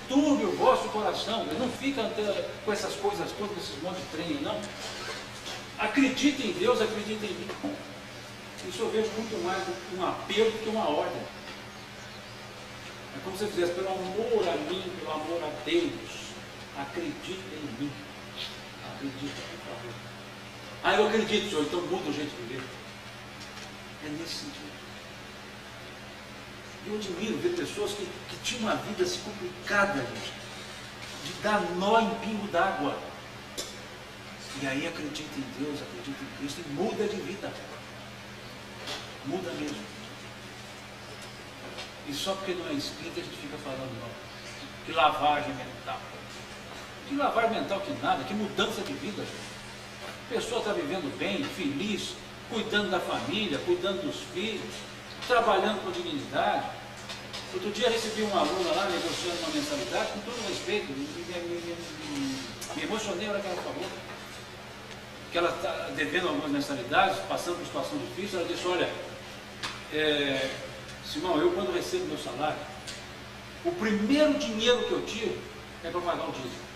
turbe o vosso coração. Ele não fica com essas coisas todas, esses montes de trem, não. Acredite em Deus, acredite em mim. Isso eu vejo muito mais um apelo do que uma ordem. É como se você fizesse, pelo amor a mim, pelo amor a Deus, acredite em mim. Acredite, por favor. Ah, eu acredito, Senhor, então muda o jeito de viver. É nesse sentido. Eu admiro ver pessoas que tinham uma vida assim complicada, gente, de dar nó em pingo d'água. E aí acredita em Deus, acredita em Cristo e muda de vida. Muda mesmo. E só porque não é espírita a gente fica falando não. Que lavagem mental. Que lavagem mental que nada, que mudança de vida, gente. A pessoa está vivendo bem, feliz, cuidando da família, cuidando dos filhos, trabalhando com dignidade. Outro dia recebi uma aluna lá negociando uma mensalidade, com todo respeito, me emocionei na hora que ela falou que ela está devendo algumas mensalidades, passando por situação difícil. Ela disse, olha, Simão, eu quando recebo meu salário, o primeiro dinheiro que eu tiro é para pagar o dízimo.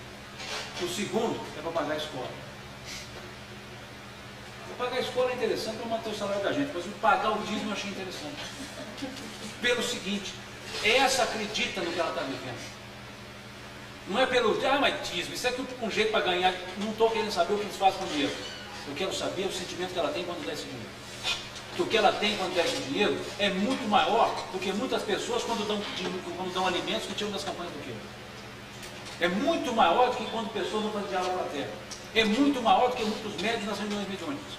O segundo é para pagar a escola. Pagar a escola é interessante para manter o salário da gente, mas pagar o dízimo eu achei interessante. Pelo seguinte, essa acredita no que ela está vivendo. Não é pelo, mas dízimo, isso é um jeito para ganhar. Não estou querendo saber o que eles fazem com o dinheiro. Eu quero saber o sentimento que ela tem quando dá esse dinheiro. Porque o que ela tem quando dá esse dinheiro é muito maior do que muitas pessoas quando dão alimentos que tiram das campanhas do quilo. É muito maior do que quando pessoas não fazem diálogo para a terra. É muito maior do que muitos médicos nas reuniões mediúnicas.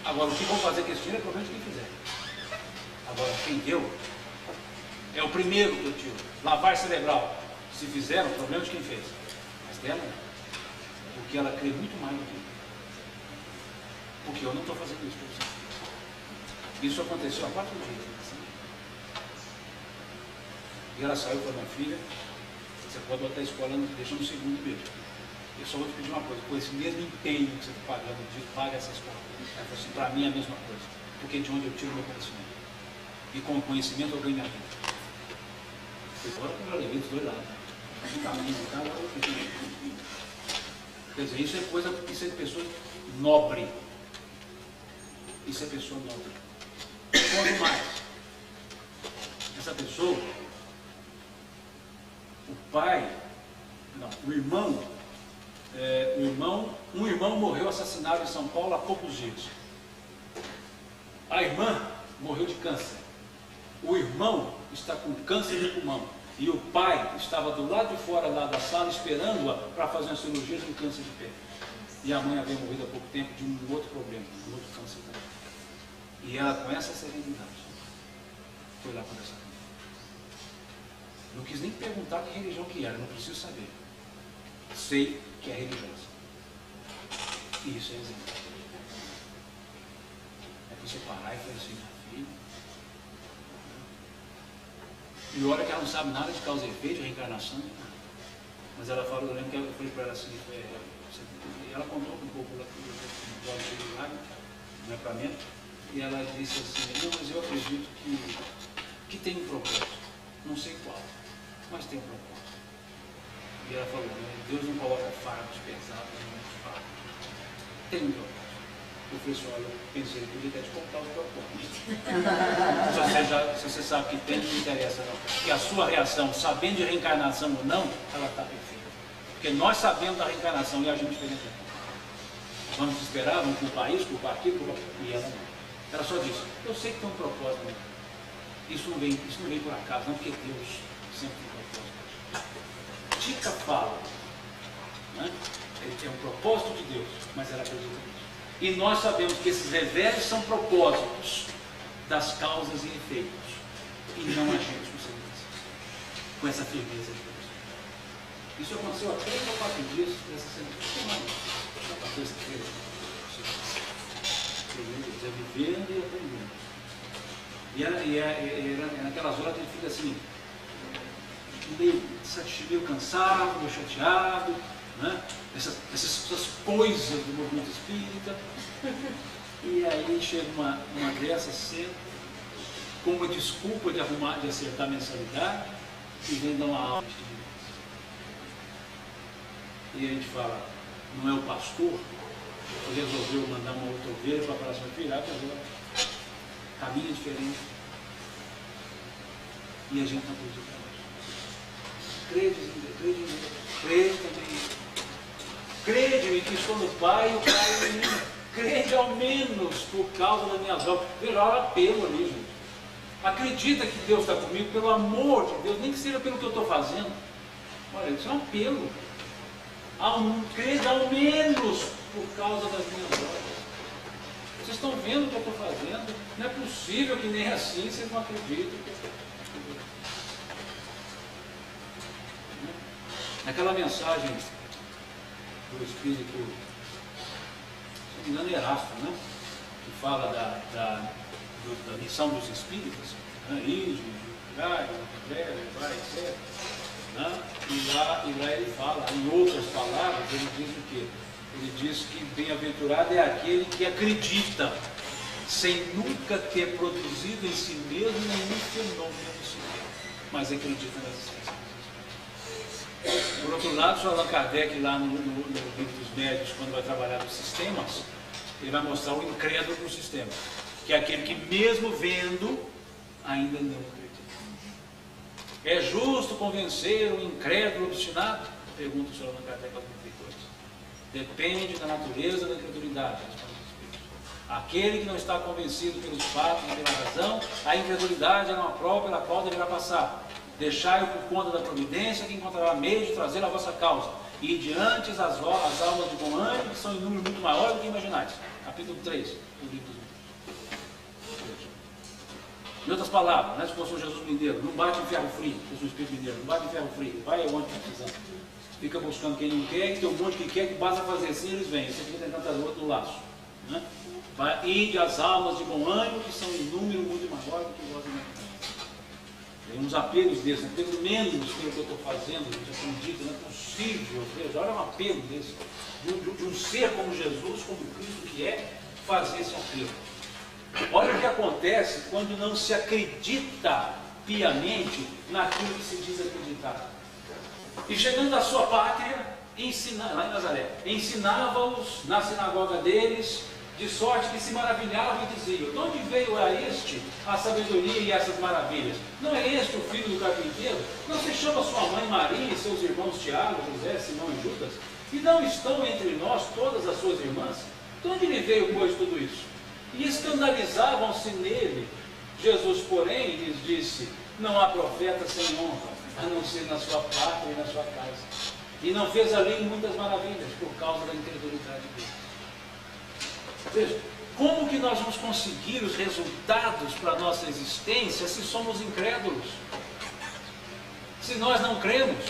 Agora, o que vão fazer com esse dinheiro é problema de quem fizer. Agora, quem deu é o primeiro que eu tiro. Lavagem cerebral. Se fizeram, o problema de quem fez. Mas dela não. Porque ela crê muito mais do que eu. Porque eu não estou fazendo isso por você. Isso aconteceu há 4 dias. E ela saiu para minha filha. Você pode botar a escola, deixa no segundo mesmo. Eu só vou te pedir uma coisa, com esse mesmo empenho que você está pagando, paga essa escola. Ela falou assim, para mim é a mesma coisa, porque de onde eu tiro meu conhecimento. E com o conhecimento eu ganho a vida. Agora que eu já levei dos dois lados. Quer dizer, isso é pessoa nobre. Isso é pessoa nobre. Quanto mais, essa pessoa, um irmão morreu assassinado em São Paulo há poucos dias. A irmã morreu de câncer. O irmão está com câncer de pulmão. E o pai estava do lado de fora lá da sala esperando-a para fazer uma cirurgia de um câncer de pé. E a mãe havia morrido há pouco tempo de um outro problema, um outro câncer também. E ela, com essa serenidade, foi lá conversar comigo. Não quis nem perguntar que religião que era, não preciso saber. Sei que é religiosa. E isso é exemplo. É você parar e falar assim, filho. E olha que ela não sabe nada de causa e efeito, de reencarnação. Mas ela falou, eu lembro que eu falei para ela assim, ela contou um pouco lá do lago, no acampamento, e ela disse assim, não, mas eu acredito que tem um propósito. Não sei qual, mas tem um propósito. E ela falou, Deus não coloca fardos pesados nos fardos. Tem um propósito. Eu falei assim, olha, eu pensei que podia até te contar os propósitos. Se você sabe que tem, não interessa não. Porque a sua reação, sabendo de reencarnação ou não, ela está perfeita. Porque nós sabemos da reencarnação e agimos diferente. Vamos esperar, vamos culpar isso, culpar aquilo, e ela não. Ela só disse, eu sei que tem um propósito. Né? Isso não vem por acaso, não, porque Deus sempre tem propósito. Tica fala, né? É um propósito de Deus, mas ela acredita nisso. E nós sabemos que esses reveses são propósitos das causas e efeitos. E não agimos com essa firmeza de Deus. Isso aconteceu há 3 ou 4 dias dessa semana. Na terça-feira. Vivendo e aprendendo. E naquelas horas a gente fica assim, meio cansado, meio chateado, né? Essas coisas do movimento espírita. E aí chega uma dessas, senta, com uma desculpa de acertar a mensalidade, e vem dar uma aula de testemunho. E a gente fala, não é o pastor que resolveu mandar uma outra ovelha para a próxima filha, agora caminho diferente. E a gente não acredita nisso. Crede também. Crede-me que estou no Pai e o Pai em mim. Crede ao menos por causa das minhas obras. Veja, olha o apelo ali, gente. Acredita que Deus está comigo pelo amor de Deus, nem que seja pelo que eu estou fazendo. Olha, isso é um apelo. Crede ao menos por causa das minhas obras. Vocês estão vendo o que eu estou fazendo? Não é possível que nem assim vocês não acreditem. Naquela mensagem do Espírito, se não me engano, Erasto, né? Que fala da missão dos Espíritos, né? Ide, vai, etc. Né? E lá ele fala, em outras palavras, ele diz o quê? Ele diz que bem-aventurado é aquele que acredita, sem nunca ter produzido em si mesmo nenhum fenômeno sequer, mas acredita na existência. Por outro lado, o Allan Kardec, lá no livro dos médios, quando vai trabalhar os sistemas, ele vai mostrar o incrédulo do sistema, que é aquele que mesmo vendo, ainda não acredita. É justo convencer o incrédulo obstinado? Pergunta o Sr. Allan Kardec aos 32. Depende da natureza da incredulidade. Aquele que não está convencido pelos fatos e pela razão, a incredulidade é uma prova pela qual deverá passar. Deixai-o por conta da providência, que encontrará meio de trazer a vossa causa. E diante as almas de bom ânimo, que são em número muito maior do que imaginais. Capítulo 3 do livro dos Médios. Em outras palavras, né, se fosse o Jesus Mineiro, não bate em ferro frio, Jesus Espírito Mineiro, não bate em ferro frio, vai onde está precisando. Fica buscando quem não quer, e tem um monte que quer, que basta fazer assim, eles vêm. Você fica tentando trazer outro no laço. Né? Ide as almas de bom ânimo, que são em número muito maior do que vós imaginais. Tem uns apelos desses, né? Pelo menos pelo que eu estou fazendo, eu acredito, não é possível. Veja, olha um apelo desse, de um ser como Jesus, como Cristo que é, fazer esse apelo. Olha o que acontece quando não se acredita piamente naquilo que se diz acreditar. E chegando à sua pátria, lá em Nazaré, ensinava-os na sinagoga deles, de sorte que se maravilhavam e diziam: de onde veio a este a sabedoria e essas maravilhas? Não é este o filho do carpinteiro? Não se chama sua mãe Maria e seus irmãos Tiago, José, Simão e Judas? E não estão entre nós todas as suas irmãs? De onde lhe veio, pois, tudo isso? E escandalizavam-se nele. Jesus, porém, lhes disse: não há profeta sem honra, a não ser na sua pátria e na sua casa. E não fez ali muitas maravilhas por causa da incredulidade deles. Veja, como que nós vamos conseguir os resultados para a nossa existência se somos incrédulos? Se nós não cremos?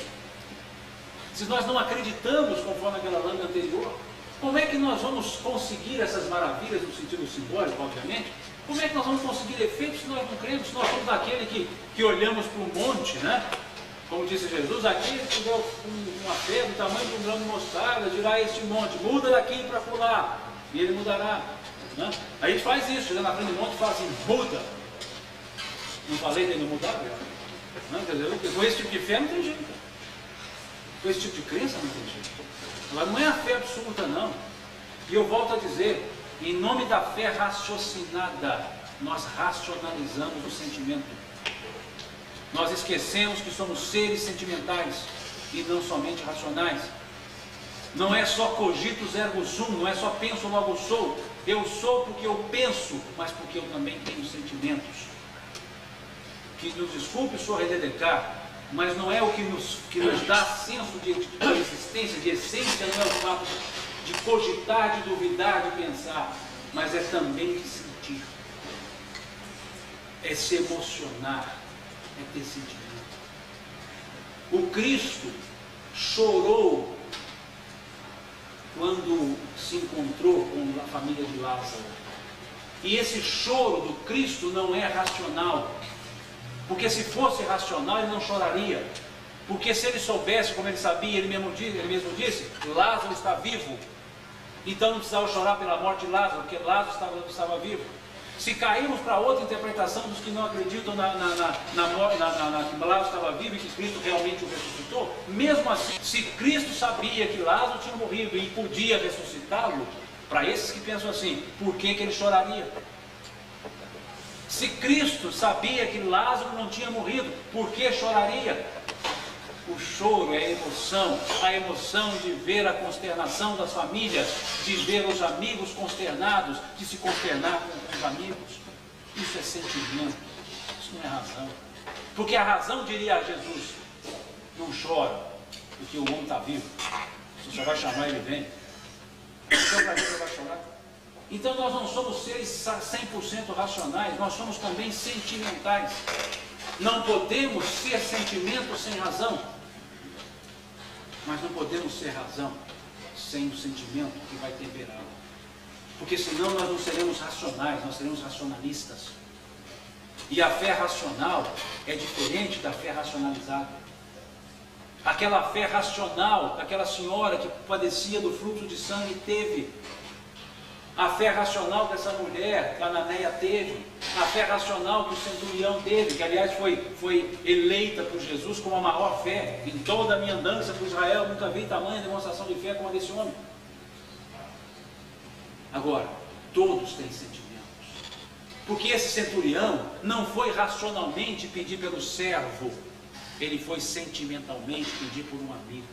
Se nós não acreditamos conforme aquela lâmina anterior? Como é que nós vamos conseguir essas maravilhas no sentido simbólico, obviamente? Como é que nós vamos conseguir efeitos se nós não cremos? Se nós somos aquele que olhamos para o monte, né? Como disse Jesus, aquele que tiver uma fé do tamanho de um grão de mostarda, dirá a este monte: muda daqui para pular. E ele mudará. Né? A gente faz isso, chega na frente do monte e fala assim: muda. Não falei dele não mudar, né? Quer dizer, com esse tipo de fé não tem jeito. Com esse tipo de crença não tem jeito. Agora, não é a fé absoluta, não. E eu volto a dizer, em nome da fé raciocinada, nós racionalizamos o sentimento. Nós esquecemos que somos seres sentimentais e não somente racionais. Não é só cogitus ergo sum, não é só penso logo sou. Eu sou porque eu penso, mas porque eu também tenho sentimentos. Que nos desculpe o senhor Rededecar, mas não é o que nos dá senso de existência, de essência, não é o fato de cogitar, de duvidar, de pensar, mas é também de sentir. É se emocionar, é ter sentimento. O Cristo chorou quando se encontrou com a família de Lázaro. E esse choro do Cristo não é racional, porque se fosse racional ele não choraria, porque se ele soubesse, como ele sabia, ele mesmo disse, Lázaro está vivo, então não precisava chorar pela morte de Lázaro, porque Lázaro estava vivo. Se cairmos para outra interpretação dos que não acreditam que Lázaro estava vivo e que Cristo realmente o ressuscitou, mesmo assim, se Cristo sabia que Lázaro tinha morrido e podia ressuscitá-lo, para esses que pensam assim, por que ele choraria? Se Cristo sabia que Lázaro não tinha morrido, por que choraria? O choro é a emoção de ver a consternação das famílias, de ver os amigos consternados, de se consternar com os amigos. Isso é sentimento, isso não é razão. Porque a razão diria a Jesus, não chora, porque o homem está vivo, você só vai chamar ele vem. Então para que ele vai chorar? Então nós não somos seres 100% racionais, nós somos também sentimentais. Não podemos ser sentimento sem razão. Mas não podemos ser razão sem o sentimento que vai temperá-lo. Porque senão nós não seremos racionais, nós seremos racionalistas. E a fé racional é diferente da fé racionalizada. Aquela fé racional, aquela senhora que padecia do fluxo de sangue teve. A fé racional que essa mulher, Cananeia, teve. A fé racional que o centurião teve, que aliás foi eleita por Jesus como a maior fé. Em toda a minha andança por Israel, nunca vi tamanha demonstração de fé como a desse homem. Agora, todos têm sentimentos. Porque esse centurião não foi racionalmente pedir pelo servo, ele foi sentimentalmente pedir por um amigo.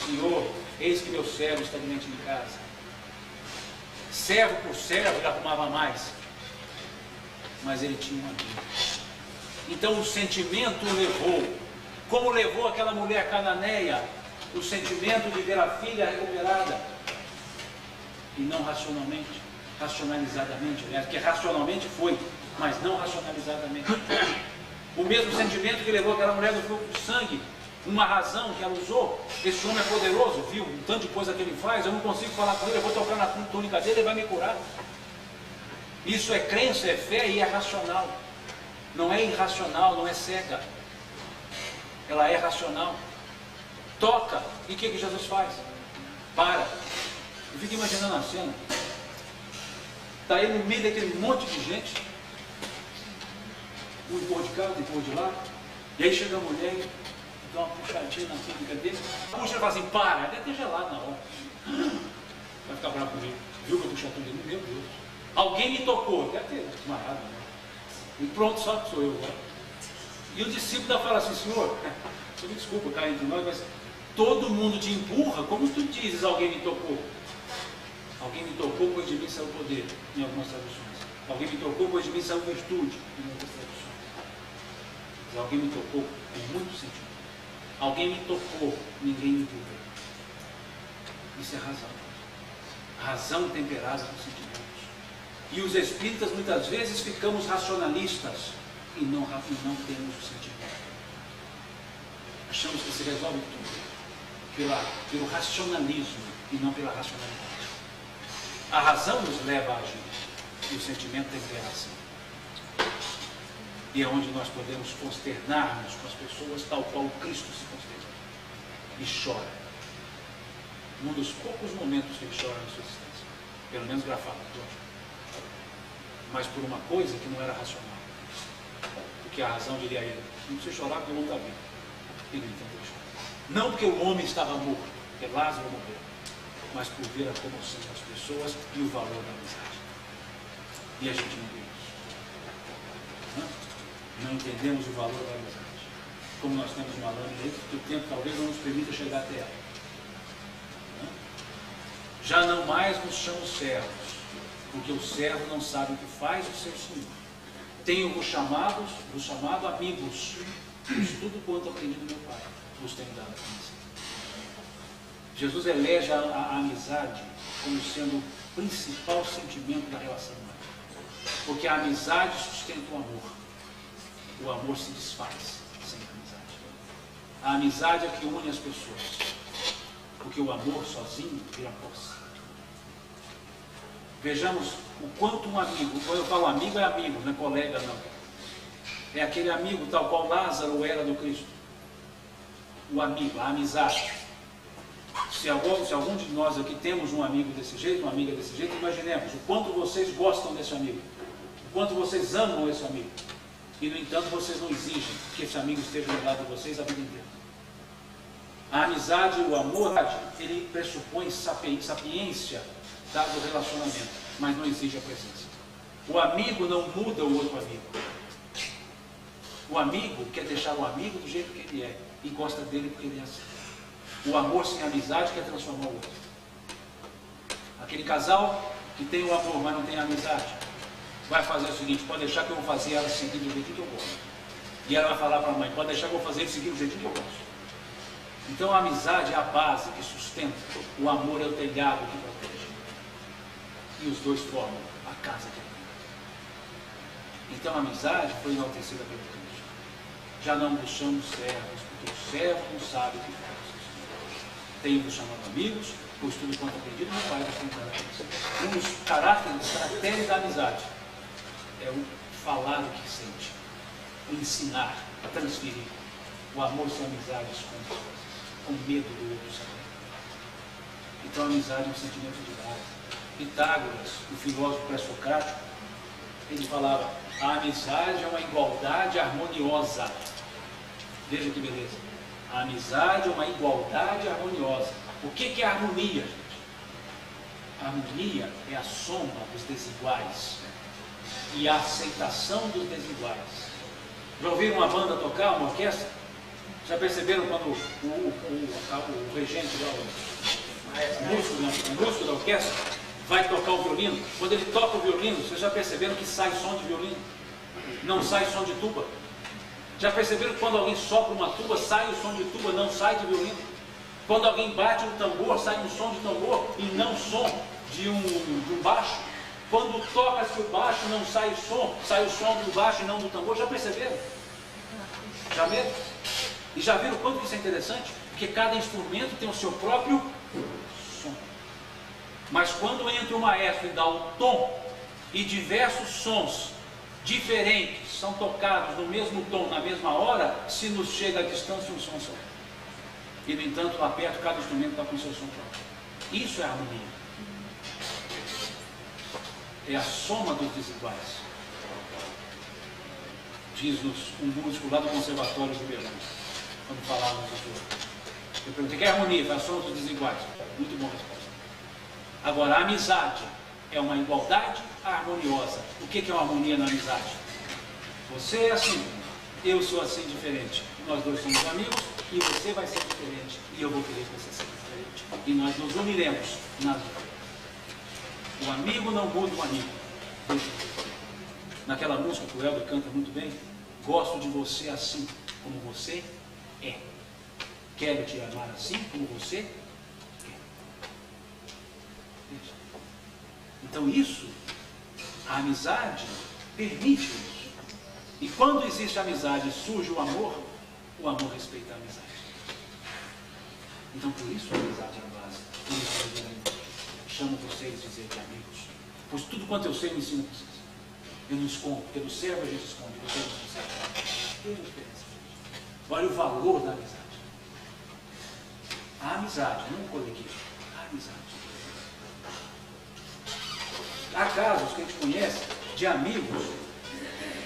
Senhor, eis que meu servo está doente em casa. Servo por servo, ele arrumava mais. Mas ele tinha um amigo. Então o sentimento o levou. Como levou aquela mulher cananeia, o sentimento de ver a filha recuperada. E não racionalmente, racionalizadamente, aliás, que racionalmente foi, mas não racionalizadamente. O mesmo sentimento que levou aquela mulher do fluxo de sangue. Uma razão que ela usou, esse homem é poderoso, viu? Um tanto de coisa que ele faz, eu não consigo falar com ele, eu vou tocar na túnica dele, ele vai me curar. Isso é crença, é fé e é racional. Não é irracional, não é cega. Ela é racional. Toca. E o que Jesus faz? Para. Eu fico imaginando a cena. Está aí no meio daquele monte de gente. Um empurra de cá, outro empurra de lá. E aí chega a mulher e dá uma puxadinha na túnica dele. Puxa e fala assim, para. Deve ter gelado na hora. Vai ficar bravo comigo. Viu que eu puxei a túnica dele? Meu Deus. Alguém me tocou. Deve ter desmaiado, né? E pronto, só que sou eu agora. E o discípulo fala assim, Senhor, você me desculpa, cá entre nós, mas todo mundo te empurra, como tu dizes, alguém me tocou. Alguém me tocou, pois de mim saiu poder, em algumas traduções. Alguém me tocou, pois de mim saiu virtude, em outras traduções. Mas alguém me tocou com muito sentimento. Alguém me tocou, ninguém me empurrou. Isso é razão. Razão temperada por sentimentos. E os espíritas muitas vezes ficamos racionalistas e não temos o sentimento. Achamos que se resolve tudo pelo racionalismo e não pela racionalidade. A razão nos leva a agir e o sentimento tempera assim. E é onde nós podemos consternar-nos com as pessoas tal qual Cristo se consternou. E chora. Um dos poucos momentos que ele chora na sua existência. Pelo menos grafado. Mas por uma coisa que não era racional. Porque a razão diria a ele, não precisa chorar porque o homem está vivo. Ele então deixou. Não porque o homem estava morto, porque Lázaro morreu, mas por ver a comoção das pessoas e o valor da amizade. E a gente não vê isso. Não entendemos o valor da amizade. Como nós temos uma lâmina que o tempo talvez não nos permita chegar até ela. Já não mais nos chamam servos, porque o servo não sabe o que faz o seu senhor. Tenho-vos chamado amigos, pois tudo quanto aprendi do meu Pai vos tenho dado a conhecer. Jesus elege a amizade como sendo o principal sentimento da relação humana. Porque a amizade sustenta o amor. O amor se desfaz sem a amizade. A amizade é que une as pessoas. Porque o amor sozinho vira posse. Vejamos o quanto um amigo, quando eu falo amigo, é amigo, não é colega não. É aquele amigo tal qual Lázaro era do Cristo. O amigo, a amizade. Se algum de nós aqui temos um amigo desse jeito, uma amiga desse jeito, imaginemos o quanto vocês gostam desse amigo, o quanto vocês amam esse amigo. E, no entanto, vocês não exigem que esse amigo esteja ao lado de vocês a vida inteira. A amizade, o amor, ele pressupõe sapiência dado o relacionamento, mas não exige a presença. O amigo não muda o outro amigo. O amigo quer deixar o amigo do jeito que ele é e gosta dele porque ele é assim. O amor sem amizade quer transformar o outro. Aquele casal que tem o amor, mas não tem a amizade, vai fazer o seguinte: pode deixar que eu vou fazer ela seguir do jeito que eu gosto. E ela vai falar para a mãe: pode deixar que eu vou fazer ele seguir do jeito que eu gosto. Então a amizade é a base que sustenta, o amor é o telhado que protege. E os dois formam a casa que é. Então a amizade foi enaltecida pelo Cristo. Já não vos chamo servos, porque o servo não sabe o que faz. Tenho-vos chamado amigos, pois tudo quanto acredito no Pai vos tem dado a vocês. Um dos caracteres da amizade é o falar o que sente, o ensinar, a transferir. O amor sem amizade esconde coisas, com medo do outro saber. Então a amizade é um sentimento de base. Pitágoras, o filósofo pré-socrático, ele falava: a amizade é uma igualdade harmoniosa. Veja que beleza. A amizade é uma igualdade harmoniosa. O que é harmonia, gente? A harmonia é a soma dos desiguais e a aceitação dos desiguais. Já ouviram uma banda tocar, uma orquestra? Já perceberam quando o regente, o músico da orquestra, vai tocar o violino? Quando ele toca o violino, vocês já perceberam que sai som de violino? Não sai som de tuba? Já perceberam que quando alguém sopra uma tuba, sai o som de tuba, não sai de violino? Quando alguém bate um tambor, sai um som de tambor e não som de um baixo? Quando toca-se o baixo, não sai o som do baixo e não do tambor. Já perceberam? Já viram? E já viram quanto isso é interessante? Porque cada instrumento tem o seu próprio som. Mas quando entra o maestro e dá o tom, e diversos sons diferentes são tocados no mesmo tom, na mesma hora, se nos chega à distância um som só. E, no entanto, lá perto, cada instrumento está com o seu som próprio. Isso é harmonia. É a soma dos desiguais. Diz-nos um músico lá do Conservatório de Belém, quando falávamos disso. Eu perguntei: que é harmonia? É a soma dos desiguais. Muito boa resposta. Agora, a amizade é uma igualdade harmoniosa. O que é uma harmonia na amizade? Você é assim, eu sou assim diferente. Nós dois somos amigos e você vai ser diferente e eu vou querer que você seja diferente. E nós nos uniremos nas diferenças. O amigo não muda o amigo. Naquela música que o Helder canta muito bem: gosto de você assim como você é. Quero te amar assim como você é. Então isso, a amizade permite isso. E quando existe amizade e surge o amor respeita a amizade. Então por isso a amizade é a base. Por isso eu chamo vocês de dizer de amigos. Pois tudo quanto eu sei eu ensino a vocês. Eu não escondo, porque do servo a gente esconde, vocês não sabem. Tem uma diferença. Olha o valor da amizade. A amizade, não o coletivo. A amizade. Há casos que a gente conhece de amigos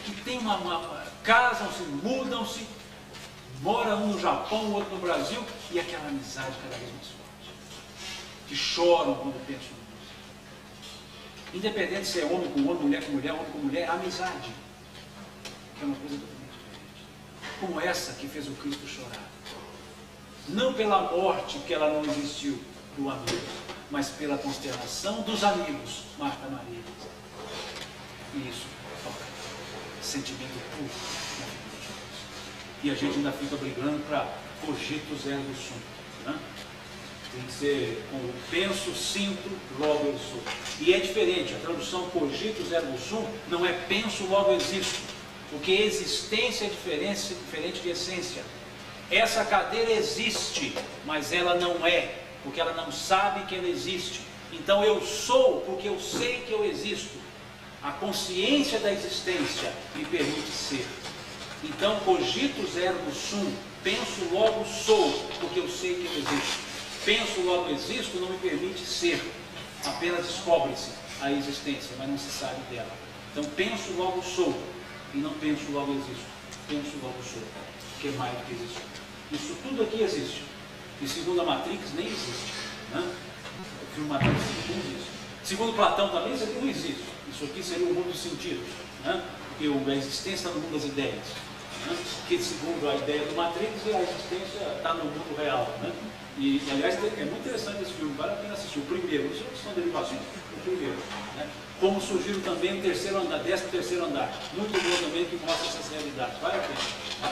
que tem casam-se, mudam-se, moram um no Japão, o outro no Brasil, e aquela amizade cada vez mais forte. Que choram quando pensam nisso. Independente se é homem com homem, mulher com mulher, homem com mulher, amizade. Que é uma coisa totalmente diferente. Como essa que fez o Cristo chorar. Não pela morte, que ela não existiu, do amigo, mas pela consternação dos amigos, Marta, Maria. E isso toca. Sentimento puro na vida de Jesus. E a gente ainda fica brigando para cogitus ergo sum. Né? Tem que ser como penso, sinto, logo eu sou. E é diferente, a tradução cogitus ergo sum não é penso, logo existo. Porque existência é diferente de essência. Essa cadeira existe, mas ela não é, porque ela não sabe que ela existe. Então eu sou porque eu sei que eu existo. A consciência da existência me permite ser. Então, cogitus ergo sum, penso logo sou, porque eu sei que eu existo. penso, logo existo, não me permite ser. Apenas descobre-se a existência, mas não se sabe dela. Então, penso, logo sou. E não penso, logo existo. Penso, logo sou. Que é mais do que existe. Isso tudo aqui existe. E segundo a Matrix, nem existe. Né? O filme Matrix não existe. Segundo Platão também, isso aqui não existe. Isso aqui seria o mundo dos sentidos. Né? Porque a existência está no mundo das ideias. Né? Que segundo a ideia do Matrix, a existência está no mundo real. Né? E aliás, é muito interessante esse filme, vale a pena assistir. O primeiro, isso são derivações. O primeiro. Né? Como surgiram também o terceiro andar, 13º andar. Muito bom também, que mostra essas realidades. Vale a pena. Tá?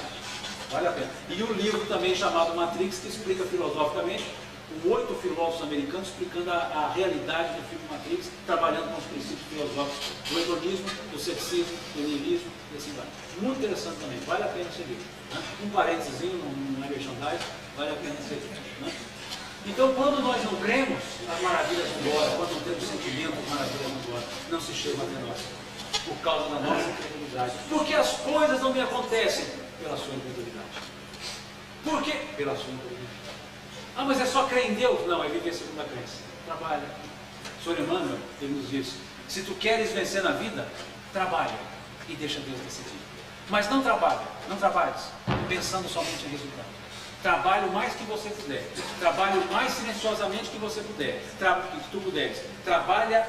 Vale a pena. E o livro também chamado Matrix, que explica filosoficamente, com 8 filósofos americanos explicando a realidade do filme Matrix, trabalhando com os princípios filosóficos do hedonismo, do ceticismo, do niilismo e assim vai. Muito interessante também, vale a pena ser lido. Né? Um parênteses, não é merchandising, vale a pena ser lido. Né? Então, quando nós não cremos, as maravilhas vão embora. Quando não temos sentimento, as maravilhas vão embora. Não se chegam até nós, por causa da nossa incredulidade. Porque as coisas não me acontecem pela sua incredulidade. Por quê? Pela sua incredulidade. Ah, mas é só crer em Deus? Não, é viver segundo a crença. Trabalha. O Sr. Emmanuel, ele nos diz, se tu queres vencer na vida, trabalha e deixa Deus decidir. Mas não trabalhes pensando somente em resultado. Trabalhe o mais que você puder. Trabalhe o mais silenciosamente que você puder. Que tu puderes. Trabalha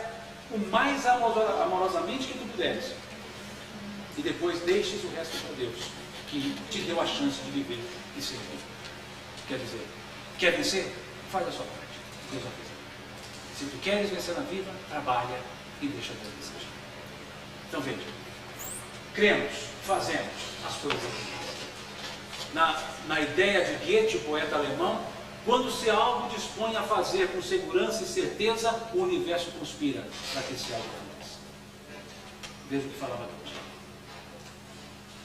o mais amorosamente que tu puderes. E depois deixes o resto para Deus, que te deu a chance de viver e ser vivo. Quer dizer, quer vencer? Faz a sua parte. Deus vai fazer. Se tu queres vencer na vida, trabalha e deixa Deus decidir. Então veja, cremos, fazemos as coisas aqui. Na ideia de Goethe, o poeta alemão, quando se algo dispõe a fazer com segurança e certeza, o universo conspira para que esse algo aconteça. Veja o que falava Goethe.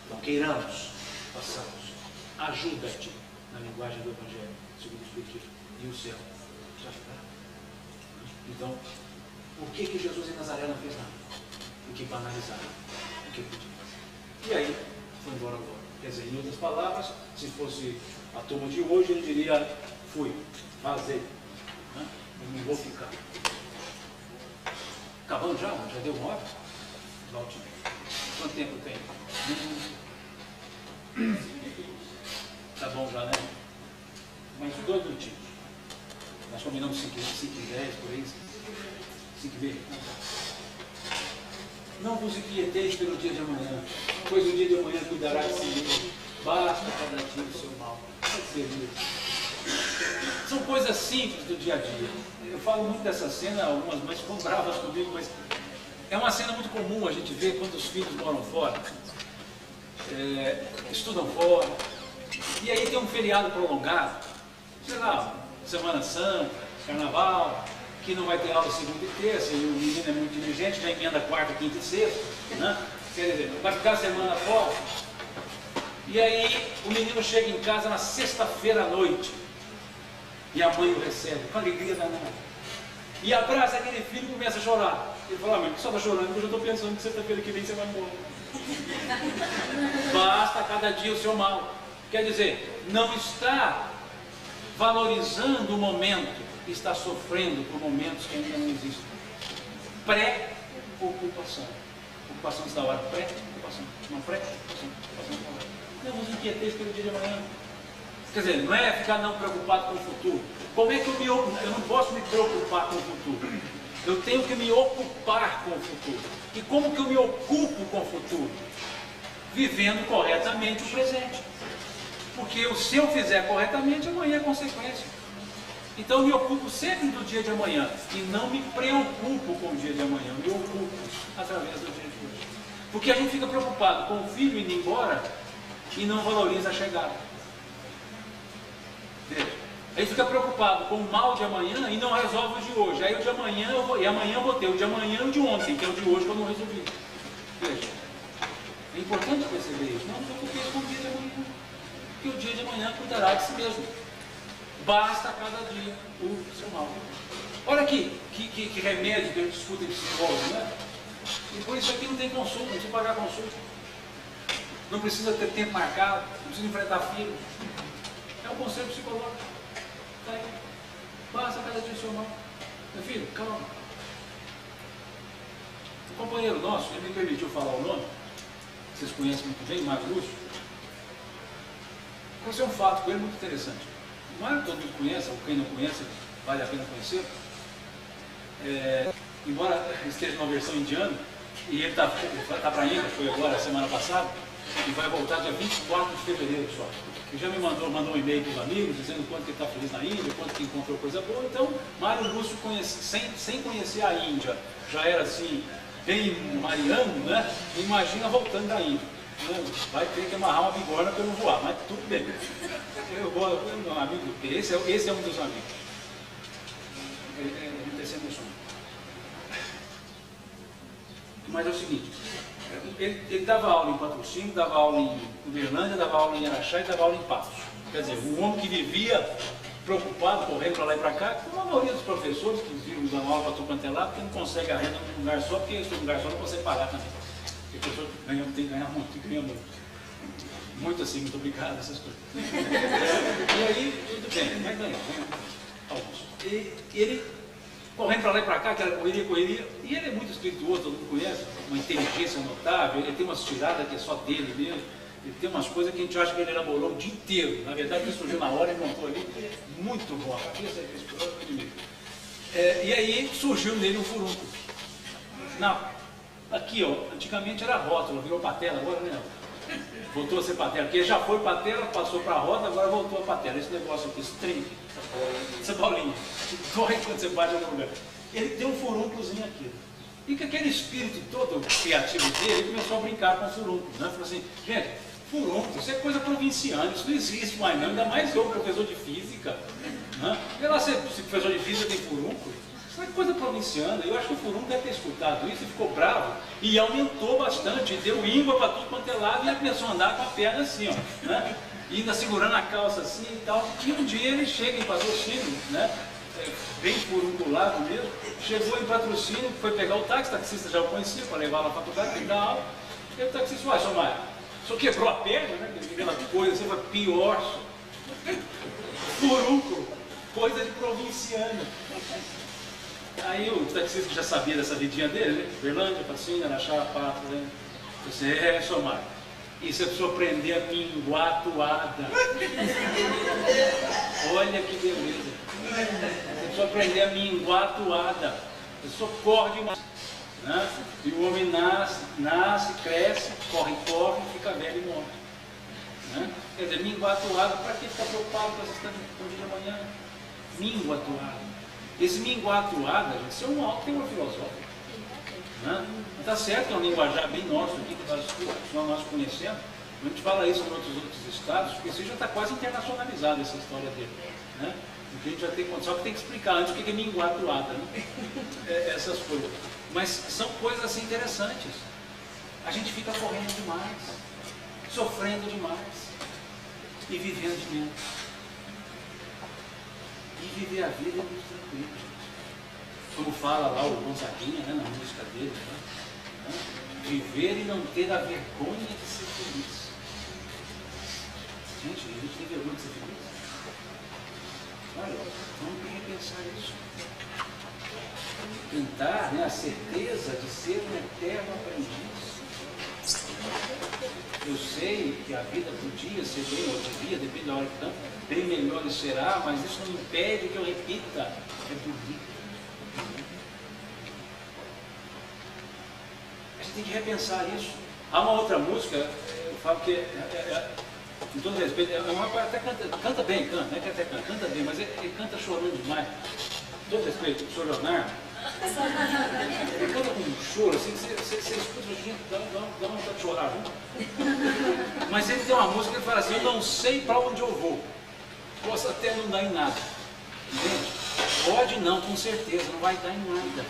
Então, queiramos, façamos. Ajuda-te na linguagem do Evangelho, segundo o Espiritismo, e o céu te ajudará. Então, por que Jesus em Nazaré não fez nada? Porque banalizaram o que ele podia fazer. E aí, foi embora agora. Quer dizer, em outras palavras, se fosse a turma de hoje, ele diria, fui, fazer, né? Eu não vou ficar. Acabando já? Já deu 1 hora? Volte. Quanto tempo tem? Tá bom já, né? Mais 2 minutinhos. Nós combinamos 5 e 10, por aí. 5 e meia. Não vos inquieteis pelo dia de amanhã, pois o dia de amanhã cuidará de si mesmo. Basta cada dia o seu mal. Pode ser isso. São coisas simples do dia a dia. Eu falo muito dessa cena, algumas mães ficam bravas comigo, mas é uma cena muito comum a gente ver quando os filhos moram fora, estudam fora, e aí tem um feriado prolongado, sei lá, Semana Santa, Carnaval, que não vai ter aula segunda e terça, e o menino é muito inteligente, já emenda quarta, quinta e sexta, né? Quer dizer, vai ficar a semana fora. E aí o menino chega em casa na sexta-feira à noite, e a mãe o recebe com alegria danada. E abraça aquele filho e começa a chorar. Ele fala, mãe, só está chorando porque eu já estou pensando que sexta-feira que vem você vai embora. Basta cada dia o seu mal. Quer dizer, não está valorizando o momento, está sofrendo por momentos que ainda não existem. Pré-ocupação. Ocupação está hora. Pré-ocupação. Não pré-ocupação. Não vos inquieteis pelo dia de amanhã. Quer dizer, não é ficar não preocupado com o futuro. Como é que eu não posso me preocupar com o futuro? Eu tenho que me ocupar com o futuro. E como que eu me ocupo com o futuro? Vivendo corretamente o presente. Porque se eu fizer corretamente, amanhã é consequência. Então eu me ocupo sempre do dia de amanhã. E não me preocupo com o dia de amanhã. Eu me ocupo através do dia de hoje. Porque a gente fica preocupado com o filho indo embora e não valoriza a chegada. Veja, a gente fica preocupado com o mal de amanhã e não resolve o de hoje. Aí o de amanhã e amanhã eu vou ter o de amanhã e o de ontem, que é o de hoje que eu não resolvi. Veja, é importante perceber isso. Não me preocupeis com o dia de amanhã, porque o dia de amanhã cuidará de si mesmo. Basta cada dia o seu mal. Olha aqui, que remédio que a gente escuta em psicólogo, né? E por isso aqui não tem consulta, não precisa pagar consulta. Não precisa ter tempo marcado, não precisa enfrentar filho. É um conselho psicológico. Tá aí. irmão. Meu filho, calma. O companheiro nosso, ele me permitiu falar o nome, vocês conhecem muito bem, Mário Lúcio. Aconteceu um fato com ele muito interessante. O Mário todo mundo conhece, ou quem não conhece, vale a pena conhecer. Embora esteja numa versão indiana, e ele está para a Índia, foi agora, semana passada, e vai voltar dia 24 de fevereiro só. Ele já me mandou um e-mail para os amigos, dizendo quanto que ele está feliz na Índia, quanto que encontrou coisa boa. Então, Mário Lúcio, sem conhecer a Índia, já era assim, bem mariano, né? Imagina voltando da Índia. Vai ter que amarrar uma bigorna para eu não voar, mas tudo bem. Eu vou, um amigo, esse é um dos amigos. Ele está se emocionando. Mas é o seguinte, ele dava aula em Patrocínio, dava aula em Uberlândia, dava aula em Araxá e dava aula em Patos. Quer dizer, um homem que vivia preocupado, correndo para lá e para cá, como a maioria dos professores que vivem dando aula para tudo quanto é lado, porque não consegue a renda num lugar só, porque esse lugar só não consegue pagar também. Porque a pessoa tem que ganhar muito, e ganha muito. Muito assim, muito obrigado, essas coisas. E aí, tudo bem, mas ganha alguns. E ele, correndo para lá e para cá, aquela correria, e ele é muito espirituoso, todo mundo conhece, uma inteligência notável, ele tem umas tiradas que é só dele mesmo, ele tem umas coisas que a gente acha que ele elaborou o dia inteiro. Na verdade, ele surgiu na hora e montou ali, muito bom, a cabeça é espirituosa, e aí surgiu nele um furúnculo. Aqui, ó, antigamente era rótula, virou patela, agora não. Voltou a ser patela, porque já foi patela, passou para a roda, agora voltou a patela. Esse negócio aqui, esse trem, essa bolinha, que corre quando você bate em algum lugar. Ele tem um furúnculozinho aqui. E com aquele espírito todo criativo dele, ele começou a brincar com o furúnculo. Né? Falou assim, gente, furúnculo, isso é coisa provinciana, isso não existe mais não, ainda mais eu, professor de física. Né? Vê lá se professor de física tem furúnculo. Isso é coisa provinciana. Eu acho que o furúnculo deve ter escutado isso e ficou bravo e aumentou bastante, deu íngua para tudo quanto é lado e ele começou a andar com a perna assim, ó, né? E ainda segurando a calça assim e tal. E um dia ele chega em Patrocínio, né? Bem furunculado mesmo, chegou em Patrocínio, foi pegar o táxi, o taxista já o conhecia, para levar lá para a faculdade, para dar aula. E o taxista falou, seu Mário, o senhor quebrou a perna, né? Aquela coisa assim, foi pior. Furúnculo, coisa de provinciano. Aí o taxista já sabia dessa vidinha dele, né? Uberlândia, Patrocínio, Araxá, Patos, né? Você seu Mário, isso é para surpreender a minguatoada. Olha que beleza. Você precisa aprender a minguatoada. A pessoa corre demais. Né? E o homem nasce, cresce, corre, fica velho e morre. Né? Quer dizer, minguatoada, para que ficar preocupado com essa questão de dia de amanhã? Minguatoada. Esse minguatoada, gente, isso é um alto tema filosófico. Né? Está certo que é um linguajar bem nosso aqui, que nós conhecemos. A gente fala isso em outros estados, porque isso já está quase internacionalizado, essa história dele. Né? Porque a gente já tem condição, que tem que explicar antes o que é minguatoada, né? Essas coisas. Mas são coisas assim interessantes. A gente fica correndo demais, sofrendo demais e vivendo de menos. E viver a vida é muito tranquilo, gente. Como fala lá o Gonzaguinha, né, na música dele, né? Viver e não ter a vergonha de ser feliz. Gente, a gente tem vergonha de ser feliz? Olha, vamos repensar isso. Tentar, né, a certeza de ser um eterno aprendiz. Eu sei que a vida podia ser bem, ou devia, depende da hora que tanto, bem melhor e será, mas isso não impede que eu repita. É bonito. A gente tem que repensar isso. Há uma outra música, eu falo que, com todo respeito, é uma coisa até canta bem, não é que até canta bem, mas ele canta chorando demais. Com todo respeito, o Sr. Leonardo, ele canta com um choro, assim, você escuta, gente, dá vontade de chorar, viu? Mas ele tem uma música que ele fala assim, eu não sei para onde eu vou, posso até não dar em nada. Gente, pode não, com certeza, não vai dar em nada.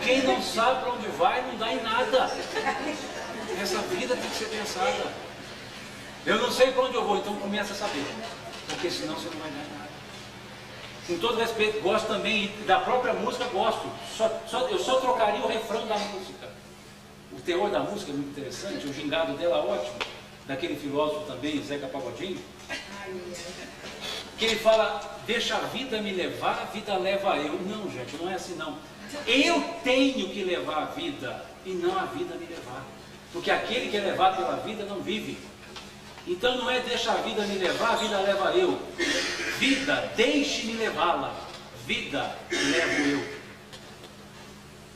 Quem não sabe para onde vai, não dá em nada. Essa vida tem que ser pensada. Eu não sei para onde eu vou, então começa a saber, porque senão você não vai dar em nada. Com todo respeito, gosto também da própria música, gosto. Eu só trocaria o refrão da música. O teor da música é muito interessante, o gingado dela é ótimo, daquele filósofo também, Zeca Pagodinho, que ele fala, deixa a vida me levar, a vida leva eu. Não, gente, não é assim não. Eu tenho que levar a vida e não a vida me levar. Porque aquele que é levado pela vida não vive. Então não é deixa a vida me levar, a vida leva eu. Vida, deixe-me levá-la. Vida, levo eu.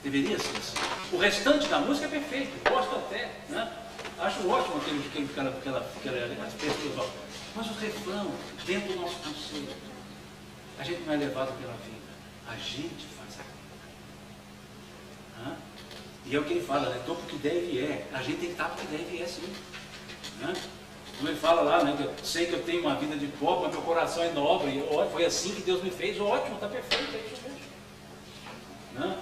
Deveria ser assim. O restante da música é perfeito, gosto até, né? Acho ótimo aquela pessoa. Mas o refrão, dentro do nosso conceito, a gente não é levado pela vida, a gente faz a vida. E é o que ele fala, né? Estou porque deve é. A gente tem que estar porque deve é, sim. Né? Como ele fala lá, né? Que eu sei que eu tenho uma vida de pobre, mas meu coração é nobre. E, ó, foi assim que Deus me fez. Ótimo, está perfeito, é isso mesmo. Né?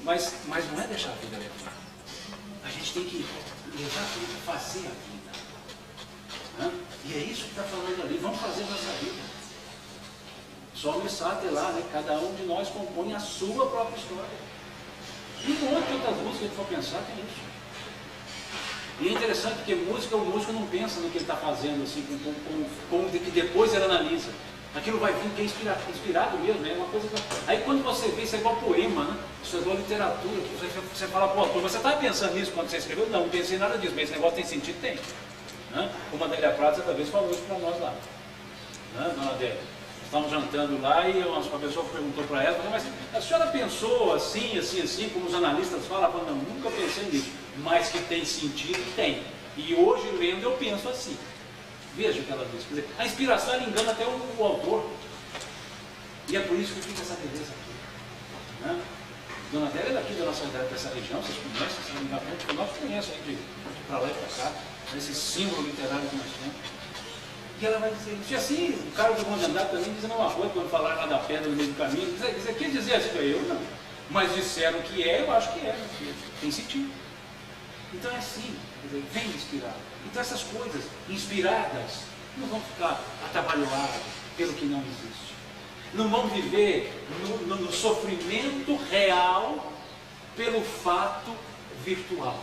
Mas não é deixar a vida levar. A gente tem que levar a vida, fazer a vida. Né? E é isso que está falando ali. Vamos fazer a nossa vida. Só o Sáter lá, né? Cada um de nós compõe a sua própria história. E um monte de outras músicas que for pensar tem isso. E é interessante porque o músico não pensa no que ele está fazendo, assim, como que depois ele analisa. Aquilo vai vir que é inspirado mesmo, né? É uma coisa que... Aí quando você vê, isso é igual poema, né? Isso é igual literatura, que você fala, pô, você estava pensando nisso quando você escreveu? Não pensei nada disso, mas esse negócio tem sentido? Tem. Né? Como a Adélia Prata, certa vez, falou isso para nós lá. Né, dona Adélia? Estávamos jantando lá e uma pessoa perguntou para ela, mas a senhora pensou assim, assim, assim, como os analistas falam? Ela falou, não, nunca pensei nisso, mas que tem sentido, tem. E hoje, lendo, eu penso assim. Veja o que ela diz. Quer dizer, a inspiração ela engana até o autor. E é por isso que fica essa beleza aqui. Né? Dona Adélia é daqui da nossa dessa região, vocês conhecem, se não me engano, nós conhecemos aí de para lá e para cá, esse símbolo literário que nós temos. E ela vai dizer, e assim, o cara do Bom de Andar também dizendo uma coisa, quando falaram lá da pedra no meio do caminho, diz aqui dizia assim, eu não. Mas disseram que é, eu acho que é, porque tem sentido. Então é assim, quer dizer, vem inspirado. Então essas coisas inspiradas não vão ficar atabalhoadas pelo que não existe. Não vão viver no sofrimento real pelo fato virtual.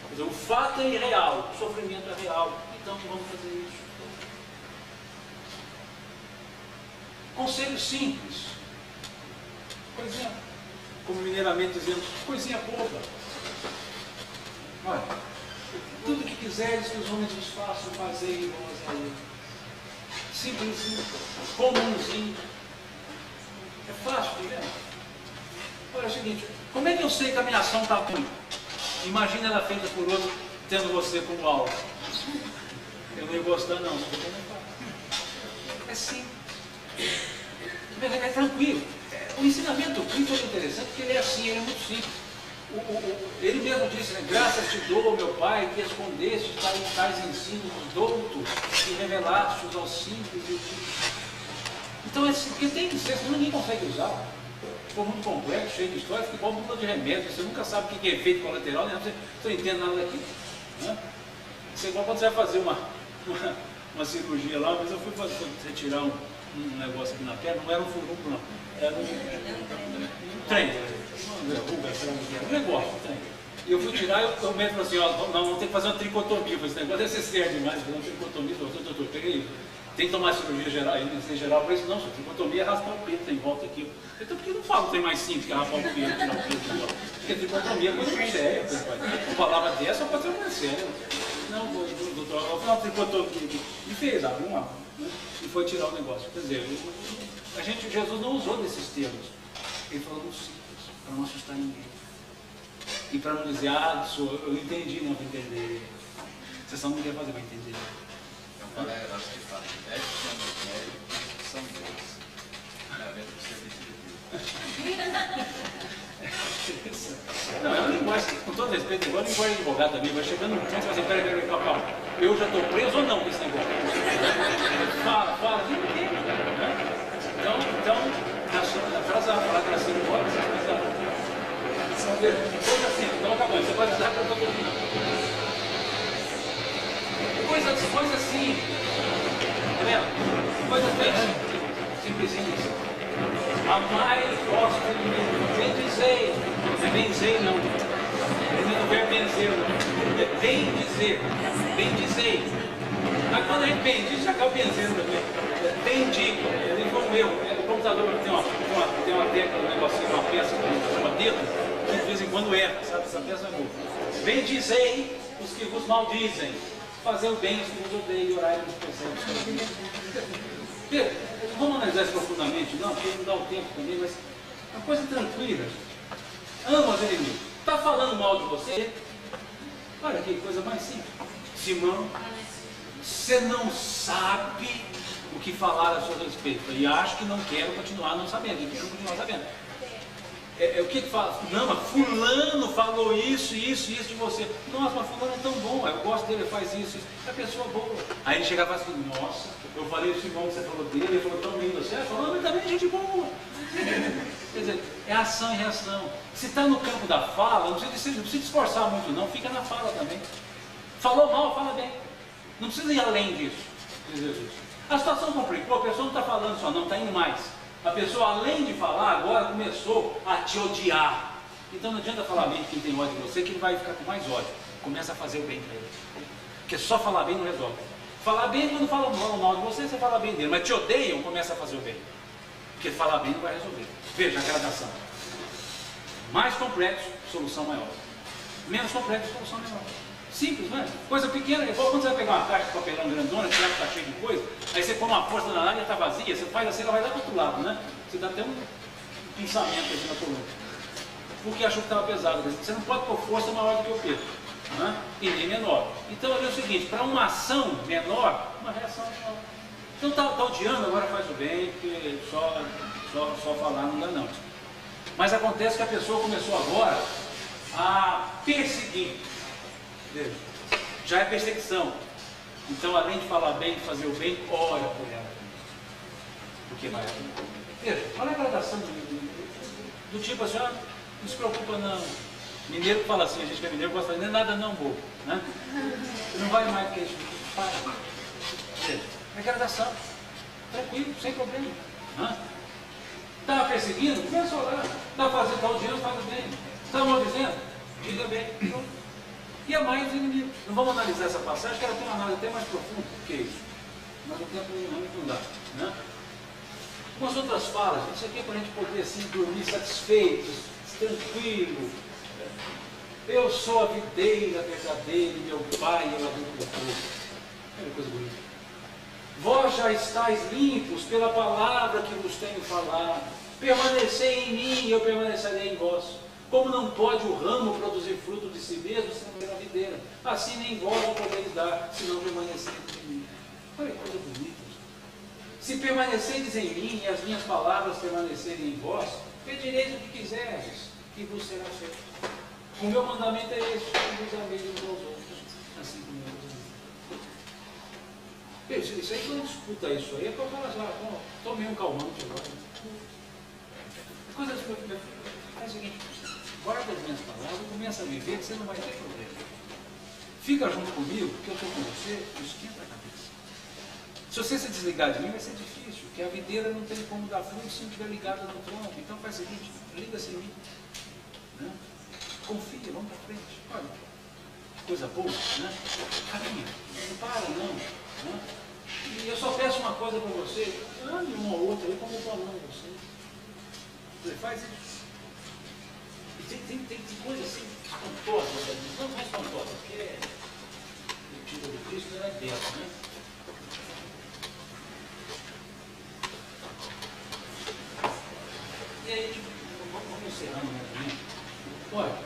Quer dizer, o fato é irreal, o sofrimento é real. Então não vamos fazer isso. Conselho simples. Coisinha, como mineiramente dizemos, coisinha boba. Olha, tudo que quiseres que os homens vos façam, fazei vós a ele. Simplesinho, comumzinho. É fácil, tá vendo? Olha, é o seguinte, como é que eu sei que a minha ação está ruim? Imagina ela feita por outro, tendo você como alvo. Eu não ia gostar não, é simples. É tranquilo. O ensinamento Cristo é interessante porque ele é assim, ele é muito simples. Ele mesmo disse, né, graças te dou, meu Pai, que escondeste tais ensinos doutos e revelastes aos simples. Então, porque tem que ser, senão ninguém consegue usar. Se for muito complexo, cheio de história, fica igual bula de remédio. Você nunca sabe o que é efeito colateral, né? Você não entende nada daquilo. Né? Isso é igual quando você vai fazer uma cirurgia lá, mas eu fui retirar um negócio aqui na perna, não era um furúnculo, não. Era um trem. Um negócio, um trem. E eu fui tirar, o médico falou assim, ó, vamos ter que fazer uma tricotomia, esse negócio deve ser sério demais, fazer uma tricotomia, doutor, peguei, tem que tomar cirurgia geral, anestesia geral, para isso não, sua tricotomia é raspar o peito em volta aqui. Então por que não fala que tem mais simples que raspar o peito, tirar o peito? Porque tricotomia é coisa muito séria, uma palavra dessa pode ser muito séria. Não, doutor, eu fiz uma tricotomia aqui. E fez, abriu uma, né? E foi tirar o negócio. Quer dizer, Jesus não usou desses termos. Ele falou no simples, para não assustar ninguém. E para não dizer, eu entendi, não vou entender. Vocês não querem fazer para entender. Então, galera, eu acho que fala, 10% do mérito são deles. 90% de Deus. Não, é uma linguagem, com todo respeito, igual a linguagem de advogado também, vai chegando um ponto e você peraí, calma, eu já estou preso ou não com esse negócio? Fala, não entende, né? Então, a frase vai falar que ela se embora, você vai usar. Coisa assim, então acabou, você pode usar para todo mundo. Coisa assim, tá vendo? Coisas bem simplesinhas. Amai o vosso inimigo, bendizei, não é benzer não, não é benzer não, é bendizei. Mas quando a gente bendiz, já acaba benzendo também. Bendigo. o meu. O computador tem uma tecla, um negocinho, uma peça que chama dedo, que de vez em quando erra, sabe? Essa peça é boa. Bendizei os que vos maldizem, fazer o bem os que vos odeiam e orai nos perseguem. Pedro, vamos analisar isso profundamente, não, porque não dá o tempo também, mas uma coisa tranquila. Ama os inimigos. Está falando mal de você? Olha que coisa mais simples. Simão, você não sabe o que falar a seu respeito. E acho que não quero continuar não sabendo. Eu quero continuar sabendo. O que fala? Não, mas fulano falou isso de você. Nossa, mas fulano é tão bom, eu gosto dele, ele faz isso. É pessoa boa. Aí ele chega e fala assim, nossa, eu falei do Simão que você falou dele, ele falou tão lindo assim. Falou, mas também é gente boa. Quer dizer, é ação e reação. Se está no campo da fala, não precisa esforçar muito não, fica na fala também. Falou mal, fala bem. Não precisa ir além disso. A situação complicou, a pessoa não está falando só, não está indo mais. A pessoa, além de falar, agora começou a te odiar. Então não adianta falar bem de quem tem ódio de você, que ele vai ficar com mais ódio. Começa a fazer o bem para ele. Porque só falar bem não resolve. Falar bem, quando falam mal de você, você fala bem dele. Mas te odeiam, começa a fazer o bem. Porque falar bem não vai resolver. Veja a gradação. Mais complexo, solução maior. Menos complexo, solução menor. Simples, não é? Coisa pequena, igual quando você vai pegar uma caixa de papelão grandona, que está cheio de coisa, aí você põe uma força na área e está vazia, você faz assim, ela vai dar para o outro lado, né? Você dá até um pensamento aqui na coluna. Porque achou que estava pesado. Você não pode pôr força maior do que o peso, né? E nem menor. Então é o seguinte, para uma ação menor, uma reação menor. Então está odiando, agora faz o bem, porque só falar não dá não. Mas acontece que a pessoa começou agora a perseguir. Veja, já é perseguição. Então, além de falar bem, de fazer o bem, ora por ela. Porque vai. Veja, olha a gradação do tipo assim, não se preocupa não. Mineiro fala assim, a gente que é mineiro gosta de fazer nada não, bobo. Né? Não vale mais do que isso. Para. Veja, é gradação. Tranquilo, sem problema. Está perseguindo? Começa a orar. Está fazendo, está odiando, faz o bem. Está maldizendo? Diga bem. E a mais os inimigos. Não vamos analisar essa passagem, que ela tem uma análise até mais profunda do que isso. Mas o tempo não dá. Né? Umas outras falas, isso aqui é para a gente poder assim, dormir satisfeitos, tranquilo. Eu sou a videira verdadeira e meu pai é o agricultor. Olha que coisa bonita. Vós já estáis limpos pela palavra que vos tenho falado. Permanecei em mim e eu permanecerei em vós. Como não pode o ramo produzir fruto de si mesmo sem ter a videira, assim nem vós o podeis dar, se não permanecerem em mim. Olha que coisa bonita. Se permaneceres em mim e as minhas palavras permanecerem em vós, pedireis o que quiserdes, que vos será feito. O meu mandamento é este, que vos ameis uns aos outros, assim como eu vos amei. Isso aí, quando escuta isso aí, é para falar assim, tomei um calmante agora. Coisa assim, é o seguinte, guarda as minhas palavras, começa a viver, que você não vai ter problema. Fica junto comigo, porque eu estou com você, esquenta a cabeça. Se você se desligar de mim, vai ser difícil, porque a videira não tem como dar fruto se não estiver ligada no tronco. Então faz o seguinte, liga-se em mim. Né? Confia, vamos para frente. Olha, coisa boa, né? Caminha, não para não. Né? E eu só peço uma coisa para você, ame uma ou outra, eu como eu estou amando você. Você faz isso. E tem coisa assim, espantosa, não é espantosa, porque o tipo do Cristo era dentro, né? E aí, tipo, vamos encerrando né? Olha,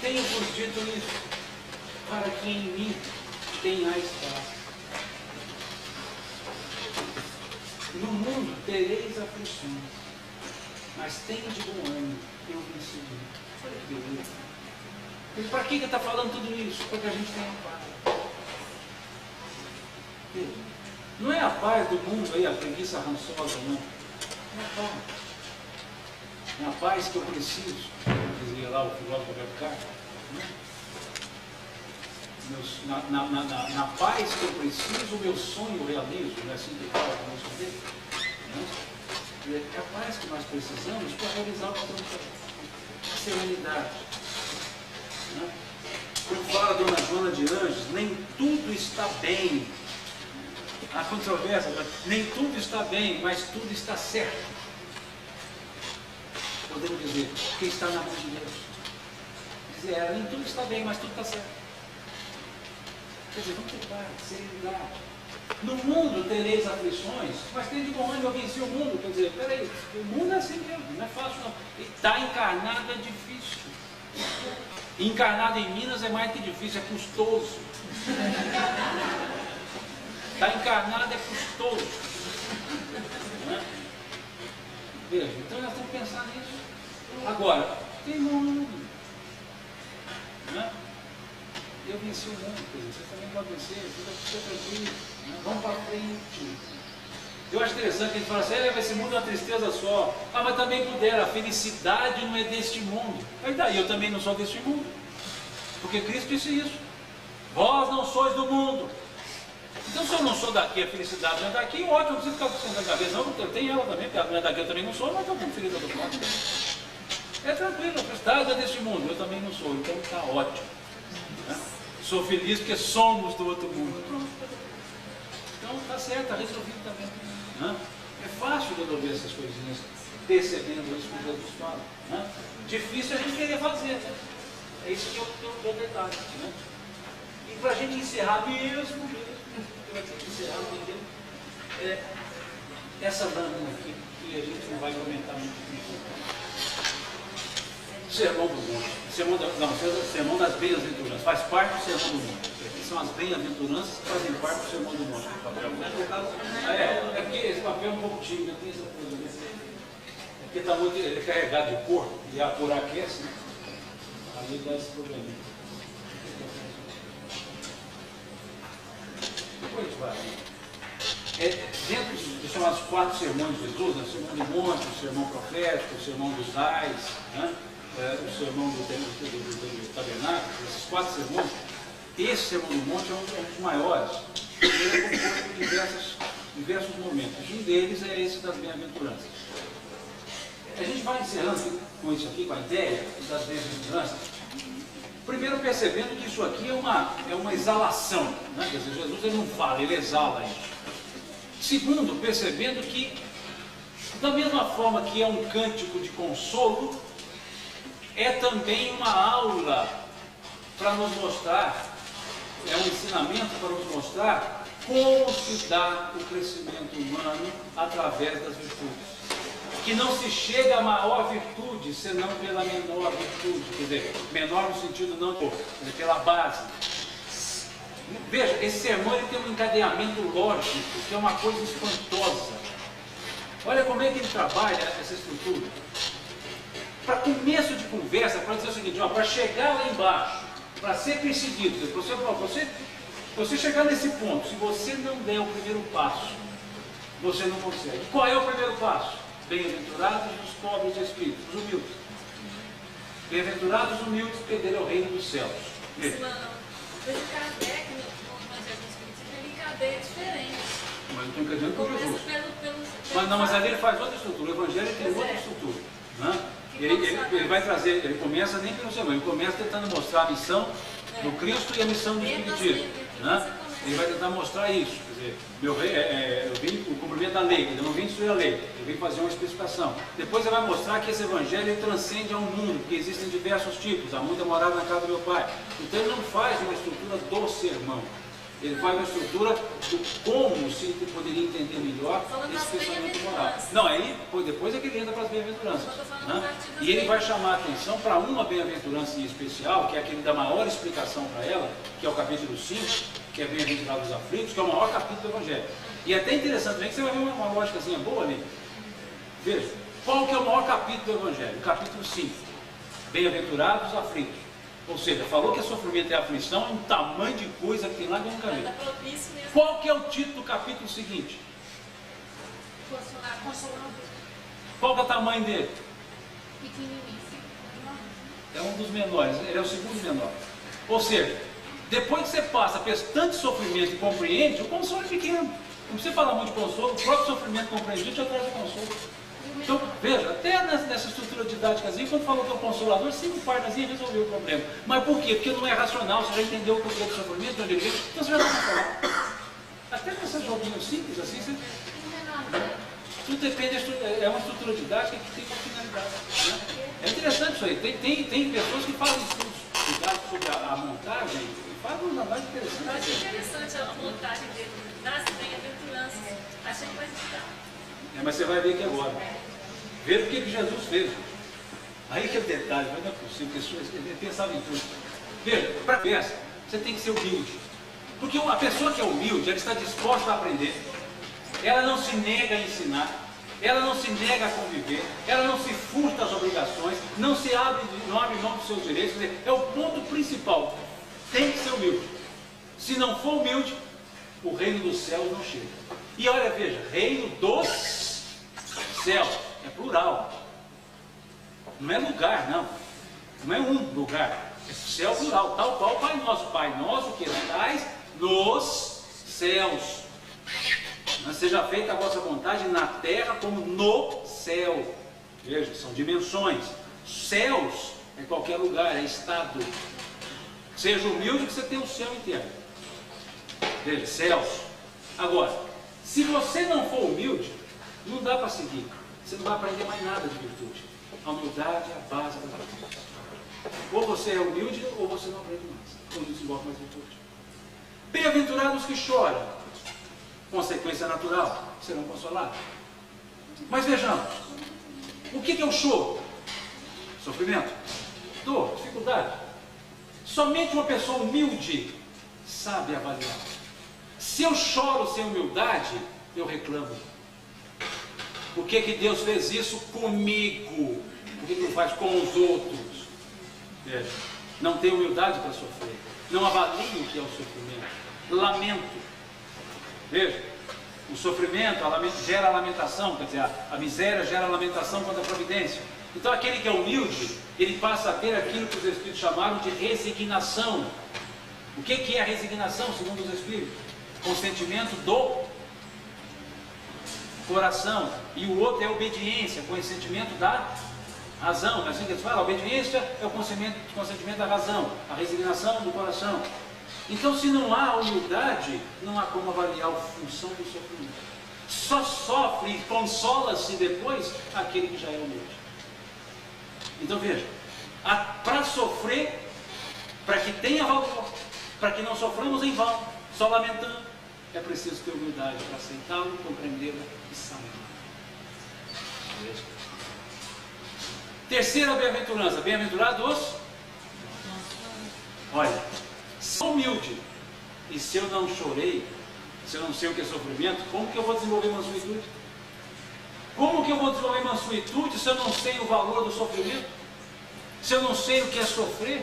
tenho-vos dito isso, para que em mim tenhais paz. No mundo tereis aflições, mas tende bom ânimo, eu venci o mundo. Olha que beleza. E para que ele está falando tudo isso? Para que a gente tenha paz. Não é a paz do mundo aí, a preguiça rançosa, não. É a paz. É a paz que eu preciso, dizia lá o filósofo Roberto Carlos. Na paz que eu preciso, o meu sonho eu realizo, não é assim que fala a música dele? É a paz que nós precisamos para realizar o nosso a serenidade. Né? Como fala a dona Joana de Anjos, nem tudo está bem. A controvérsia, nem tudo está bem, mas tudo está certo. Podemos dizer, porque está na mão de Deus. Dizer, nem tudo está bem, mas tudo está certo. Quer dizer, vamos ter paz, serenidade. No mundo tereis aflições, mas tem de bom ânimo, eu venci o mundo. Quer dizer, peraí, o mundo é assim mesmo, não é fácil não. Está encarnado é difícil. Encarnado em Minas é mais que difícil, é custoso. Está encarnado é custoso. Né? Veja, então nós temos que pensar nisso. Agora, tem mundo. Né? Eu venci o mundo, quer dizer, você também pode vencer, fica tranquilo, né? Vamos para frente. Eu acho interessante que a gente fala assim, esse mundo é uma tristeza só. Ah, mas também pudera, a felicidade não é deste mundo. Aí daí, eu também não sou deste mundo. Porque Cristo disse isso. Vós não sois do mundo. Então se eu não sou daqui, a felicidade não é daqui, ótimo, não precisa ficar com a cabeça, não, eu tenho ela também, porque ela não é daqui, eu também não sou, mas eu estou feliz do mundo. É tranquilo, a felicidade é deste mundo, eu também não sou, então está ótimo. Né? Sou feliz porque somos do outro mundo. Então está certo, está resolvido também. Né? É fácil resolver essas coisinhas, percebendo isso que Jesus fala. Né? Difícil a gente querer fazer, né? É isso que é o detalhe. Né? E para a gente encerrar mesmo, essa lâmina aqui, que a gente não vai comentar muito tempo. Sermão do Monte. Sermão das bem-aventuranças. Faz parte do Sermão do Monte. Aqui são as bem-aventuranças que fazem parte do Sermão do Monte. É porque esse papel é um pouco tímido, tem essa coisa. É porque está muito, ele é carregado de cor, e a cor aquece, né? Aí dá esse problema. Depois vai. Dentro dos chamados 4 sermões de Jesus, né? O Sermão do Monte, o Sermão Profético, o Sermão dos Ais, né? O Sermão do Tabernáculo, esses 4 sermões, esse Sermão do Monte é um dos maiores. Ele é composto por diversos momentos. Um deles é esse das bem-aventuranças. A gente vai encerrando com isso aqui, com a ideia das bem-aventuranças. Primeiro percebendo que isso aqui é uma exalação, né? Quer dizer, Jesus ele não fala, ele exala isso. Segundo, percebendo que, da mesma forma que é um cântico de consolo, é também uma aula para nos mostrar, é um ensinamento para nos mostrar como se dá o crescimento humano através das virtudes. Que não se chega a maior virtude senão pela menor virtude, quer dizer, menor no sentido não pela base. Veja, esse sermão ele tem um encadeamento lógico, que é uma coisa espantosa. Olha como é que ele trabalha essa estrutura. Para começo de conversa, para dizer o seguinte, para chegar lá embaixo, para ser perseguido, você chegar nesse ponto, se você não der o primeiro passo, você não consegue. Qual é o primeiro passo? Bem-aventurados os pobres de espírito, os humildes. Bem-aventurados os humildes, porque dele é o reino dos céus. Veja, Kardec, no Evangelho do Espiritismo, ele encadeia diferente. Mas não estou encadeando com Jesus. Mas mas ali ele faz outra estrutura, o Evangelho tem outra estrutura. Né? Ele vai trazer, ele começa nem pelo sermão, ele começa tentando mostrar a missão do Cristo e a missão do Espiritismo. Né? Ele vai tentar mostrar isso. Quer dizer, eu vim o cumprimento da lei, eu não vim destruir a lei, eu vim fazer uma especificação. Depois ele vai mostrar que esse evangelho ele transcende ao mundo, porque existem diversos tipos, há muita morada na casa do meu pai. Então ele não faz uma estrutura do sermão, ele faz uma estrutura do como se poderia entender melhor esse pensamento moral. Não, aí depois é que ele entra para as bem-aventuranças. Né? E ele vai chamar a atenção para uma bem-aventurança em especial, que é aquele da maior explicação para ela, que é o capítulo 5, que é bem-aventurados os aflitos, que é o maior capítulo do Evangelho. E é até interessante também que você vai ver uma lógicazinha boa ali. Veja, qual que é o maior capítulo do Evangelho? O capítulo 5. Bem-aventurados os aflitos. Ou seja, falou que sofrimento e aflição é um tamanho de coisa que tem lá que eu nunca vi. Qual que é o título do capítulo seguinte? Qual que é o tamanho dele? É um dos menores, ele é o segundo menor. Ou seja, depois que você passa por tanto sofrimento e compreende, o consolo é pequeno. Não precisa falar muito de consolo, o próprio sofrimento compreendido já traz o consolo. Então, veja, até nessa estrutura didática, quando falou que é o consolador, 5 páginas resolveu o problema. Mas por quê? Porque não é racional, você já entendeu o porquê do sofrimento, onde ele veio, então você já não vai falar. Até nesses joguinhos simples assim, tudo depende, é uma estrutura didática que tem uma finalidade. Né? É interessante isso aí. Tem pessoas que fazem estudos didáticos sobre a montagem e fazem uma mais interessante. Eu achei interessante a montagem dele, das bem-aventuranças. Achei que vai estudar. Mas você vai ver aqui agora. Ver o que Jesus fez. Aí que é o detalhe, mas não é possível, ele pensava em tudo. Veja, para pensar, você tem que ser humilde. Porque a pessoa que é humilde, ela está disposta a aprender. Ela não se nega a ensinar. Ela não se nega a conviver. Ela não se furta às obrigações. Não abre mão dos seus direitos. Quer dizer, é o ponto principal. Tem que ser humilde. Se não for humilde, o reino dos céus não chega. E olha, veja, reino dos céus. É plural. Não é lugar, não. Não é um lugar. É céu plural. Tal qual Pai Nosso. Pai Nosso que estais nos céus. Seja feita a vossa vontade na terra como no céu. Veja, são dimensões. Céus é qualquer lugar, é estado. Seja humilde que você tem o céu inteiro. Veja, céus. Agora, se você não for humilde, não dá para seguir. Você não vai aprender mais nada de virtude. A humildade é a base da virtude. Ou você é humilde ou você não aprende mais. Ou não desenvolve mais virtude. Bem-aventurados que choram. Consequência natural, serão consolados. Mas vejamos, o que é o choro? Sofrimento, dor, dificuldade. Somente uma pessoa humilde sabe avaliar. Se eu choro sem humildade, eu reclamo. Por que Deus fez isso comigo? Por que não faz com os outros? Veja, não tem humildade para sofrer. Não avalia o que é o sofrimento. Lamento. Veja, o sofrimento gera lamentação, quer dizer, a miséria gera lamentação contra a providência. Então aquele que é humilde, ele passa a ter aquilo que os Espíritos chamaram de resignação. O que é a resignação, segundo os Espíritos? Consentimento do coração. E o outro é a obediência, consentimento da razão. Não é assim que eles falam? A obediência é o consentimento da razão, a resignação do coração. Então, se não há humildade, não há como avaliar a função do sofrimento. Só sofre e consola-se depois aquele que já é humilde. Então veja, para sofrer, para que tenha valor, para que não soframos em vão, só lamentando, é preciso ter humildade para aceitá-lo, compreendê-lo e sanar. Terceira bem-aventurança, bem-aventurados. Olha, sou humilde, e se eu não chorei, se eu não sei o que é sofrimento, como que eu vou desenvolver mansuetude? Como que eu vou desenvolver mansuetude se eu não sei o valor do sofrimento? Se eu não sei o que é sofrer?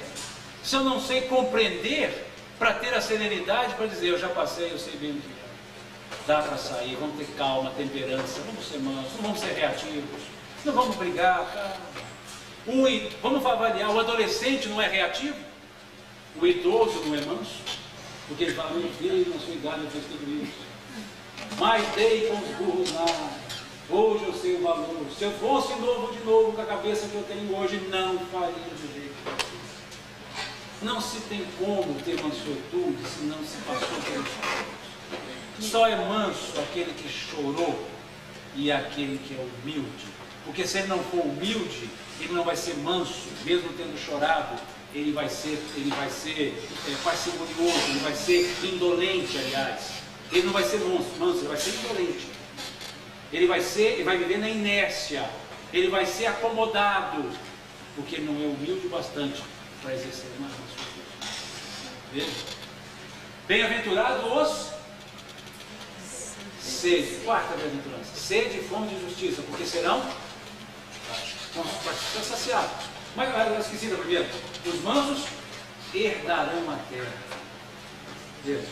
Se eu não sei compreender para ter a serenidade para dizer, eu já passei, eu sei bem o que é. Dá para sair, vamos ter calma, temperança, vamos ser mansos, não vamos ser reativos, não vamos brigar, cara. Vamos avaliar, o adolescente não é reativo? O idoso não é manso? Porque ele fala, meu filho, na sua idade eu fiz tudo isso. Mas dei com os burros lá. Hoje eu sei o valor. Se eu fosse novo de novo com a cabeça que eu tenho hoje, não faria de jeito. Não se tem como ter mansuetude se não se passou pelos sofrimentos. Só é manso aquele que chorou e aquele que é humilde. Porque se ele não for humilde, ele não vai ser manso, mesmo tendo chorado. Ele vai ser parcimonioso, ele vai ser indolente, aliás. Ele não vai ser manso, ele vai ser indolente. Ele vai viver na inércia, ele vai ser acomodado, porque ele não é humilde o bastante para exercer uma mansuetude. Veja. Bem-aventurados os sede, quarta bem-aventurança, sede e fome de justiça, porque serão saciados. Mas eu esqueci da primeira. Os mansos herdarão a terra. Deus.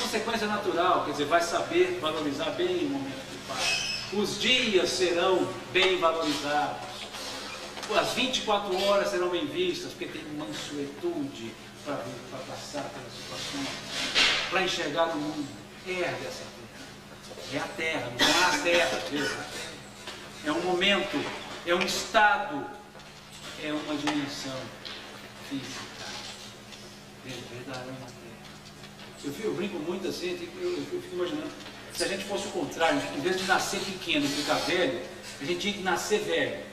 Consequência natural, quer dizer, vai saber valorizar bem o momento que passa. Os dias serão bem valorizados. As 24 horas serão bem vistas, porque tem mansuetude para passar pelas situações, para enxergar o mundo. Herde essa terra. É a terra, não é a terra. Veja. É um momento, é um estado. É uma dimensão física. Herdarão a terra. Eu brinco muito assim, eu fico imaginando, se a gente fosse o contrário, em vez de nascer pequeno e ficar velho, a gente tinha que nascer velho.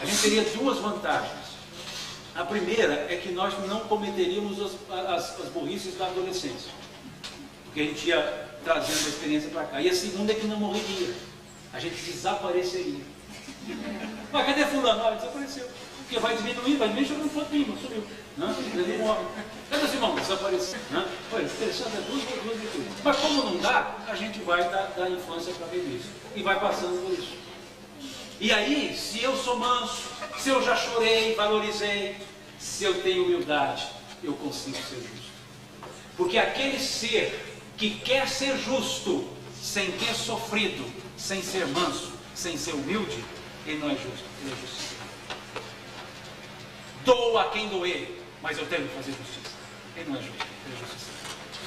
A gente teria duas vantagens. A primeira é que nós não cometeríamos as burrices da adolescência, porque a gente ia trazendo a experiência para cá. E a segunda é que não morreria, a gente desapareceria. Mas cadê fulano? Olha, desapareceu. Porque vai diminuir, chegando no ponto mínimo, sumiu. Ele morre. Cadê esse irmão? Desapareceu. Olha, interessante, é duas virtudes. Mas como não dá, a gente vai da infância para a velhice. E vai passando por isso. E aí, se eu sou manso, se eu já chorei, valorizei, se eu tenho humildade, eu consigo ser justo. Porque aquele ser que quer ser justo, sem ter sofrido, sem ser manso, sem ser humilde, ele não é justo, ele é justiça. Doa a quem doer, mas eu tenho que fazer justiça. Ele não é justo, ele é justiça.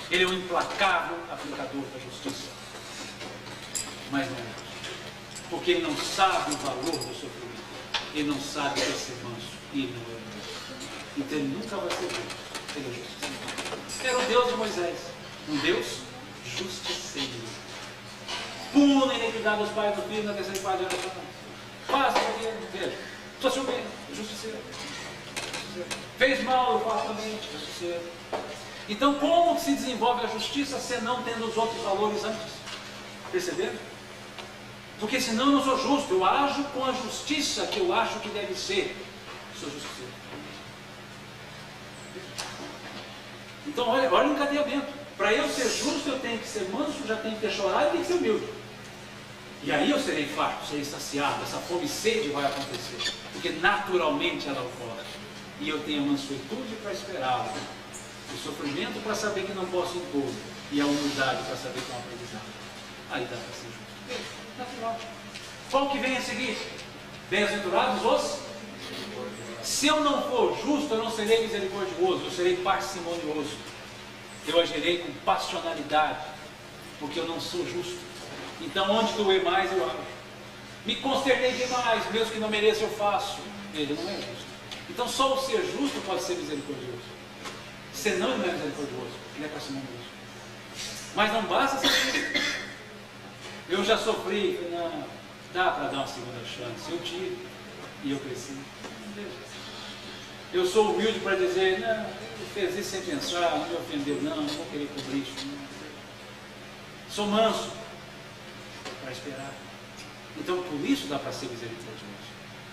Ele é um implacável aplicador da justiça, mas não é justo. Porque ele não sabe o valor do sofrimento, ele não sabe o que é ser manso, e ele não é manso. Então ele nunca vai ser justo, ele é justiça. Era o Deus de Moisés, um Deus justiceiro. Pula na iniquidade dos pais do filho, na terceira parte de geração. Faça o que ele veja. Estou se bem, justiceiro. Fez mal, eu faço também, justiceiro. Então como se desenvolve a justiça se não tendo os outros valores antes? Perceberam? Porque senão eu não sou justo, eu ajo com a justiça que eu acho que deve ser. Sou justiceiro. Então olha o encadeamento. Para eu ser justo eu tenho que ser manso, já tenho que ter chorado e tenho que ser humilde. E aí eu serei farto, serei saciado, essa fome e sede vai acontecer. Porque naturalmente ela ocorre. E eu tenho a mansuetude para esperá-la. O sofrimento para saber que não posso impor. E a humildade para saber que é um aprendizado. Aí dá para ser justo. Natural. Qual que vem a seguir? Bem-aventurados os? Se eu não for justo, eu não serei misericordioso, eu serei parcimonioso. Eu agirei com passionalidade, porque eu não sou justo. Então, onde doer mais, eu ajo. Me consternei demais, mesmo que não mereça, eu faço. Ele não é justo. Então, só o ser justo pode ser misericordioso. Senão, ele não é misericordioso, ele é parcimonioso. Mas não basta ser justo. Eu já sofri, não, dá para dar uma segunda chance. Eu tive e eu cresci. Eu sou humilde para dizer, não, ele fez isso sem pensar, não me ofendeu, não vou querer cobrir isso. Não. Sou manso para esperar. Então, por isso dá para ser misericordioso.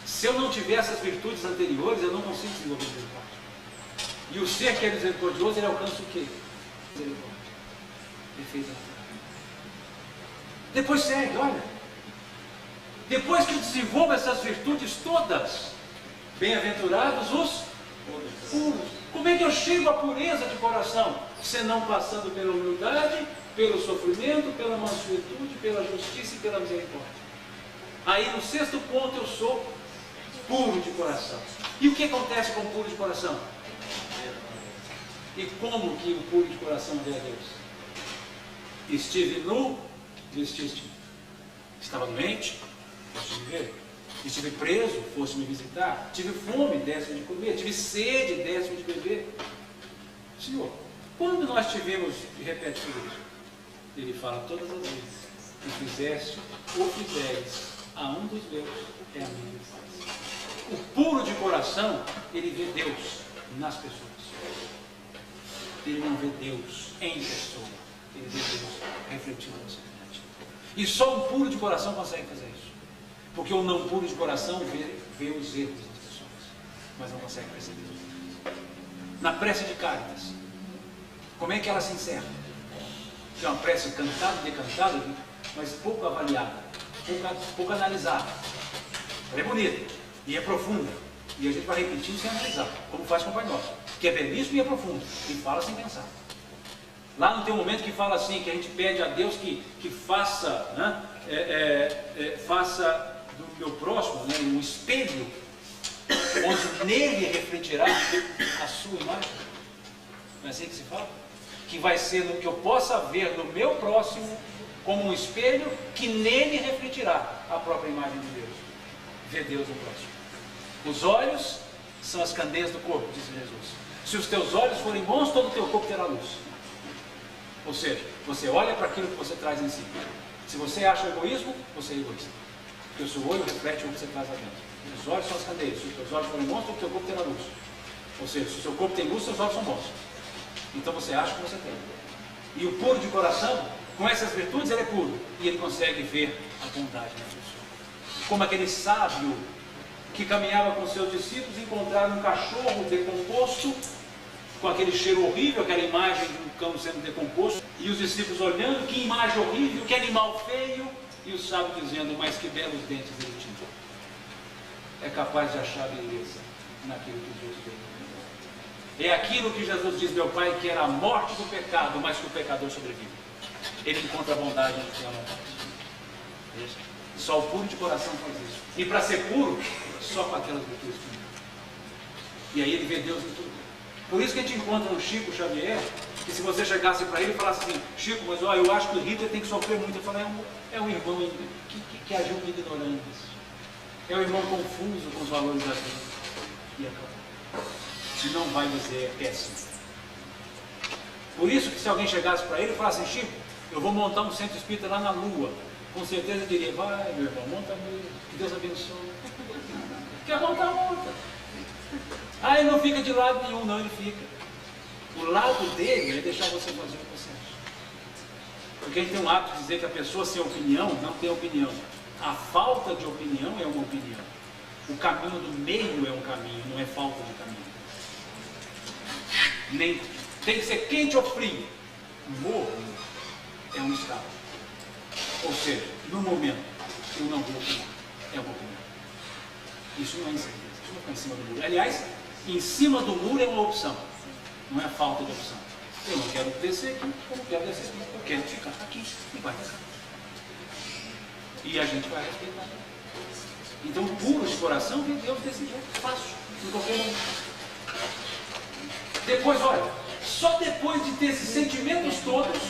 Se eu não tiver essas virtudes anteriores, eu não consigo desenvolver misericórdia. E o ser que é misericordioso, ele alcança o quê? Misericórdia. Perfeita naturalmente. Depois segue, olha. Depois que eu desenvolvo essas virtudes todas, bem-aventurados os puros. Como é que eu chego à pureza de coração? Senão passando pela humildade, pelo sofrimento, pela mansuetude, pela justiça e pela misericórdia. Aí no sexto ponto eu sou puro de coração. E o que acontece com o puro de coração? E como que o puro de coração vê a Deus? Estive nu, vestiste-me. Estava doente, foste me ver. Estive preso, foste me visitar. Tive fome, deste-me de comer. Tive sede, deste-me de beber. Senhor, quando nós tivemos, e repete tudo isso, ele fala todas as vezes, que fizeste ou fizeres a um dos meus, é a minha faz. O puro de coração, ele vê Deus nas pessoas. Ele não vê Deus em pessoa. Ele vê Deus refletido na sociedade. E só um puro de coração consegue fazer isso. Porque o não puro de coração vê os erros das pessoas, mas não consegue perceber. Na prece de Cáritas, como é que ela se encerra? Que é uma prece cantada e decantada, mas pouco avaliada, pouco analisada. Ela é bonita e é profunda. E a gente vai repetindo sem analisar, como faz com o Pai Nosso, que é belíssimo e é profundo, e fala sem pensar. Lá não tem um momento que fala assim, que a gente pede a Deus que faça, né, faça do meu próximo, né, um espelho, onde nele refletirá a sua imagem. Não é assim que se fala? Que vai ser no que eu possa ver no meu próximo, como um espelho, que nele refletirá a própria imagem de Deus. Ver Deus no próximo. Os olhos são as candeias do corpo, disse Jesus. Se os teus olhos forem bons, todo o teu corpo terá luz. Ou seja, você olha para aquilo que você traz em si. Se você acha egoísmo, você é egoísta. Porque o seu olho reflete o que você traz lá dentro. Os olhos são as candeias. Se os seus olhos forem bons, o seu corpo terá luz. Ou seja, se o seu corpo tem luz, seus olhos são bons. Então você acha que você tem. E o puro de coração, com essas virtudes, ele é puro. E ele consegue ver a bondade na pessoa. Como aquele sábio que caminhava com seus discípulos e encontraram um cachorro decomposto, com aquele cheiro horrível, aquela imagem de um cão sendo decomposto, e os discípulos olhando, que imagem horrível, que animal feio, e o sábio dizendo, mas que belos dentes ele tinha. É capaz de achar beleza naquilo que Deus deu. É aquilo que Jesus diz, meu Pai, que era a morte do pecado, mas que o pecador sobrevive. Ele encontra a bondade onde tem a maldade. Só o puro de coração faz isso. E para ser puro, só com aquelas virtudes. E aí ele vê Deus em tudo. Por isso que a gente encontra no Chico Xavier, que se você chegasse para ele e falasse assim, Chico, mas ó, eu acho que o Hitler tem que sofrer muito. Eu falei, é um irmão que agiu com ignorância. É um irmão confuso com os valores da vida. E acabou. Se não vai dizer, é péssimo. Por isso que se alguém chegasse para ele e falasse, Chico, eu vou montar um centro espírita lá na Lua. Com certeza diria, vai meu irmão, monta mesmo, que Deus abençoe. Quer montar, monta. Ah, ele não fica de lado nenhum, não, ele fica. O lado dele é deixar você fazer o que você acha. Porque a gente tem um hábito de dizer que a pessoa sem opinião não tem opinião. A falta de opinião é uma opinião. O caminho do meio é um caminho, não é falta de caminho. Nem tem que ser quente ou frio. Morno é um estado. Ou seja, no momento eu não vou opinar, é uma opinião. Isso não é incerteza, isso não fica em cima do muro. Aliás, em cima do muro é uma opção, não é falta de opção. Eu não quero descer aqui, eu não quero descer aqui, eu quero ficar aqui e vai ficar. E a gente vai respeitar. Então, puro de coração, vê Deus desse jeito, fácil, em qualquer momento. Depois, olha, só depois de ter esses sentimentos todos,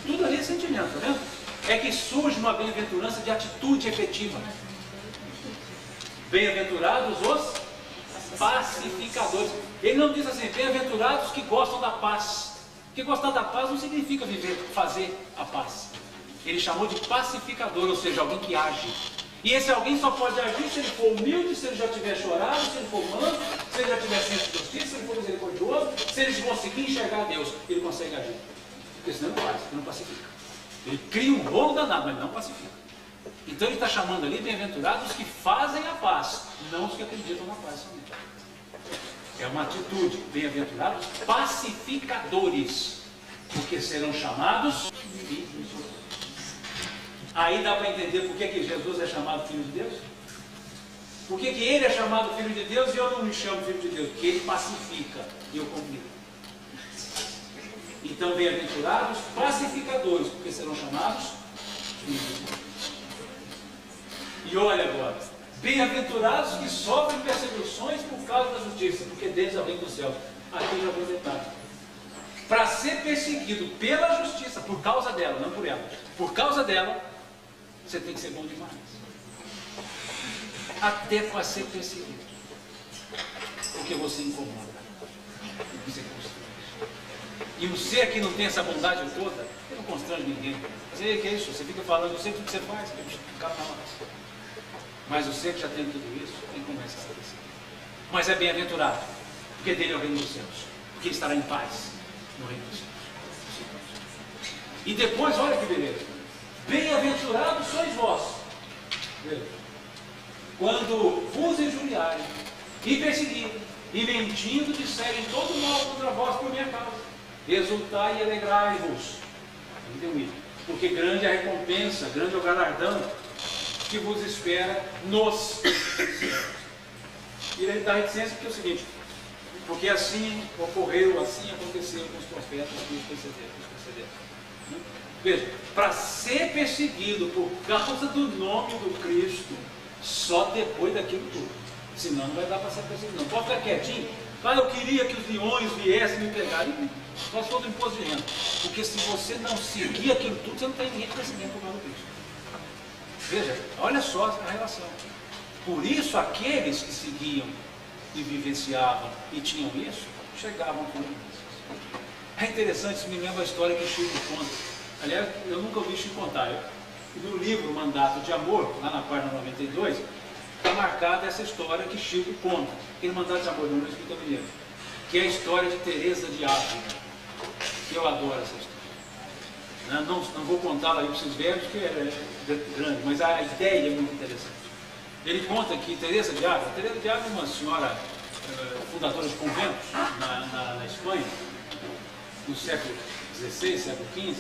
tudo ali é sentimento, tá vendo? É que surge uma bem-aventurança de atitude efetiva. Bem-aventurados os pacificadores. Ele não diz assim, bem-aventurados que gostam da paz. Porque gostar da paz não significa viver, fazer a paz. Ele chamou de pacificador, ou seja, alguém que age. E esse alguém só pode agir se ele for humilde, se ele já tiver chorado, se ele for manso, se ele já tiver senso de justiça, se ele for misericordioso, se ele conseguir enxergar Deus, ele consegue agir. Porque senão não faz, ele não pacifica. Ele cria um rolo danado, mas não pacifica. Então ele está chamando ali bem-aventurados os que fazem a paz, não os que acreditam na paz somente. É uma atitude, bem-aventurados pacificadores, porque serão chamados filhos de Deus. Aí dá para entender por que Jesus é chamado Filho de Deus? Por que ele é chamado Filho de Deus e eu não me chamo Filho de Deus? Porque ele pacifica e eu complico. Então, bem-aventurados pacificadores, porque serão chamados filhos de Deus. E olha agora, bem-aventurados que sofrem perseguições por causa da justiça, porque deles é o reino dos céus. Aqui já vou detalhe. Para ser perseguido pela justiça, por causa dela, não por ela, por causa dela, você tem que ser bom demais. Até para ser perseguido. Porque você incomoda. Você constrange. E um ser que não tem essa bondade toda, ele não constrange ninguém. Você que é isso? Você fica falando, eu sei tudo que você faz, ficar na hora. Mas o ser que já tem tudo isso, ele começa a ser perseguido. Mas é bem-aventurado, porque dele é o reino dos céus. Porque ele estará em paz no reino dos céus. E depois, olha que beleza. Bem-aventurados sois vós, quando vos injuriarem e perseguirem, e mentindo disserem todo mal contra vós por minha causa. Exultai e alegrai-vos, porque grande é a recompensa, grande é o galardão que vos espera nos céus. E ele dá reticência porque é o seguinte, porque assim ocorreu, assim aconteceu com os profetas que os precederam. Veja, para ser perseguido por causa do nome do Cristo, só depois daquilo tudo. Senão não vai dar para ser perseguido. Não pode ficar quietinho. Ah, eu queria que os leões viessem me pegarem. Só se for do imposto de renda. Porque se você não seguir aquilo tudo, você não tem ninguém perseguindo por causa do Cristo. Veja, olha só a relação. Por isso, aqueles que seguiam e vivenciavam e tinham isso, chegavam com isso. É interessante, isso me lembra a história que Chico conta. Aliás, eu nunca ouvi Chico contar. No livro Mandato de Amor, lá na página 92, está marcada essa história que Chico conta. Aquele Mandato de Amor, do Luiz Vitor Mineiro, que é a história de Teresa de Ávila, que eu adoro essa história. Não vou contá-la aí para vocês verem, porque é grande, mas a ideia é muito interessante. Ele conta que Teresa de Ávila é uma senhora fundadora de conventos na Espanha, no século XVI, século XV,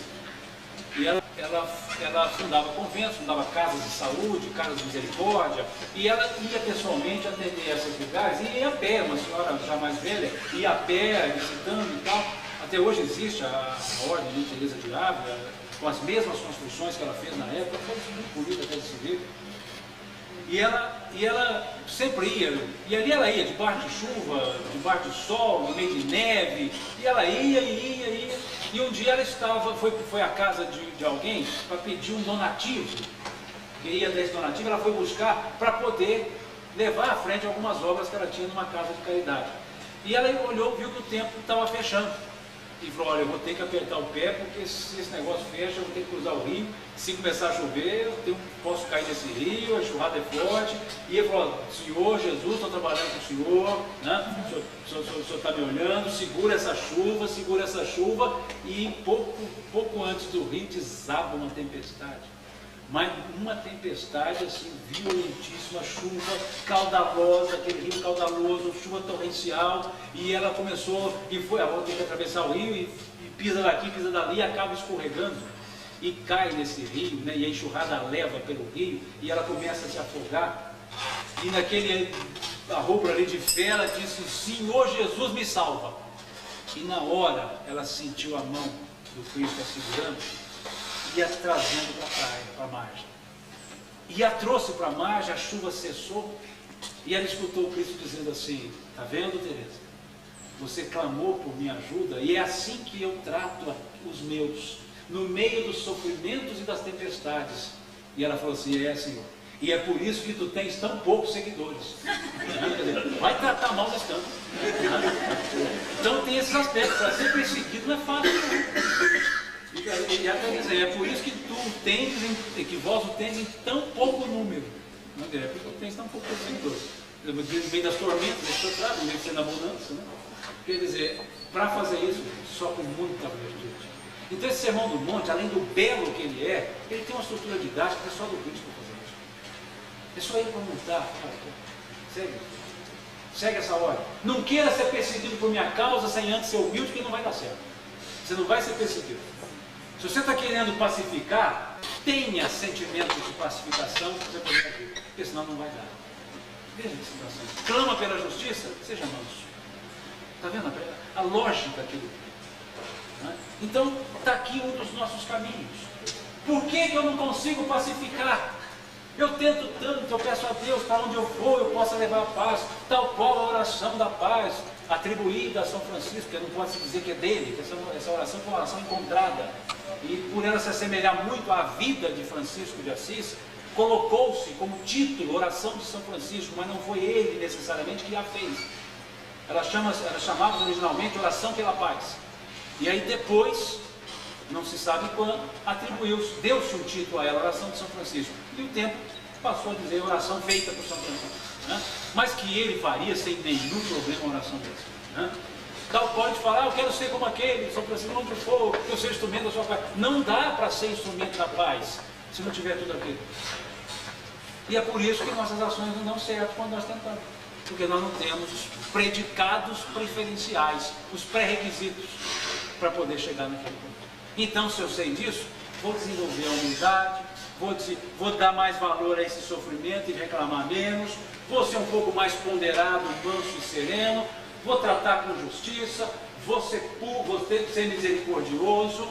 e ela fundava conventos, fundava casas de saúde, casas de misericórdia, e ela ia pessoalmente atender esses lugares, e ia a pé, uma senhora já mais velha, ia a pé, visitando e tal. Até hoje existe a Ordem de Teresa de Ávila, com as mesmas construções que ela fez na época, foi muito bonita até se ver. E ela sempre ia, e ali ela ia, debaixo de chuva, debaixo de sol, no meio de neve, e ela ia, e um dia ela foi à casa de alguém para pedir um donativo, queria dar esse donativo, ela foi buscar para poder levar à frente algumas obras que ela tinha numa casa de caridade. E ela olhou, viu que o tempo estava fechando. E falou, olha, eu vou ter que apertar o pé, porque se esse negócio fecha, eu vou ter que cruzar o rio. Se começar a chover, posso cair nesse rio, a enxurrada é forte. E ele falou, Senhor Jesus, estou trabalhando com o Senhor, né? O Senhor está me olhando, segura essa chuva. E pouco antes do rio desaba uma tempestade. Mas uma tempestade assim, violentíssima, chuva caudalosa, aquele rio caudaloso, chuva torrencial, e ela começou, ela tem que atravessar o rio, e pisa daqui, pisa dali, e acaba escorregando, e cai nesse rio, né, e a enxurrada leva pelo rio, e ela começa a se afogar, e naquele arrobro ali de fé, ela disse, Senhor Jesus me salva, e na hora ela sentiu a mão do Cristo a segurando, e a trazendo para a praia, para a margem. E a trouxe para a margem, a chuva cessou, e ela escutou o Cristo dizendo assim, está vendo, Teresa? Você clamou por minha ajuda, e é assim que eu trato os meus, no meio dos sofrimentos e das tempestades. E ela falou assim, Senhor, e é por isso que tu tens tão poucos seguidores. Vai tratar mal desse tanto. Então tem esses aspectos, para ser perseguido não é fácil. E ela quer dizer, é por isso que que vós o tendes em tão pouco número. Não é porque tu tens tão pouco seguidores. No meio das tormentas, no meio de ser na abundância, né? Quer dizer, para fazer isso, só com muita virtude. Então esse Sermão do Monte, além do belo que ele tem uma estrutura didática que é só do Cristo para fazer isso. É só ele para montar. Segue essa ordem. Não queira ser perseguido por minha causa sem antes ser humilde, que não vai dar certo. Você não vai ser perseguido. Se você está querendo pacificar, tenha sentimento de pacificação para você poder agir, porque senão não vai dar. Veja que situação. Clama pela justiça, seja manso. Está vendo a lógica aqui? Né? Então, está aqui um dos nossos caminhos. Por que eu não consigo pacificar? Eu tento tanto, eu peço a Deus para onde eu for, eu possa levar a paz, tal qual a oração da paz, atribuída a São Francisco, que não pode se dizer que é dele, que essa oração foi uma oração encontrada. E por ela se assemelhar muito à vida de Francisco de Assis, colocou-se como título Oração de São Francisco, mas não foi ele necessariamente que a fez. Ela chamava originalmente Oração pela Paz. E aí depois, não se sabe quando, deu-se um título a ela, Oração de São Francisco. E o tempo passou a dizer oração feita por São Francisco. Né? Mas que ele faria sem nenhum problema a oração dessa. Né? Tal pode falar, eu quero ser como aquele, São Francisco, onde for, eu ser instrumento da sua paz. Não dá para ser instrumento da paz, se não tiver tudo aquilo. E é por isso que nossas ações não dão certo quando nós tentamos. Porque nós não temos os predicados preferenciais, os pré-requisitos para poder chegar naquele ponto. Então, se eu sei disso, vou desenvolver a humildade, vou dar mais valor a esse sofrimento e reclamar menos, vou ser um pouco mais ponderado, manso e sereno, vou tratar com justiça, vou ser misericordioso,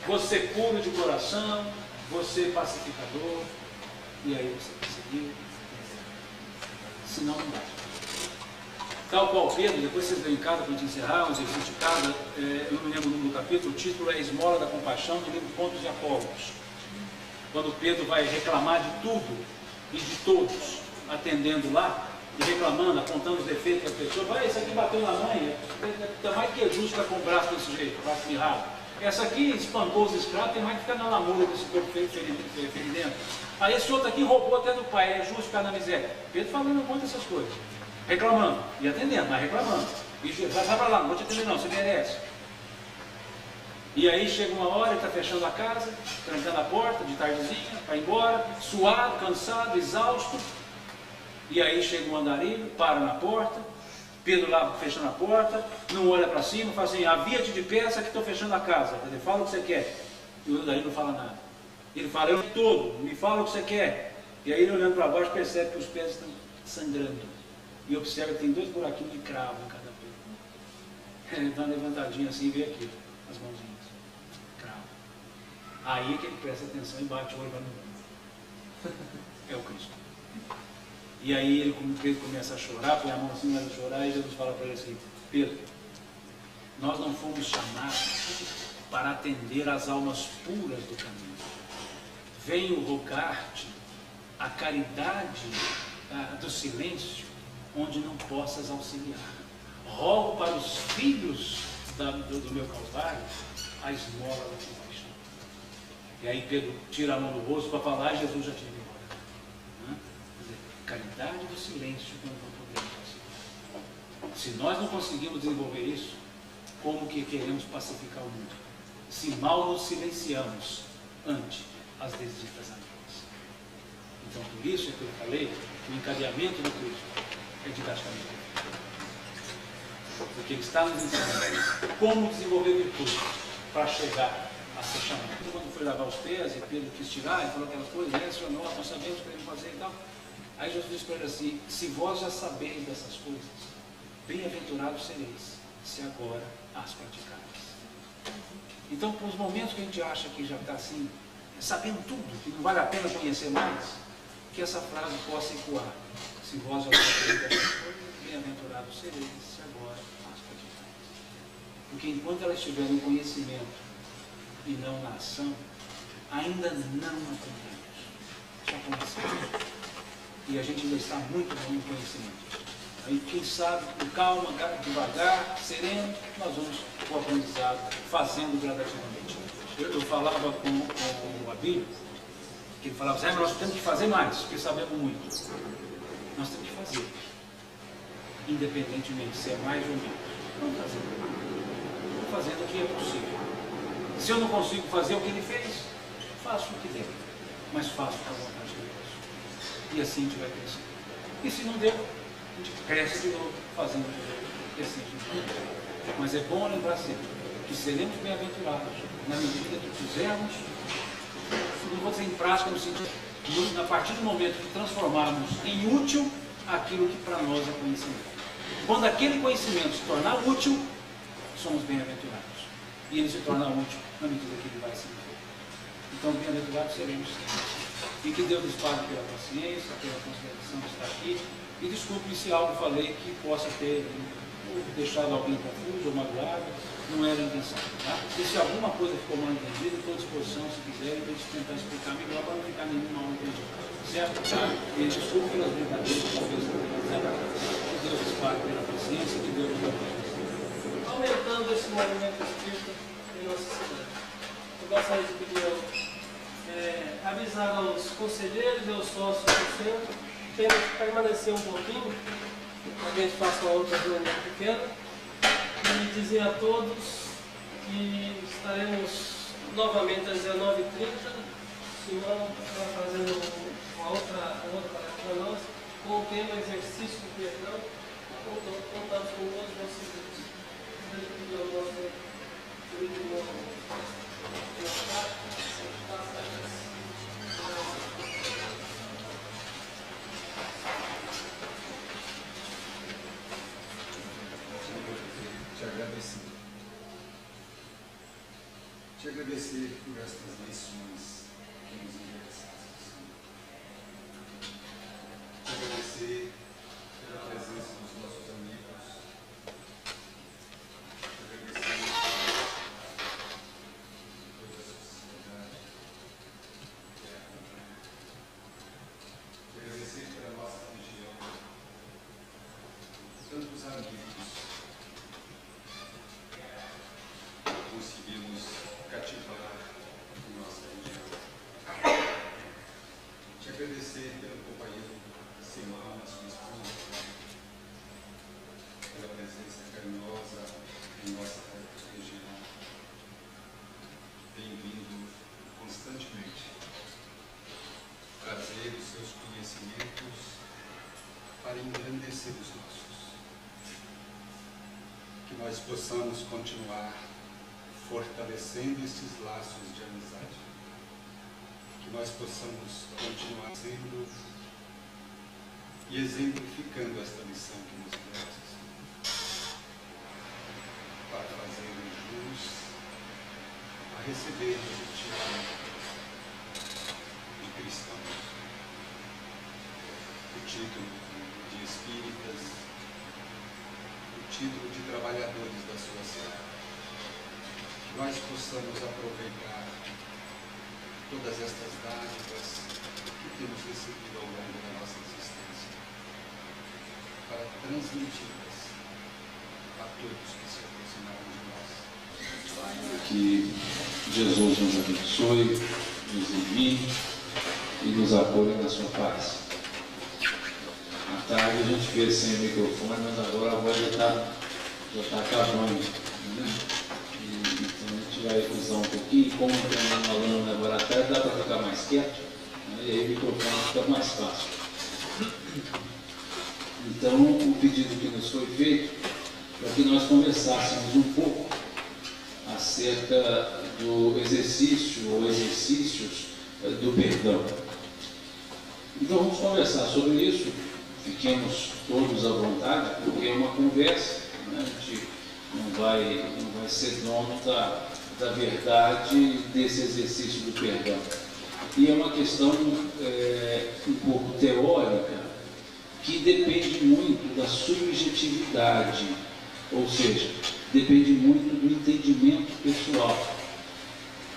vou ser puro de coração, vou ser pacificador, e aí você conseguiu. Senão não dá. Tal qual Pedro, depois vocês veem em casa para a gente encerrar, um exercício de casa, eu não me lembro o nome do capítulo, o título é Esmola da Compaixão, do livro Pontos e Apólogos. Quando Pedro vai reclamar de tudo e de todos, atendendo lá, e reclamando, apontando os defeitos da pessoa, vai, isso aqui bateu na mãe, está mais que justo ficar com o braço desse jeito, o braço mirrado. Essa aqui espancou os escravos, tem mais que ficar na lamúria desse corpo feridento. Aí esse outro aqui roubou até do pai, é justo ficar na miséria. Pedro falando um monte dessas coisas, reclamando, e atendendo, mas reclamando. E vai para lá, não vou te atender não, você merece. E aí chega uma hora, ele está fechando a casa, trancando a porta de tardezinha, para ir embora, suado, cansado, exausto. E aí chega um andarilho, para na porta, Pedro lá fechando a porta, não olha para cima, fala assim, havia-te de peça que estou fechando a casa. Ele fala o que você quer. E o andarilho não fala nada. Ele fala, eu todo, me fala o que você quer. E aí ele olhando para baixo percebe que os pés estão sangrando. E observa que tem 2 buraquinhos de cravo em cada pé. Ele dá uma levantadinha assim e vê aqui, as mãozinhas. Cravo. Aí é que ele presta atenção e bate o olho para no é o Cristo. E aí Pedro começa a chorar, põe a mão assim, começa a chorar, e Jesus fala para ele assim, Pedro, nós não fomos chamados para atender às almas puras do caminho. Venho rogar-te a caridade do silêncio, onde não possas auxiliar. Rogo para os filhos do meu calvário a esmola da compaixão. E aí Pedro tira a mão do rosto para falar e Jesus já tinha ido embora. Caridade do silêncio quando não podemos auxiliar. Se nós não conseguimos desenvolver isso, como que queremos pacificar o mundo? Se mal nos silenciamos ante as desditas amigas. Então por isso é que eu falei que o encadeamento do Cristo é didaticamente. Porque ele está nos ensinando como desenvolver virtude para chegar a ser chamado. Quando foi lavar os pés e Pedro quis tirar e falou aquelas coisas, né, Senhor, nós sabemos o que devemos fazer e tal. Aí Jesus disse para ele assim, se vós já sabeis dessas coisas, bem-aventurados sereis, se agora as praticareis. Então, para os momentos que a gente acha que já está assim, sabendo tudo, que não vale a pena conhecer mais, que essa frase possa ecoar. Se vós já sabeis dessas coisas, bem-aventurados sereis, se agora as praticareis. Porque enquanto ela estiver no conhecimento e não na ação, ainda não aprendemos. Já conhecemos. E a gente ainda está muito bom em conhecimento. Aí, quem sabe, com calma, devagar, sereno, nós vamos para o aprendizado, fazendo gradativamente. Eu falava com o Abílio, que ele falava, Zé, nós temos que fazer mais, porque sabemos muito. Nós temos que fazer, independentemente se é mais ou menos. Vamos fazer. Vamos fazendo o que é possível. Se eu não consigo fazer o que ele fez, faço o que der, mas faço com a vontade de Deus. E assim a gente vai crescer. E se não deu, a gente cresce de novo, fazendo o que deu. E assim a gente vai. Mas é bom lembrar sempre que seremos bem-aventurados na medida que fizermos, não vou dizer em prática, no sentido, a partir do momento que transformarmos em útil aquilo que para nós é conhecimento. Quando aquele conhecimento se tornar útil, somos bem-aventurados. E ele se torna útil na medida que ele vai se viver. Então, bem-aventurados seremos. E que Deus nos pague pela paciência, pela consideração de estar aqui. E desculpe se algo falei que possa ter deixado alguém confuso ou magoado. Não era a intenção. Tá? E se alguma coisa ficou mal entendida, estou à disposição, se quiserem, para a gente tentar explicar melhor, para não ficar nenhum mal entendido. Certo? Tá? E desculpe pelas brincadeiras que talvez não tenha. Que Deus nos pague pela paciência, que Deus nos abençoe. Aumentando esse movimento espírita em nossa cidade. Eu gostaria de pedir avisar aos conselheiros e aos sócios do centro, temos que permanecer um pouquinho, para que a gente faça uma outra reunião pequena, e dizer a todos que estaremos novamente às 19h30, o senhor está fazendo uma outra palestra para nós, com o tema exercício do perdão, contamos com todos vocês. Te agradecer por estas lições que nos engraçaste. Te agradecer pela presença dos nossos amigos. Te agradecer por toda a sociedade. Te agradecer pela nossa região. acontecimentos para engrandecer os nossos. Que nós possamos continuar fortalecendo esses laços de amizade. Que nós possamos continuar sendo e exemplificando esta missão que nos demos para fazermos jus a receber o título de cristãos, o título de espíritas, o título de trabalhadores da sua cidade. Que nós possamos aproveitar todas estas dádivas que temos recebido ao longo da nossa existência para transmiti-las a todos que se aproximaram de nós. Que Jesus nos abençoe, nos ilumine e nos apoie na sua paz. À tarde a gente fez sem microfone, mas agora a voz já está acabando, né? Então a gente vai usar um pouquinho, como estamos falando no laboratório, dá para ficar mais quieto, né? E aí o microfone fica mais fácil. Então o pedido que nos foi feito para que nós conversássemos um pouco acerca do exercício ou exercícios do perdão. Então vamos conversar sobre isso, fiquemos todos à vontade, porque é uma conversa, né? A gente não vai ser dono da verdade desse exercício do perdão. E é uma questão um pouco teórica, que depende muito da subjetividade, ou seja, depende muito do entendimento pessoal.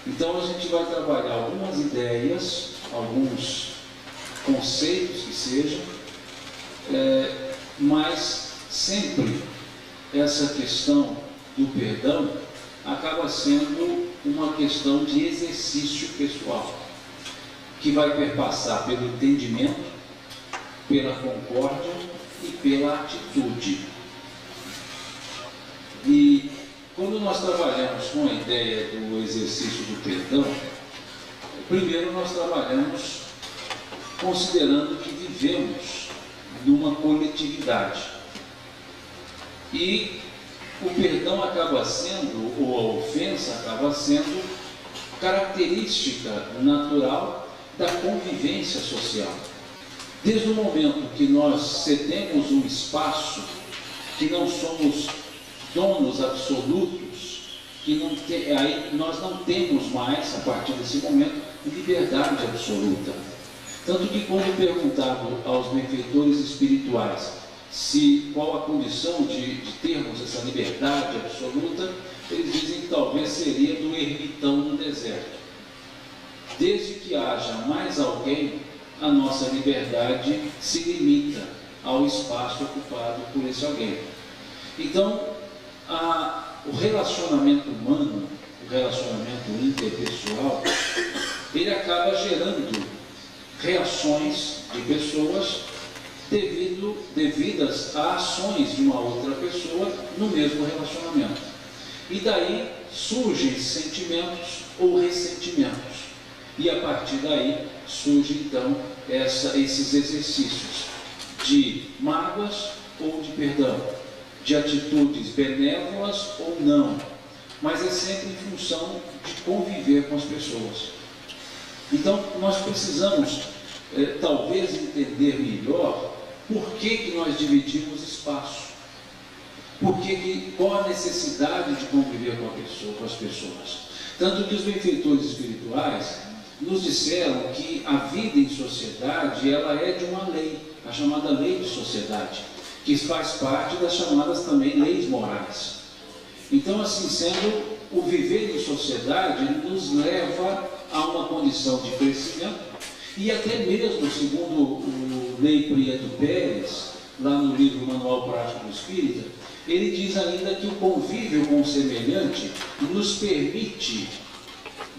Então a gente vai trabalhar algumas ideias, alguns conceitos que sejam, mas sempre essa questão do perdão acaba sendo uma questão de exercício pessoal, que vai perpassar pelo entendimento, pela concórdia e pela atitude. E quando nós trabalhamos com a ideia do exercício do perdão, primeiro nós trabalhamos considerando que vivemos numa coletividade. E o perdão acaba sendo, ou a ofensa acaba sendo, característica natural da convivência social. Desde o momento que nós cedemos um espaço, que não somos donos absolutos, aí nós não temos mais, a partir desse momento, liberdade absoluta. Tanto que quando perguntado aos benfeitores espirituais qual a condição de termos essa liberdade absoluta, eles dizem que talvez seria do ermitão no deserto. Desde que haja mais alguém, a nossa liberdade se limita ao espaço ocupado por esse alguém. Então, o relacionamento humano, o relacionamento interpessoal, ele acaba gerando reações de pessoas devidas a ações de uma outra pessoa no mesmo relacionamento. E daí surgem sentimentos ou ressentimentos. E a partir daí surgem então esses exercícios de mágoas ou de perdão, de atitudes benévolas ou não, mas é sempre em função de conviver com as pessoas. Então nós precisamos talvez entender melhor por que nós dividimos espaço, qual a necessidade de conviver com as pessoas. Tanto que os benfeitores espirituais nos disseram que a vida em sociedade ela é de uma lei, a chamada lei de sociedade, que faz parte das chamadas também leis morais. Então, assim sendo, o viver em sociedade nos leva a uma condição de crescimento, e até mesmo, segundo o Lei Prieto Pérez, lá no livro Manual Prático do Espírita, ele diz ainda que o convívio com o semelhante nos permite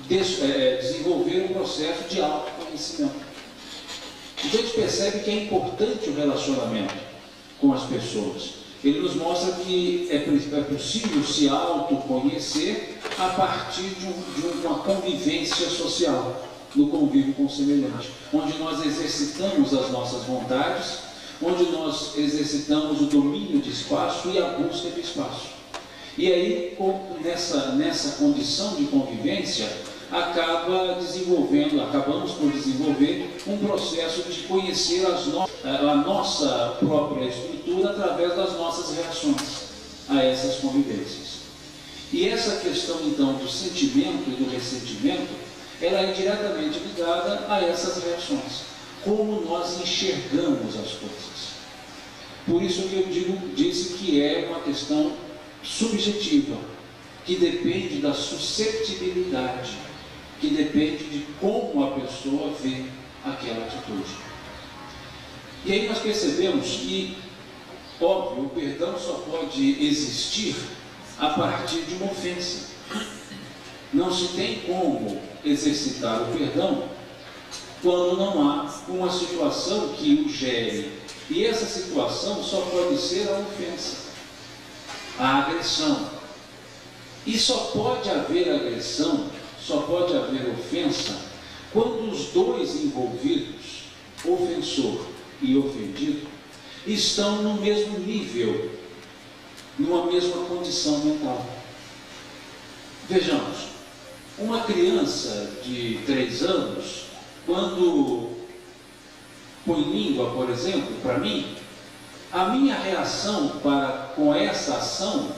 desenvolver um processo de autoconhecimento. Então a gente percebe que é importante o relacionamento com as pessoas. Ele nos mostra que é possível se autoconhecer a partir de uma convivência social. no convívio com o semelhante, onde nós exercitamos as nossas vontades, onde nós exercitamos o domínio de espaço e a busca de espaço. E aí, nessa condição de convivência, acabamos por desenvolver um processo de conhecer a nossa própria estrutura através das nossas reações a essas convivências. E essa questão, então, do sentimento e do ressentimento, ela é diretamente ligada a essas reações, como nós enxergamos as coisas. Por isso que eu disse que é uma questão subjetiva, que depende da susceptibilidade, que depende de como a pessoa vê aquela atitude. E aí nós percebemos que, óbvio, o perdão só pode existir a partir de uma ofensa. Não se tem como exercitar o perdão quando não há uma situação que o gere. E essa situação só pode ser a ofensa, a agressão. E só pode haver agressão, só pode haver ofensa, quando os dois envolvidos, ofensor e ofendido, estão no mesmo nível, numa mesma condição mental. Vejamos, uma criança de 3 anos, quando põe língua, por exemplo, para mim, a minha reação com essa ação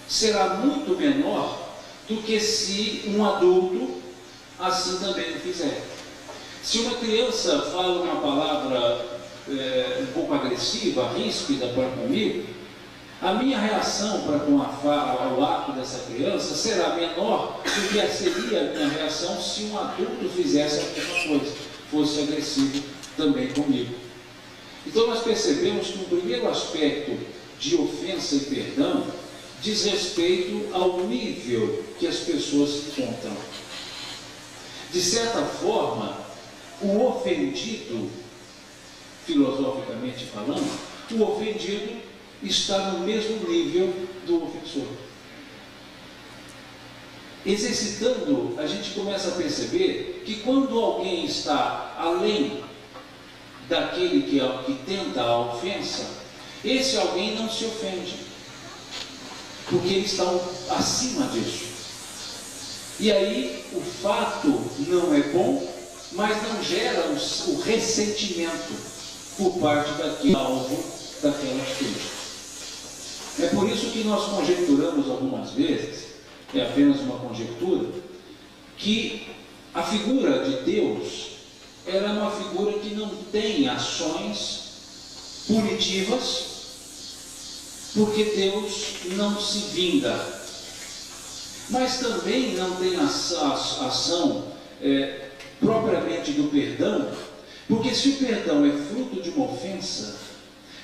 será muito menor do que se um adulto assim também o fizer. Se uma criança fala uma palavra um pouco agressiva, ríspida para comigo, a minha reação para com o ato dessa criança será menor do que seria a minha reação se um adulto fizesse a mesma coisa, fosse agressivo também comigo. Então nós percebemos que o primeiro aspecto de ofensa e perdão diz respeito ao nível que as pessoas se encontram. De certa forma, o ofendido, filosoficamente falando, o ofendido está no mesmo nível do ofensor. Exercitando, a gente começa a perceber que quando alguém está além daquele que tenta a ofensa, esse alguém não se ofende, porque ele está acima disso. E aí o fato não é bom, mas não gera o ressentimento por parte daquele alvo daquela atitude. É por isso que nós conjecturamos algumas vezes, é apenas uma conjectura, que a figura de Deus ela é uma figura que não tem ações punitivas, porque Deus não se vinga, mas também não tem ação propriamente do perdão, porque se o perdão é fruto de uma ofensa,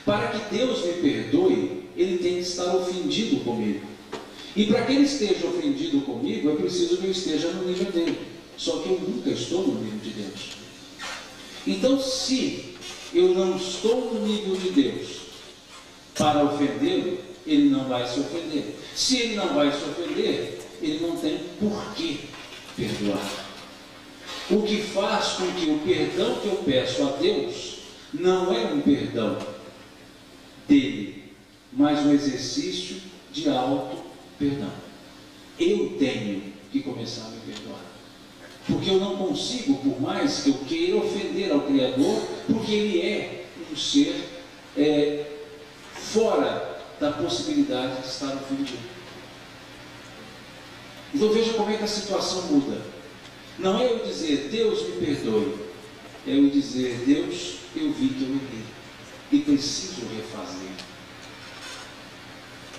para que Deus me perdoe, ele tem que estar ofendido comigo. E para que ele esteja ofendido comigo, é preciso que eu esteja no nível dele. Só que eu nunca estou no nível de Deus. Então, se eu não estou no nível de Deus para ofendê-lo, ele não vai se ofender. Se ele não vai se ofender, ele não tem por que perdoar. O que faz com que o perdão que eu peço a Deus não é um perdão dele, mas um exercício de auto-perdão. Eu tenho que começar a me perdoar. Porque eu não consigo, por mais que eu queira ofender ao Criador, porque Ele é um ser fora da possibilidade de estar ofendido. Então veja como é que a situação muda. Não é eu dizer, Deus me perdoe. É eu dizer, Deus, eu vi que eu errei e preciso refazer.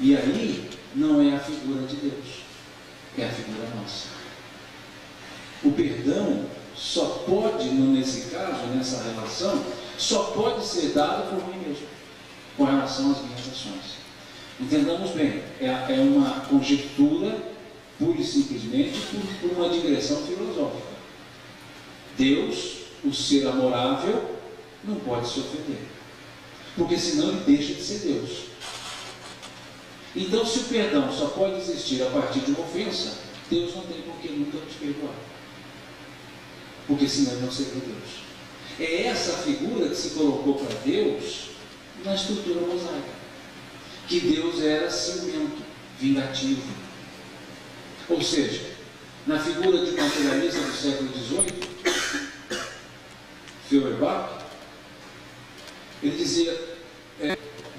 E aí não é a figura de Deus, é a figura nossa. O perdão só pode, nesse caso, nessa relação, só pode ser dado por mim mesmo, com relação às minhas ações. Entendamos bem, é uma conjectura, pura e simplesmente, por uma digressão filosófica. Deus, o ser amorável, não pode se ofender, porque senão ele deixa de ser Deus. Então, se o perdão só pode existir a partir de uma ofensa, Deus não tem por que nunca nos perdoar. porque senão ele não seria Deus. É essa figura que se colocou para Deus na estrutura mosaica, que Deus era ciumento, vingativo. Ou seja, na figura de um materialista do século XVIII, Feuerbach, ele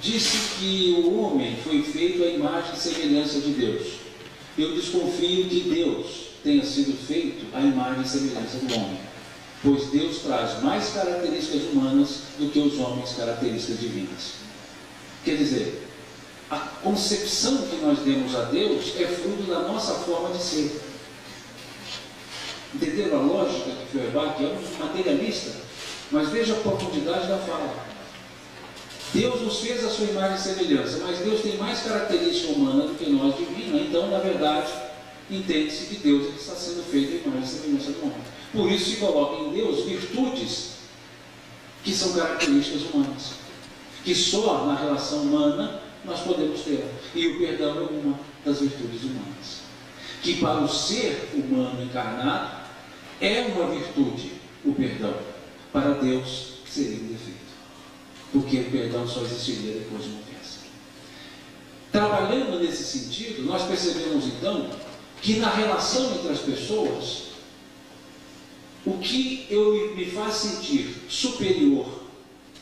disse que o homem foi feito à imagem e semelhança de Deus. Eu desconfio que Deus tenha sido feito à imagem e semelhança do homem, pois Deus traz mais características humanas do que os homens características divinas. Quer dizer, a concepção que nós demos a Deus é fruto da nossa forma de ser. Entenderam a lógica de Feuerbach? É um materialista, mas veja a profundidade da fala. Deus nos fez a sua imagem e semelhança, mas Deus tem mais característica humana do que nós divina. Então, na verdade, entende-se que Deus está sendo feito a imagem e semelhança do homem. Por isso se coloca em Deus virtudes que são características humanas, que só na relação humana nós podemos ter. E o perdão é uma das virtudes humanas, que para o ser humano encarnado é uma virtude, o perdão. Para Deus seria um defeito, porque o perdão só existiria depois de uma ofensa. Trabalhando nesse sentido, nós percebemos então que na relação entre as pessoas, o que me faz sentir superior,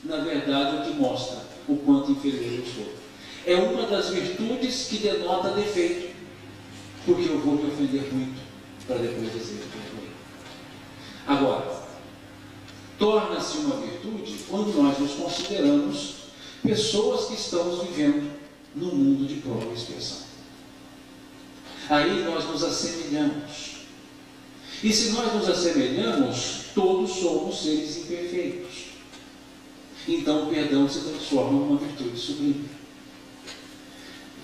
na verdade, é o que mostra o quanto inferior eu sou. É uma das virtudes que denota defeito, porque eu vou me ofender muito para depois dizer que perdoei. Agora, torna-se uma virtude quando nós nos consideramos pessoas que estamos vivendo no mundo de prova e expiação. Aí nós nos assemelhamos. E se nós nos assemelhamos, todos somos seres imperfeitos. Então o perdão se transforma numa virtude sublime.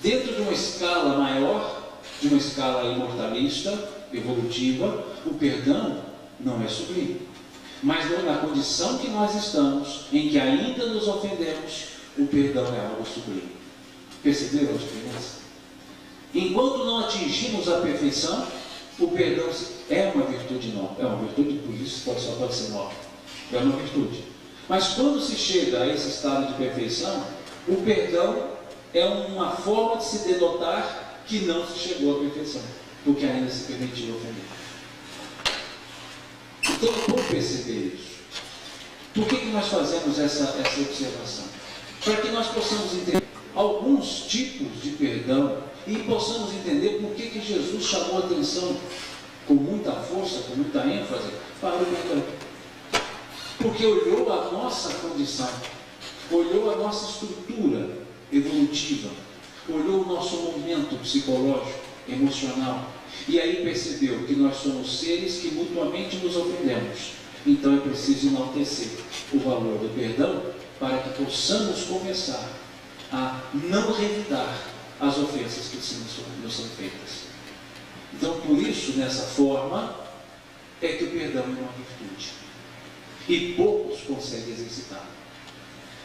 Dentro de uma escala maior, de uma escala imortalista, evolutiva, o perdão não é sublime. Mas na condição que nós estamos, em que ainda nos ofendemos, o perdão é algo sublime. Perceberam a diferença? Enquanto não atingimos a perfeição, o perdão é uma virtude nova. É uma virtude, por isso só pode ser nova. É uma virtude. Mas quando se chega a esse estado de perfeição, o perdão é uma forma de se denotar que não se chegou à perfeição, porque ainda se permitiu ofender. Então, como perceber isso? Por que nós fazemos essa observação? Para que nós possamos entender alguns tipos de perdão e possamos entender por que Jesus chamou a atenção com muita força, com muita ênfase, para o perdão. Porque olhou a nossa condição, olhou a nossa estrutura evolutiva, olhou o nosso momento psicológico, emocional, e aí percebeu que nós somos seres que mutuamente nos ofendemos. Então é preciso enaltecer o valor do perdão para que possamos começar a não revidar as ofensas que nos são feitas. Então, por isso, nessa forma, é que o perdão é uma virtude. E poucos conseguem exercitar.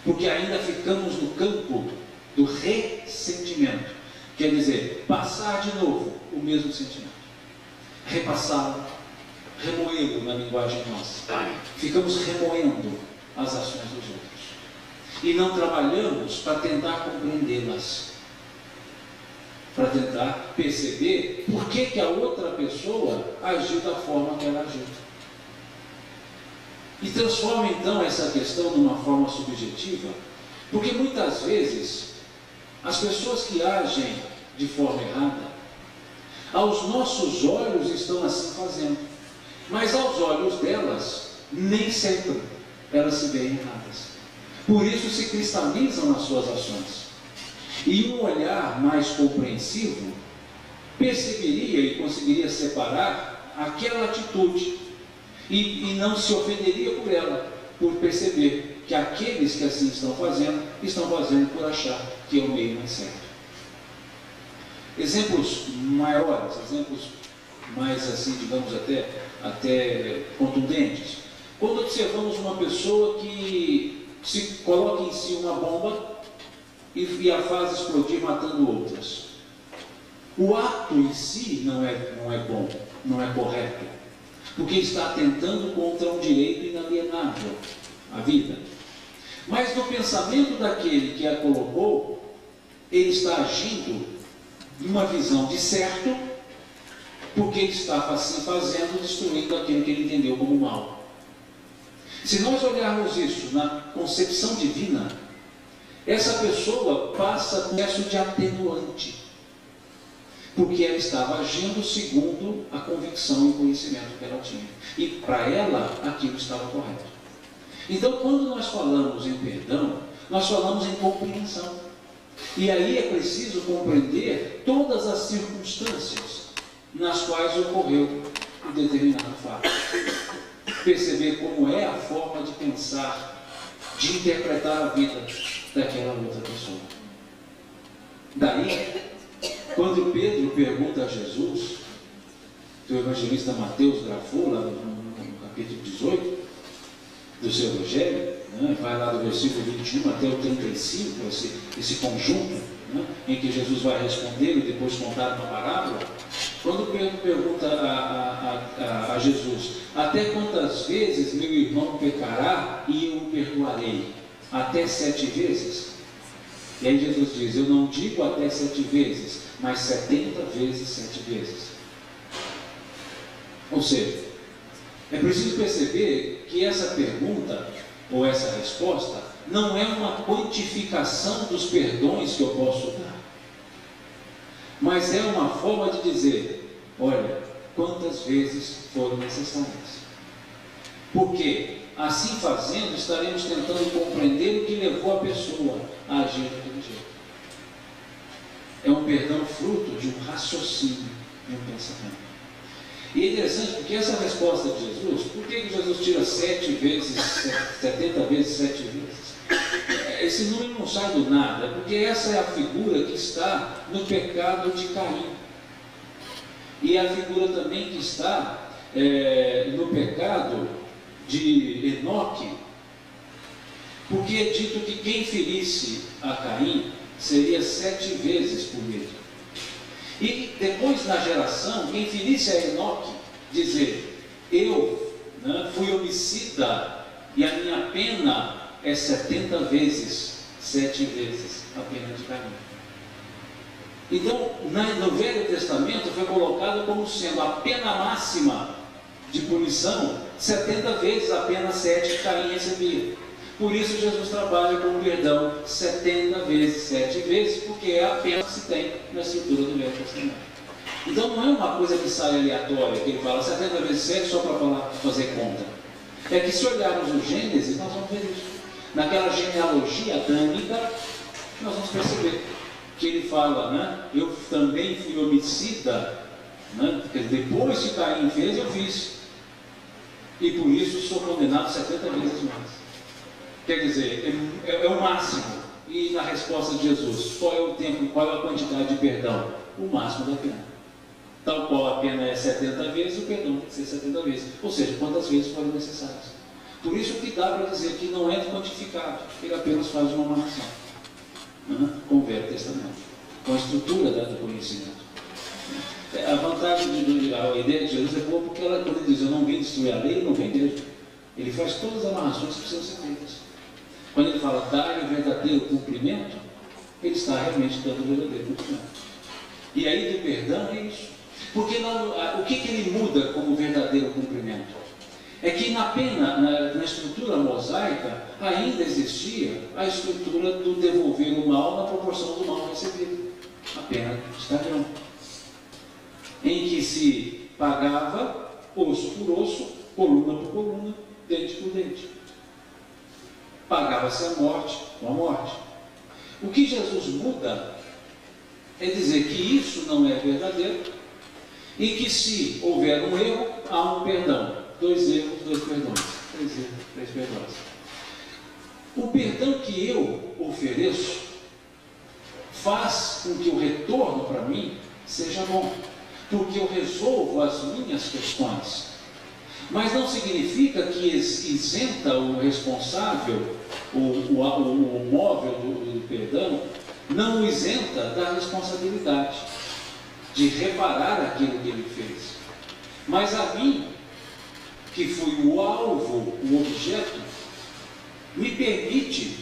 Porque ainda ficamos no campo do ressentimento. Quer dizer, passar de novo o mesmo sentimento. Repassá-lo, remoê-lo na linguagem nossa. Ficamos remoendo as ações dos outros. E não trabalhamos para tentar compreendê-las. Para tentar perceber por que a outra pessoa agiu da forma que ela agiu. E transforma então essa questão numa forma subjetiva, porque muitas vezes as pessoas que agem de forma errada, aos nossos olhos estão assim fazendo, mas aos olhos delas, nem sempre elas se veem erradas. Por isso se cristalizam nas suas ações. E um olhar mais compreensivo perceberia e conseguiria separar aquela atitude e não se ofenderia por ela, por perceber que aqueles que assim estão fazendo por achar que é o meio mais certo. Exemplos maiores, exemplos mais assim, digamos até contundentes. Quando observamos uma pessoa que se coloca em si uma bomba e a faz explodir matando outras. O ato em si não é bom, não é correto. porque está atentando contra um direito inalienável, a vida. Mas no pensamento daquele que a colocou, ele está agindo numa visão de certo, porque ele está assim fazendo, destruindo aquilo que ele entendeu como mal. Se nós olharmos isso na concepção divina, essa pessoa passa por um processo de atenuante, porque ela estava agindo segundo a convicção e o conhecimento que ela tinha. E para ela, aquilo estava correto. Então, quando nós falamos em perdão, nós falamos em compreensão. E aí é preciso compreender todas as circunstâncias nas quais ocorreu um determinado fato. Perceber como é a forma de pensar, de interpretar a vida daquela outra pessoa. Daí, quando Pedro pergunta a Jesus, que o evangelista Mateus grafou lá no capítulo 18 do seu evangelho, né, vai lá do versículo 21 até o 35, esse conjunto, né, em que Jesus vai responder e depois contar uma parábola. Quando Pedro pergunta a Jesus, até quantas vezes meu irmão pecará e eu o perdoarei? Até 7 vezes? E aí Jesus diz, eu não digo até 7 vezes, mas 70 vezes 7 vezes. Ou seja, é preciso perceber que essa pergunta, ou essa resposta, não é uma quantificação dos perdões que eu posso dar, mas é uma forma de dizer, olha, quantas vezes foram necessárias. Porque, assim fazendo, estaremos tentando compreender o que levou a pessoa a agir daquele jeito. É um perdão fruto de um raciocínio, de um pensamento. E é interessante porque essa resposta de Jesus, por que Jesus tira 7 vezes, 70 vezes 7 vezes? Esse número não sai do nada, porque essa é a figura que está no pecado de Caim. E a figura também que está no pecado de Enoque, porque é dito que quem ferisse a Caim seria 7 vezes punido. E depois na geração, quem ferisse a Enoque, dizer, eu fui homicida e a minha pena é 70 vezes, 7 vezes a pena de Caim. Então, no Velho Testamento foi colocado como sendo a pena máxima de punição, 70 vezes a pena 7 que Caim recebia. Por isso Jesus trabalha com o perdão 70 vezes, 7 vezes, porque é a pena que se tem na estrutura do Velho Testamento. Então não é uma coisa que sai aleatória, que ele fala 70 vezes 7 só para fazer conta. É que se olharmos o Gênesis, nós vamos ver isso. Naquela genealogia adâmica, nós vamos perceber que ele fala, eu também fui homicida, porque depois que Caim fez, eu fiz. E por isso sou condenado 70 vezes mais. Quer dizer, é o máximo. E na resposta de Jesus, qual é o tempo, qual é a quantidade de perdão? O máximo da pena. Tal qual a pena é 70 vezes, o perdão tem que ser 70 vezes. Ou seja, quantas vezes forem necessárias. Por isso que dá para dizer que não é quantificado, ele apenas faz uma amarração com o Velho Testamento, com a estrutura do conhecimento. A vantagem, a ideia de Jesus é boa porque quando ele diz, eu não vim destruir a lei, ele não vem mesmo. Ele faz todas as amarrações que precisam ser feitas. Quando ele fala, dar o verdadeiro cumprimento, ele está realmente dando o verdadeiro cumprimento. E aí do perdão é isso. Porque o que ele muda como verdadeiro cumprimento? É que na estrutura mosaica, ainda existia a estrutura do devolver o mal na proporção do mal recebido. A pena de estagão. Em que se pagava osso por osso, coluna por coluna, dente por dente. Pagava-se a morte com a morte. O que Jesus muda é dizer que isso não é verdadeiro e que se houver um erro, há um perdão. 2 erros, 2 perdões. 3 erros, 3 perdões. O perdão que eu ofereço faz com que o retorno para mim seja bom, porque eu resolvo as minhas questões. Mas não significa que isenta o responsável, o móvel do perdão, não o isenta da responsabilidade de reparar aquilo que ele fez. Mas a mim que fui o alvo, o objeto, me permite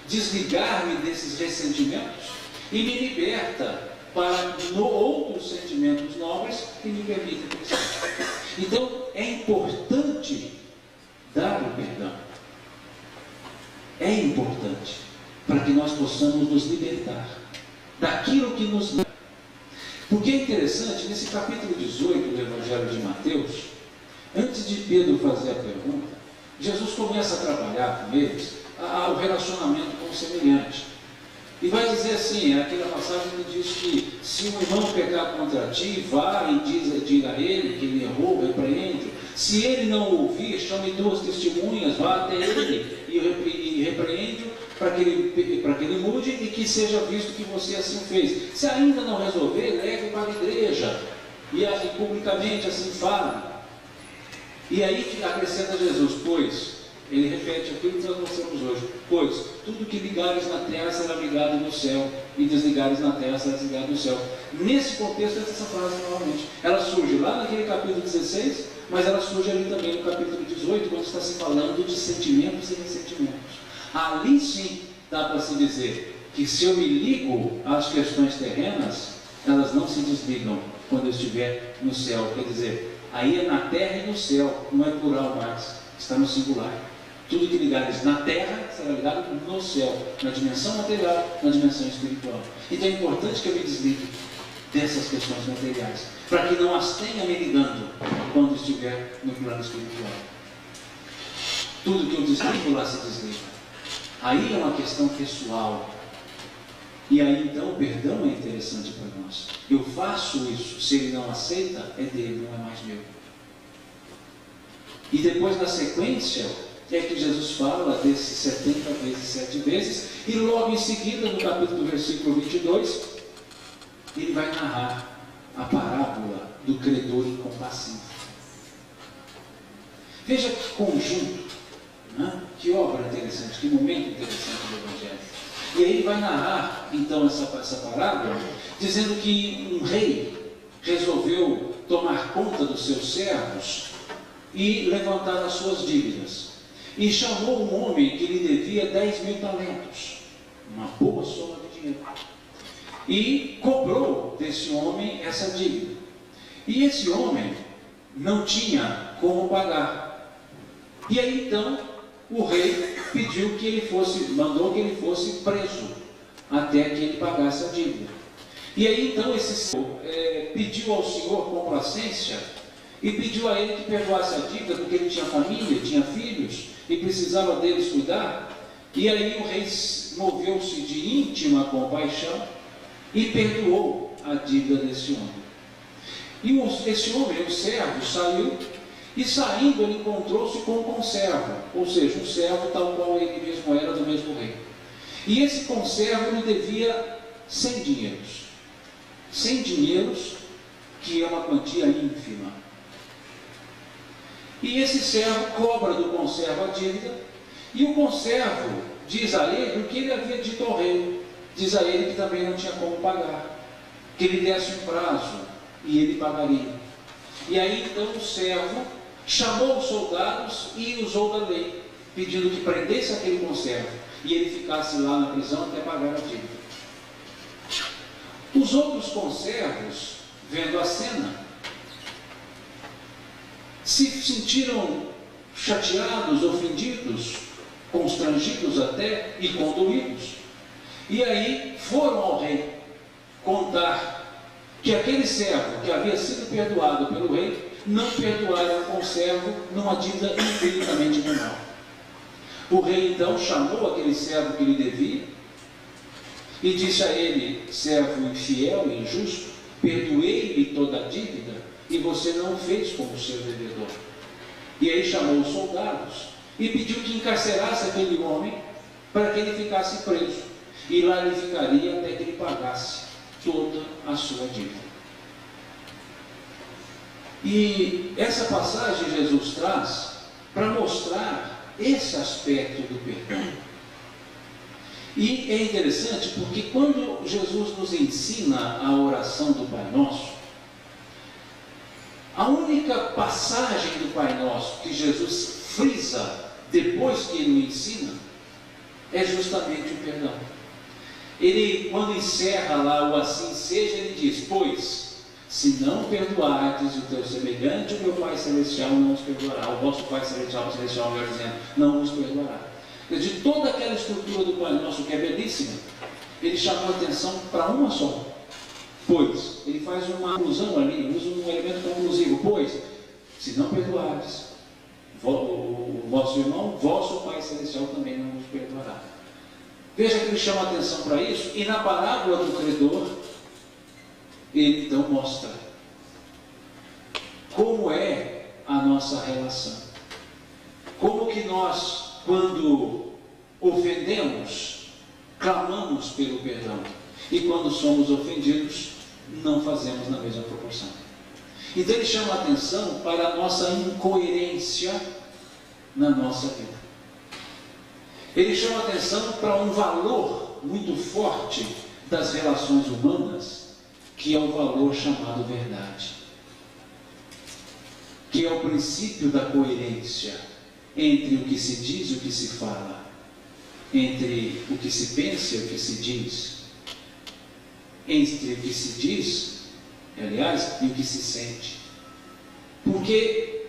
desligar-me desses ressentimentos e me liberta para outros sentimentos nobres que me permitem crescer. Então, é importante dar o perdão. É importante para que nós possamos nos libertar daquilo que nos leva. Porque é interessante, nesse capítulo 18 do Evangelho de Mateus, antes de Pedro fazer a pergunta, Jesus começa a trabalhar com eles o relacionamento com o semelhante. E vai dizer assim, aquela passagem que diz que se um irmão pecar contra ti, vá e diga a ele que ele errou, repreende. Se ele não ouvir, chame 2 testemunhas, vá até ele e repreende-o para que ele mude e que seja visto que você assim fez. Se ainda não resolver, leve para a igreja e publicamente assim fale. E aí acrescenta Jesus, pois, ele repete aquilo que nós mostramos hoje, pois tudo que ligares na terra será ligado no céu, e desligares na terra será desligado no céu. Nesse contexto, essa frase novamente, ela surge lá naquele capítulo 16, mas ela surge ali também no capítulo 18, quando está se falando de sentimentos e ressentimentos. Ali sim dá para se dizer que se eu me ligo às questões terrenas, elas não se desligam quando eu estiver no céu. Quer dizer, aí é na terra e no céu, não é plural mais, está no singular. Tudo que ligares na terra será ligado no céu, na dimensão material, na dimensão espiritual. Então é importante que eu me desligue dessas questões materiais, para que não as tenha me ligando quando estiver no plano espiritual. Tudo que eu desligo lá se desliga. Aí é uma questão pessoal. E aí então o perdão é interessante para nós. Eu faço isso, se ele não aceita, é dele, não é mais meu. E depois na sequência é que Jesus fala desses 70 vezes 7 vezes, e logo em seguida, no capítulo do versículo 22, ele vai narrar a parábola do credor incompassivo. Veja que conjunto, né? Que obra interessante, que momento interessante do Evangelho. E aí ele vai narrar então essa parábola, dizendo que um rei resolveu tomar conta dos seus servos e levantar as suas dívidas. E chamou um homem que lhe devia 10.000 talentos, uma boa soma de dinheiro, e cobrou desse homem essa dívida. E esse homem não tinha como pagar. E aí então o rei pediu que ele mandou que ele fosse preso até que ele pagasse a dívida. E aí então esse senhor pediu ao Senhor complacência e pediu a ele que perdoasse a dívida, porque ele tinha família, tinha filhos e precisava deles cuidar. E aí o rei moveu-se de íntima compaixão e perdoou a dívida desse homem. E esse homem, o servo, saiu, e saindo ele encontrou-se com um conservo, ou seja, um servo tal qual ele mesmo era do mesmo rei. E esse conservo lhe devia 100 dinheiros. 100 dinheiros, que é uma quantia ínfima. E esse servo cobra do conservo a dívida, e o conservo diz a ele o que ele havia dito ao rei. Diz a ele que também não tinha como pagar, que ele desse um prazo e ele pagaria. E aí então o servo chamou os soldados e usou da lei, pedindo que prendesse aquele conservo e ele ficasse lá na prisão até pagar a dívida. Os outros conservos, vendo a cena, se sentiram chateados, ofendidos, constrangidos até e condoídos. E aí foram ao rei contar que aquele servo que havia sido perdoado pelo rei não perdoara o conservo numa dívida infinitamente menor. O rei então chamou aquele servo que lhe devia e disse a ele: servo infiel e injusto, perdoei-lhe toda a dívida e você não o fez como seu devedor. E aí chamou os soldados e pediu que encarcerasse aquele homem para que ele ficasse preso, e lá ele ficaria até que ele pagasse toda a sua dívida. E essa passagem Jesus traz para mostrar esse aspecto do perdão. E é interessante porque quando Jesus nos ensina a oração do Pai Nosso, A única passagem do Pai Nosso que Jesus frisa depois que ele o ensina é justamente o perdão. Ele, quando encerra lá o assim seja, ele diz: pois, se não perdoardes o teu semelhante, o meu Pai Celestial não os perdoará. O vosso Pai Celestial, melhor dizendo, não os perdoará. De toda aquela estrutura do Pai Nosso, que é belíssima, ele chamou a atenção para uma só. Pois, ele faz uma alusão ali, usa um elemento conclusivo. Pois, se não perdoardes o vosso irmão, vosso Pai Celestial também não os perdoará. Veja que ele chama a atenção para isso, e na parábola do credor, ele então mostra como é a nossa relação. Como que nós, quando ofendemos, clamamos pelo perdão, e quando somos ofendidos, não fazemos na mesma proporção. Então ele chama a atenção para a nossa incoerência na nossa vida. Ele chama a atenção para um valor muito forte das relações humanas, que é o valor chamado verdade, que é o princípio da coerência entre o que se diz e o que se fala, entre o que se pensa e o que se diz, entre o que se diz, aliás, e o que se sente. Porque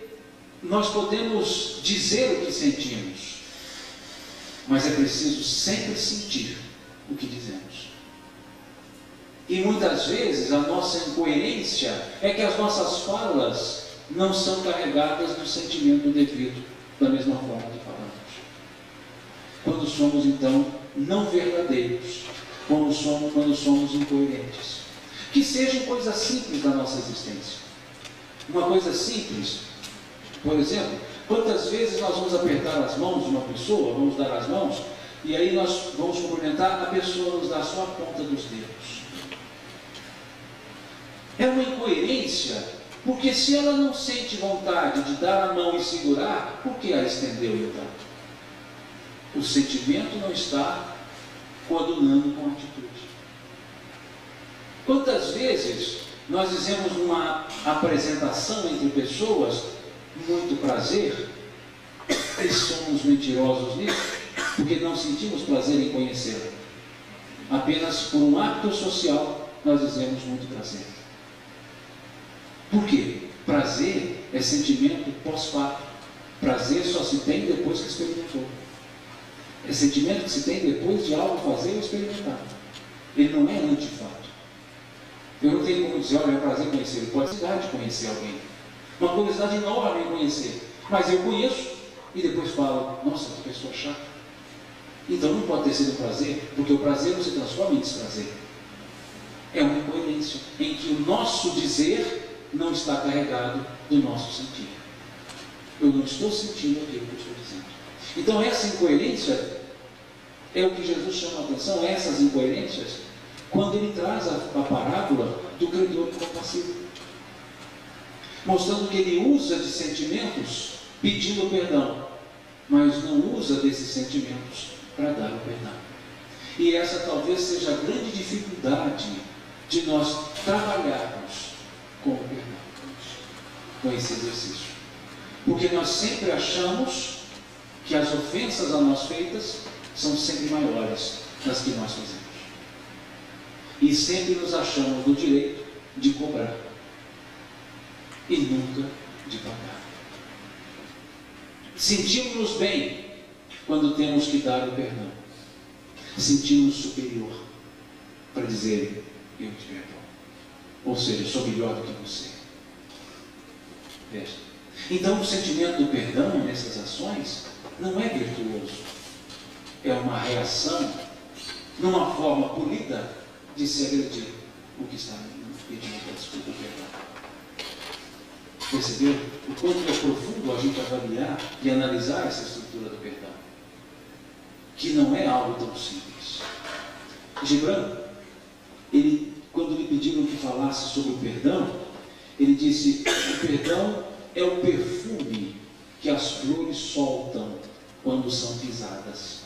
nós podemos dizer o que sentimos, mas é preciso sempre sentir o que dizemos. E muitas vezes a nossa incoerência é que as nossas falas não são carregadas do sentimento devido, da mesma forma que falamos. Quando somos então não verdadeiros, quando somos incoerentes. Que sejam coisas simples da nossa existência. Uma coisa simples, por exemplo, quantas vezes nós vamos apertar as mãos de uma pessoa, vamos dar as mãos, e aí nós vamos cumprimentar, a pessoa nos dá só a ponta dos dedos. É uma incoerência, porque se ela não sente vontade de dar a mão e segurar, por que a estendeu então? O sentimento não está coadunando com a atitude. Quantas vezes nós dizemos numa apresentação entre pessoas, muito prazer, e somos mentirosos nisso, porque não sentimos prazer em conhecê-la. Apenas por um hábito social nós dizemos muito prazer. Por quê? Prazer é sentimento pós-fato. Prazer só se tem depois que experimentou. É sentimento que se tem depois de algo fazer ou experimentar. Ele não é antifato. Eu não tenho como dizer, olha, é prazer conhecer. Ele pode ser de conhecer alguém. Uma curiosidade enorme em conhecer. Mas eu conheço e depois falo, nossa, que pessoa chata. Então não pode ter sido um prazer, porque o prazer não se transforma em desprazer. É uma incoerência em que o nosso dizer não está carregado do nosso sentir. Eu não estou sentindo aquilo que eu estou dizendo. Então essa incoerência é o que Jesus chama a atenção, essas incoerências, quando ele traz a parábola do credor compassivo, mostrando que ele usa de sentimentos pedindo perdão, mas não usa desses sentimentos para dar o perdão. E essa talvez seja a grande dificuldade de nós trabalharmos com o perdão, com esse exercício. Porque nós sempre achamos que as ofensas a nós feitas são sempre maiores das que nós fazemos. E sempre nos achamos no direito de cobrar e nunca de pagar. Sentimos-nos bem quando temos que dar o perdão. Sentimos superior para dizer, eu te perdoo. Ou seja, sou melhor do que você. Veja. Então o sentimento do perdão nessas ações não é virtuoso. É uma reação numa forma polida de se agredir o que está pedindo a desculpa, o perdão. Percebeu? O quanto é profundo a gente avaliar e analisar essa estrutura do perdão, que não é algo tão simples. Gibran, quando lhe pediram que falasse sobre o perdão, ele disse: o perdão é o perfume que as flores soltam quando são pisadas.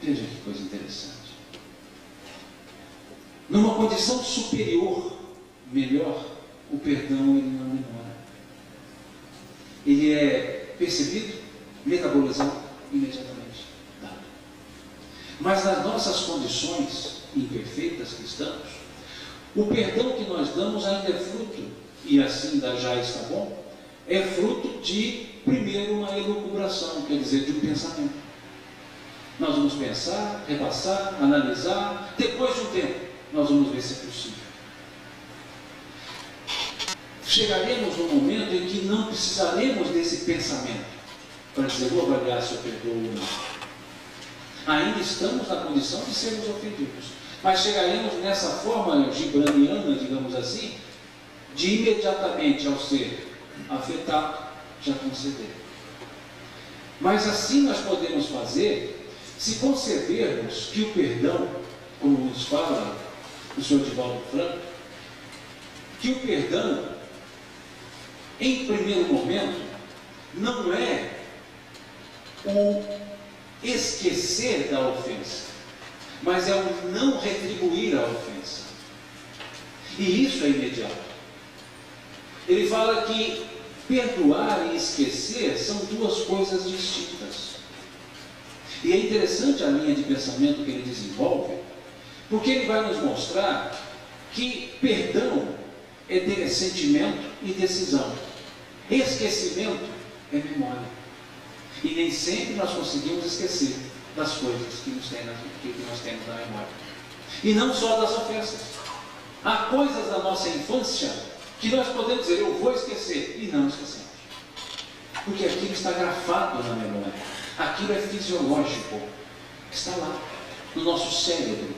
Veja que coisa interessante. Numa condição superior, melhor, o perdão ele não demora. Ele é percebido, metabolizado imediatamente dado. Mas nas nossas condições imperfeitas que estamos, o perdão que nós damos ainda é fruto, e assim já está bom, é fruto de, primeiro, uma elucubração, quer dizer, de um pensamento. Nós vamos pensar, repassar, analisar, depois de um tempo, nós vamos ver se é possível. Chegaremos num momento em que não precisaremos desse pensamento para dizer, vou avaliar se eu perdoo ou não. Ainda estamos na condição de sermos ofendidos, mas chegaremos nessa forma gibraniana, digamos assim, de imediatamente ao ser afetado, já conceder. Mas assim nós podemos fazer se concebermos que o perdão, como nos fala o Sr. Divaldo Franco, que o perdão, em primeiro momento, não é o esquecer da ofensa, mas é o não retribuir a ofensa. E isso é imediato. Ele fala que perdoar e esquecer são duas coisas distintas. E é interessante a linha de pensamento que ele desenvolve, porque ele vai nos mostrar que perdão é sentimento e decisão. Esquecimento é memória. E nem sempre nós conseguimos esquecer das coisas que nós temos na memória. E não só das ofensas. Há coisas da nossa infância que nós podemos dizer, eu vou esquecer, e não esquecemos. Porque aquilo está grafado na memória. Aquilo é fisiológico. Está lá, no nosso cérebro.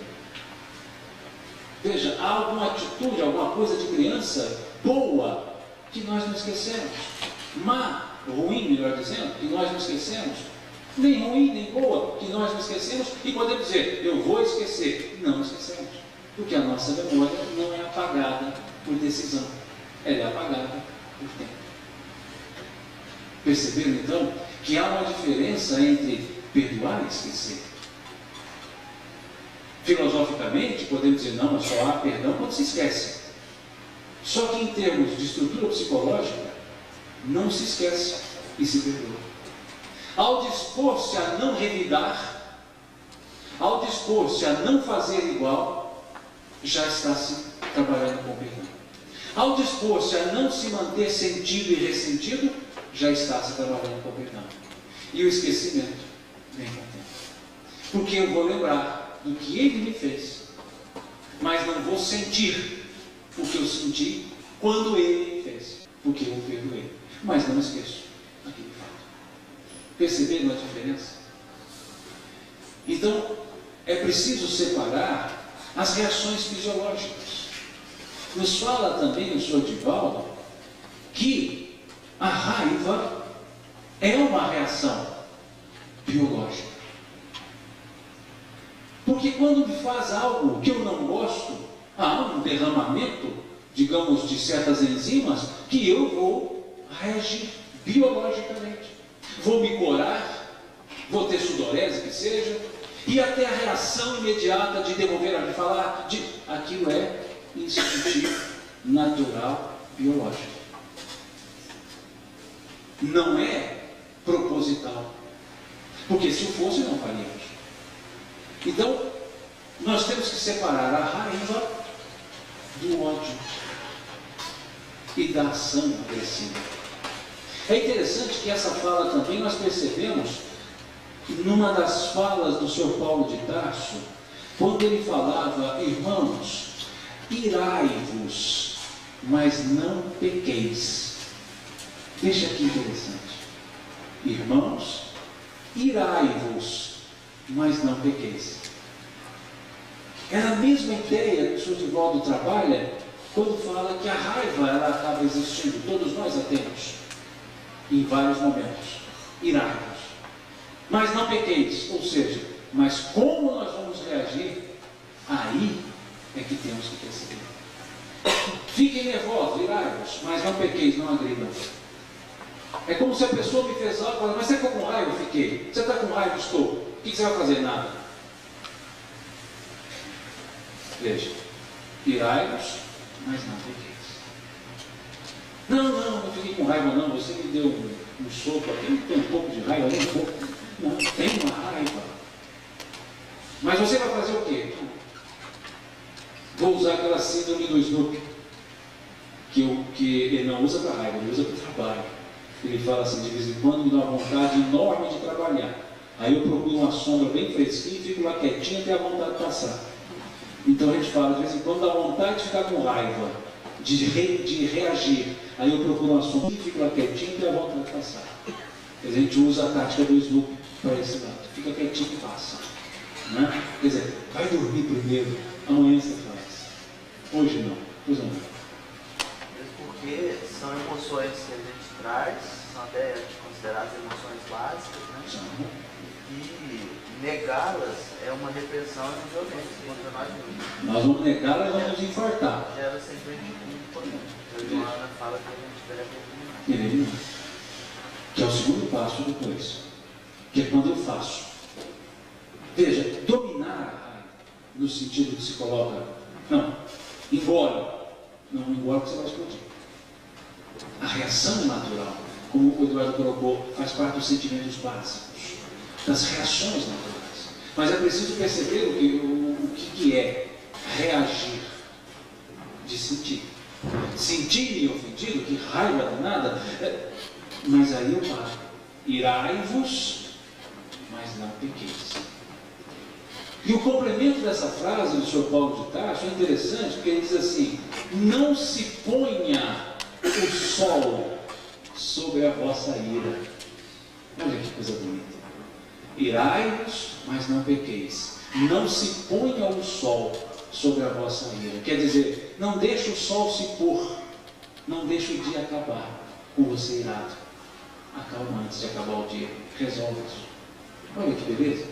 Veja, há alguma atitude, alguma coisa de criança boa que nós não esquecemos. Má, ruim, melhor dizendo, que nós não esquecemos. Nem ruim, nem boa, que nós não esquecemos. E podemos dizer, eu vou esquecer. Não esquecemos. Porque a nossa memória não é apagada por decisão. Ela é apagada por tempo. Perceberam então que há uma diferença entre perdoar e esquecer? Filosoficamente, podemos dizer, não, só há perdão quando se esquece. Só que em termos de estrutura psicológica, não se esquece e se perdoa. Ao dispor-se a não revidar, ao dispor-se a não fazer igual, já está se trabalhando com perdão. Ao dispor-se a não se manter sentido e ressentido, já está se trabalhando com perdão. E o esquecimento vem com o tempo. Porque eu vou lembrar do que ele me fez, mas não vou sentir o que eu senti quando ele me fez, porque eu perdoei. Mas não esqueço aquele fato. Perceberam a diferença? Então, é preciso separar as reações fisiológicas. Nos fala também o Sr. Divaldo que a raiva é uma reação biológica. Porque quando me faz algo que eu não gosto, há um derramamento, digamos, de certas enzimas, que eu vou reagir biologicamente. Vou me corar, vou ter sudorese que seja, e até a reação imediata de devolver a falar, aquilo é instintivo, natural, biológico. Não é proposital. Porque se o fosse, não faríamos. Então, nós temos que separar a raiva do ódio e da ação agressiva. É interessante que essa fala também nós percebemos numa das falas do Sr. Paulo de Tarso, quando ele falava, irmãos, irai-vos, mas não pequeis. Veja que interessante. Irmãos, irai-vos, mas não pequeis. É a mesma ideia que o Sr. Divaldo trabalha quando fala que a raiva ela acaba existindo. Todos nós a temos em vários momentos. Irai-vos, mas não pequeis. Ou seja, mas como nós vamos reagir, aí é que temos que perceber. Fiquem nervosos, irai-vos, mas não pequeis, não agridam. É como se a pessoa me fez algo e fala, mas você ficou com raiva? Eu fiquei. Você está com raiva? Estou. O que você vai fazer? Nada. Veja, irai-vos, mas não pequeis. Não fiquei com raiva não, você me deu um soco aqui, tem um pouco de raiva, nem um pouco. Não, tem uma raiva. Mas você vai fazer o quê? Vou usar aquela síndrome do Snoopy, que ele não usa para raiva, ele usa para trabalho. Ele fala assim, de vez em quando me dá uma vontade enorme de trabalhar. Aí eu procuro uma sombra bem fresquinha e fico lá quietinho até a vontade de passar. Então a gente fala, de vez em quando dá vontade de ficar com raiva, de reagir. Aí eu procuro uma sombra e fico lá quietinho até a vontade de passar. Quer dizer, a gente usa a tática do Snoopy para esse lado. Fica quietinho e passa. Né? Quer dizer, vai dormir primeiro, amanhã você faz. Hoje não. Hoje não. Porque são emoções que a gente traz, são até consideradas emoções básicas, né? E negá-las é uma repressão e uma violência contra nós mesmos. Nós vamos negá-las e vamos nos infartar. Gera sentimento de culpa. A Joana fala que a gente deve eliminar. Que é o segundo passo depois. Que é quando eu faço. Veja, dominar a raiva, no sentido que se coloca, não, engole. Não engole que você vai explodir. A reação natural, como o Eduardo colocou, faz parte dos sentimentos básicos, das reações naturais. Mas é preciso perceber o que é reagir, de sentir. Sentir-me ofendido, que raiva danada, mas aí eu paro. Irai-vos, mas não pequeis. E o complemento dessa frase do Sr. Paulo de Tarso é interessante, porque ele diz assim: não se ponha o sol sobre a vossa ira. Olha que coisa bonita. Irai-vos, mas não pequeis. Não se ponha o sol sobre a vossa ira. Quer dizer, não deixe o sol se pôr. Não deixe o dia acabar com você irado. Acalma antes de acabar o dia. Resolve isso. Olha que beleza.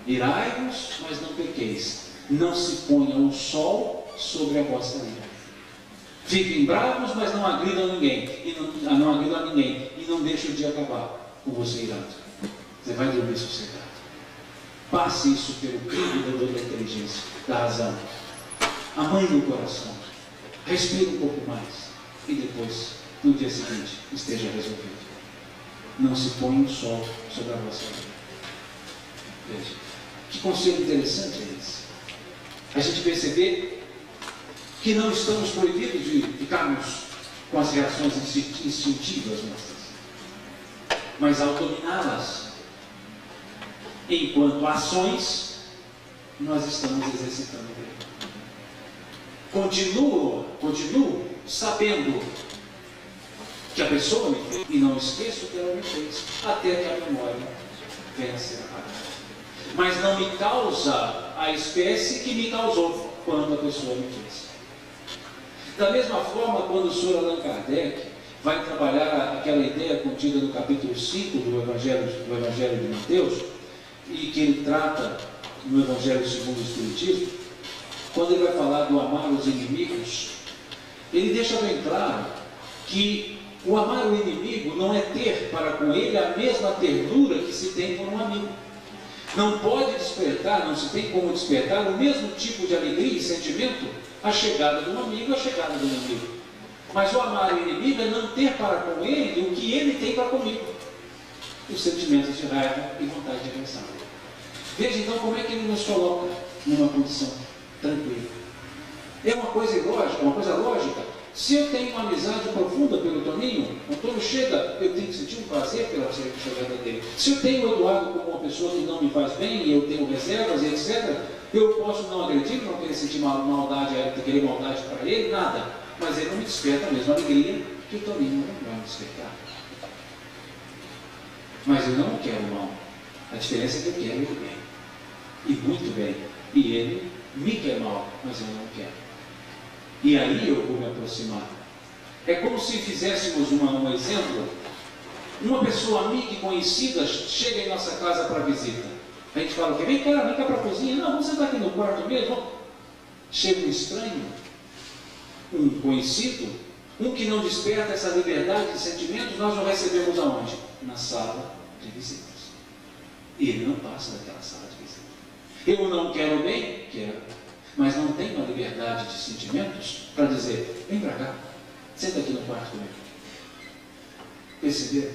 Irai-vos, mas não pequeis. Não se ponha o sol sobre a vossa ira. Fiquem bravos, mas não agridam ninguém. Não agridam a ninguém. E não deixe o dia acabar com você irado. Você vai dormir sossegado. Passe isso pelo crivo da inteligência, da razão. Amanhe o coração. Respire um pouco mais. E depois, no dia seguinte, esteja resolvido. Não se ponha o sol sobre a vossa ira. Veja, que conselho interessante é esse. A gente perceber que não estamos proibidos de ficarmos com as reações instintivas nossas, mas ao dominá-las, enquanto ações, nós estamos exercitando bem. Continuo sabendo que a pessoa me fez, e não esqueço que ela me fez, até que a memória venha a ser apagada. Mas não me causa a espécie que me causou quando a pessoa me fez. Da mesma forma, quando o Sr. Allan Kardec vai trabalhar aquela ideia contida no capítulo 5 do Evangelho de Mateus, e que ele trata no Evangelho segundo o Espiritismo, quando ele vai falar do amar os inimigos, ele deixa bem claro que o amar o inimigo não é ter para com ele a mesma ternura que se tem por um amigo. Não pode despertar, não se tem como despertar o mesmo tipo de alegria e sentimento a chegada de um amigo, a chegada do inimigo. Mas o amar o inimigo é não ter para com ele o que ele tem para comigo. Os sentimentos de raiva e vontade de agressão. Veja então como é que ele nos coloca numa condição tranquila. É uma coisa ilógica, uma coisa lógica. Se eu tenho uma amizade profunda pelo Toninho, o Antônio chega, eu tenho que sentir um prazer pela chegada dele. Se eu tenho o Eduardo como uma pessoa que não me faz bem, e eu tenho reservas e etc., eu posso não agredir, não querer sentir maldade, querer maldade para ele, nada. Mas ele não me desperta a mesma alegria que o Toninho não vai me despertar. Mas eu não quero mal. A diferença é que eu quero ele bem. E muito bem. E ele me quer mal, mas eu não quero. E aí eu vou me aproximar. É como se fizéssemos um exemplo. Uma pessoa amiga e conhecida chega em nossa casa para visita. A gente fala, vem cá para a cozinha. Não, vamos sentar aqui no quarto mesmo. Chega um estranho, um conhecido, um que não desperta essa liberdade de sentimentos, nós o recebemos aonde? Na sala de visitas. E ele não passa daquela sala de visitas. Eu não quero bem? Quero. Mas não tenho a liberdade de sentimentos para dizer, vem para cá, senta aqui no quarto comigo. Perceberam?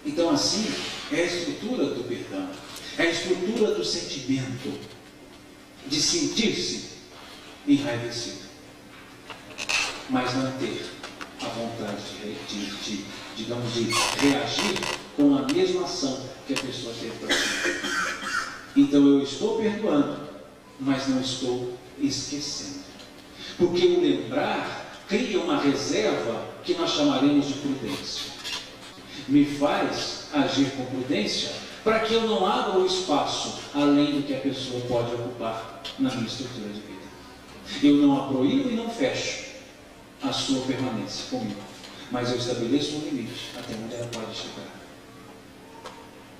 Então assim é a estrutura do perdão, é a estrutura do sentimento, de sentir-se enraivecido, mas não ter a vontade de reagir com a mesma ação que a pessoa teve para si. Então eu estou perdoando, mas não estou esquecendo, porque o lembrar cria uma reserva que nós chamaremos de prudência. Me faz agir com prudência para que eu não abra o espaço além do que a pessoa pode ocupar na minha estrutura de vida. Eu não a proíbo e não fecho a sua permanência comigo, mas eu estabeleço um limite até onde ela pode chegar,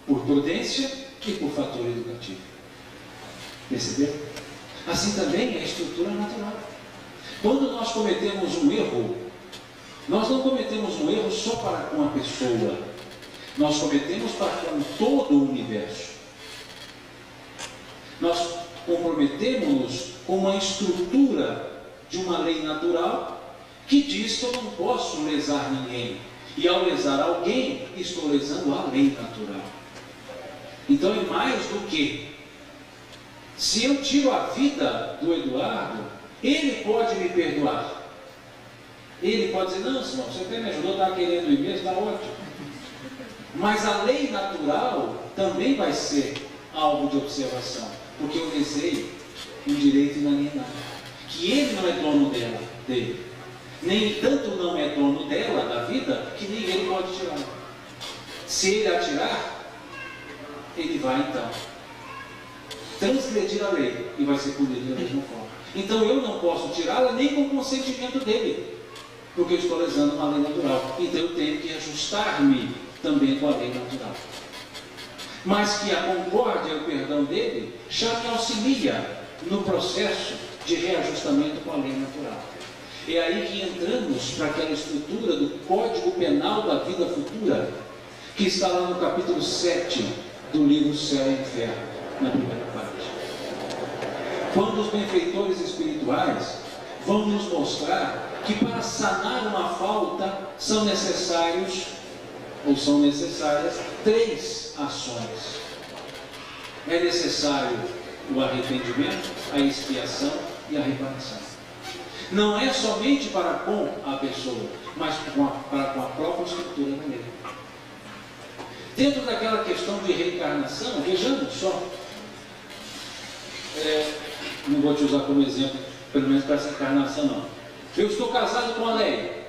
por prudência e por fator educativo. Perceberam? Assim também é a estrutura natural. Quando nós cometemos um erro, nós não cometemos um erro só para com a pessoa, nós cometemos para com todo o universo. Nós comprometemos-nos com uma estrutura de uma lei natural que diz que eu não posso lesar ninguém. E ao lesar alguém, estou lesando a lei natural. Então é mais do que, se eu tiro a vida do Eduardo, ele pode me perdoar. Ele pode dizer, não, senhor, você até me ajudou, está querendo ir mesmo, está ótimo. Mas a lei natural também vai ser algo de observação, porque eu lesei um direito inalienado, que ele não é dono dele. Nem tanto não é dono dela, da vida, que ninguém pode tirar. Se ele atirar, ele vai então transgredir a lei e vai ser punido da mesma forma. Então eu não posso tirá-la nem com o consentimento dele, porque eu estou lesando uma lei natural. Então eu tenho que ajustar-me também com a lei natural. Mas que a concórdia e o perdão dele já me auxilia no processo de reajustamento com a lei natural. É aí que entramos para aquela estrutura do Código Penal da Vida Futura, que está lá no capítulo 7 do livro Céu e Inferno, na primeira parte. Quando os benfeitores espirituais vão nos mostrar que para sanar uma falta são necessárias 3 ações. É necessário o arrependimento, a expiação e a reparação. Não é somente para com a pessoa, mas para com a própria estrutura da lei. Dentro daquela questão de reencarnação, vejamos só, não vou te usar como exemplo, pelo menos para essa encarnação não. Eu estou casado com a Leia.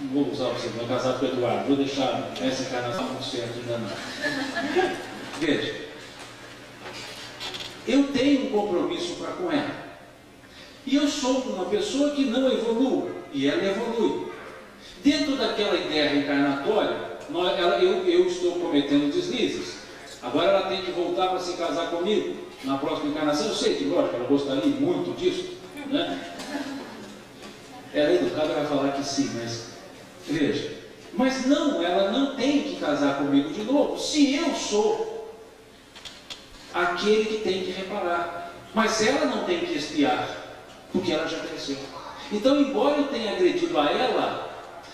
Não vou usar você, estou casado com o Eduardo, vou deixar essa encarnação muito certo ainda não. Veja, eu tenho um compromisso para com ela. E eu sou uma pessoa que não evolui, e ela evolui. Dentro daquela ideia reencarnatória, eu estou cometendo deslizes. Agora ela tem que voltar para se casar comigo na próxima encarnação. Eu sei que, lógico, ela gostaria muito disso, né? Ela educada vai falar que sim, mas veja, mas não, ela não tem que casar comigo de novo, se eu sou aquele que tem que reparar. Mas ela não tem que expiar, porque ela já cresceu. Então, embora eu tenha agredido a ela,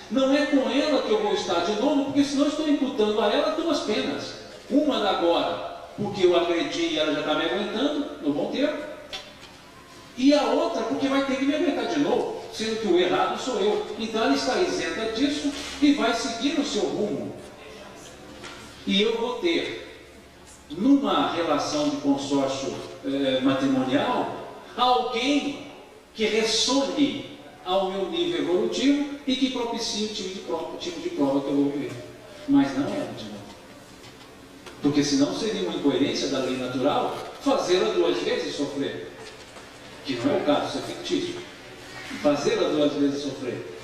não é com ela que eu vou estar de novo, porque senão eu estou imputando a ela 2 penas. Uma da agora, porque eu agredi e ela já está me aguentando, no bom tempo. E a outra, porque vai ter que me aguentar de novo, sendo que o errado sou eu. Então ela está isenta disso e vai seguir o seu rumo. E eu vou ter, numa relação de consórcio matrimonial, alguém que ressone ao meu nível evolutivo e que propicie o tipo de prova que eu vou viver. Mas não é de novo. Porque senão seria uma incoerência da lei natural fazê-la 2 vezes sofrer. Que não é o caso, isso é fictício. Fazê-la 2 vezes sofrer.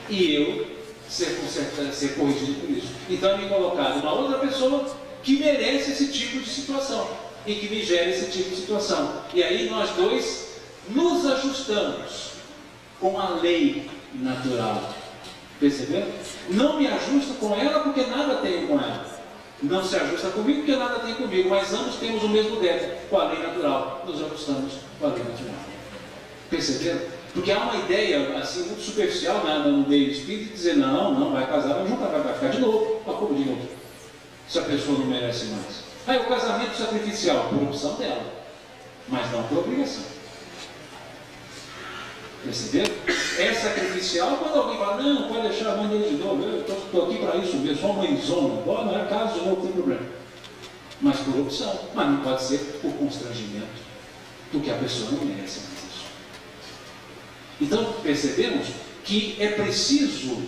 E eu ser corrigido por isso. Então é me colocado uma outra pessoa que merece esse tipo de situação e que me gera esse tipo de situação. E aí nós dois nos ajustamos com a lei natural. Percebeu? Não me ajusto com ela porque nada tenho com ela. Não se ajusta comigo porque nada tem comigo, mas ambos temos o mesmo débito com a lei natural. Nos ajustamos com a lei natural. Perceberam? Porque há uma ideia assim, muito superficial no meio espírita de dizer, não vai casar, vai juntar, vai ficar de novo. Mas como de novo? Se a pessoa não merece mais. Aí o casamento sacrificial, por opção dela, mas não por obrigação. Perceberam? É sacrificial quando alguém fala, não, pode deixar a mãe dele de novo, eu estou aqui para isso mesmo, só mãezona, não é caso de novo, não tem problema. Mas por opção, mas não pode ser por constrangimento, porque a pessoa não merece mais isso. Então percebemos que é preciso,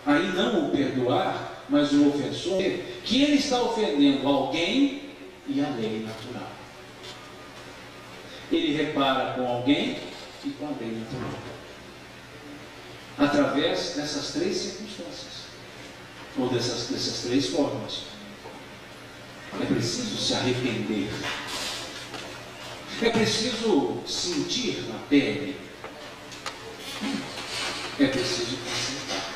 aí não o perdoar, mas o ofensor, que ele está ofendendo alguém e a lei natural. Ele repara com alguém e com a lei natural. Através dessas três circunstâncias, ou dessas três formas. É preciso se arrepender. É preciso sentir na pele. É preciso consertar.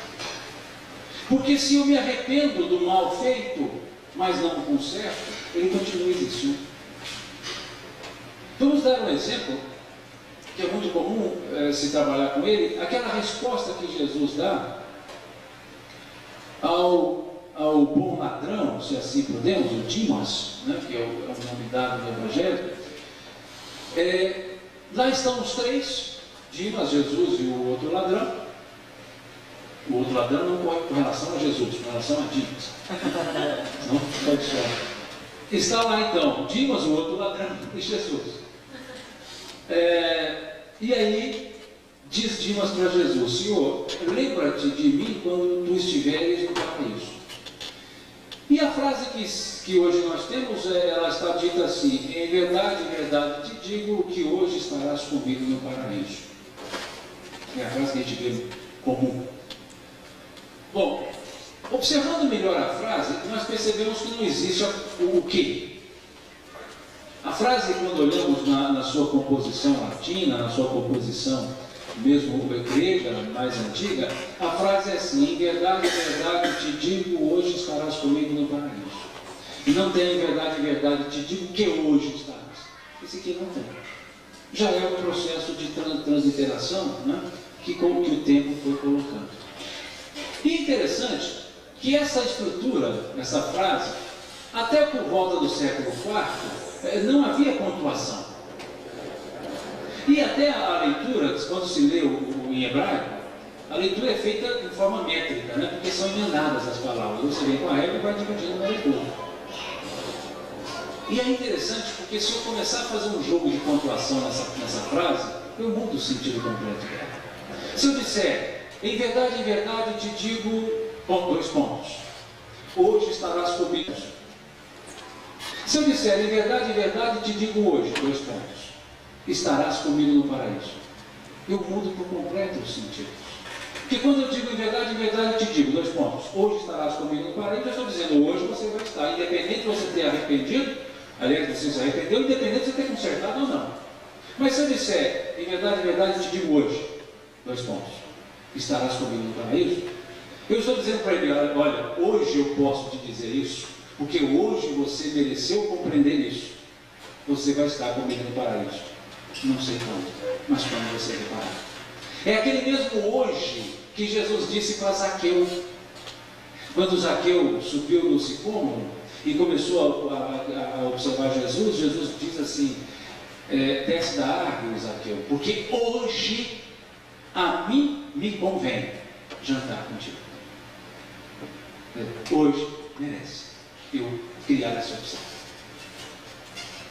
Porque se eu me arrependo do mal feito, mas não conserto, ele continua existindo. Vamos dar um exemplo, que é muito comum se trabalhar com ele, aquela resposta que Jesus dá ao bom ladrão, se assim podemos, o Dimas, né, que é o nome dado no Evangelho. Lá estão os três, Dimas, Jesus e o outro ladrão. O outro ladrão não corre com relação a Jesus, com relação a Dimas. Não pode ser. Está lá então, Dimas, o outro ladrão, e Jesus. E aí diz Dimas para Jesus, Senhor, lembra-te de mim quando tu estiveres no paraíso. E a frase que hoje nós temos, ela está dita assim, em verdade te digo que hoje estarás comigo no paraíso. É a frase que a gente vê comum. Bom, observando melhor a frase, nós percebemos que não existe o que. A frase, quando olhamos na sua composição latina, na sua composição mesmo grega, mais antiga, a frase é assim, em verdade te digo, hoje estarás comigo no paraíso. E não tem em verdade te digo que hoje estarás. Esse aqui não tem. Já é um processo de transliteração, né, que com o tempo foi colocando. E interessante que essa estrutura, essa frase, até por volta do século IV, não havia pontuação. E até a leitura, quando se lê em hebraico, a leitura é feita de forma métrica, né? Porque são emendadas as palavras. Você vem com a régua e vai dividindo na leitura. E é interessante porque se eu começar a fazer um jogo de pontuação nessa frase, eu mudo o sentido completo dela. Se eu disser, em verdade te digo, dois pontos. Hoje estarás comigo. Se eu disser, em verdade te digo hoje, dois pontos. Estarás comigo no paraíso. Eu mudo por completo o sentido. Porque quando eu digo em verdade te digo, dois pontos. Hoje estarás comigo no paraíso, eu estou dizendo hoje você vai estar. Independente de você ter arrependido, aliás, você se arrependeu, independente de você ter consertado ou não. Mas se eu disser, em verdade te digo hoje, dois pontos. Estarás comigo no paraíso. Eu estou dizendo para ele, olha, hoje eu posso te dizer isso, porque hoje você mereceu compreender isso. Você vai estar comigo no paraíso. Não sei quando, mas quando você reparar. É aquele mesmo hoje que Jesus disse para Zaqueu. Quando Zaqueu subiu no sicômoro e começou a observar Jesus, Jesus diz assim, desce da árvore, Zaqueu, porque hoje a mim me convém jantar contigo. Hoje merece eu criar essa opção.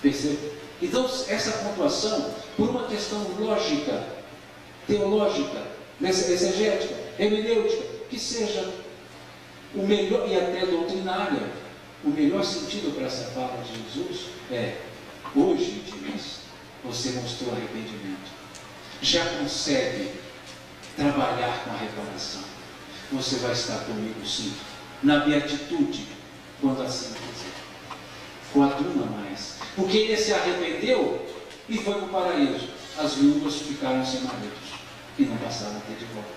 Percebe? Então, essa pontuação, por uma questão lógica, teológica, exegética, hermenêutica, que seja o melhor, e até doutrinária, o melhor sentido para essa fala de Jesus é, hoje, Dimas, você mostrou arrependimento, já consegue trabalhar com a reparação, você vai estar comigo sim, na beatitude, quando assim quiser, coaduna mais, porque ele se arrependeu e foi para o paraíso. As viúvas ficaram sem maridos e não passaram a ter de volta.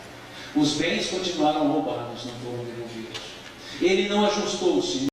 Os bens continuaram roubados, não foram devolvidos. Ele não ajustou-se.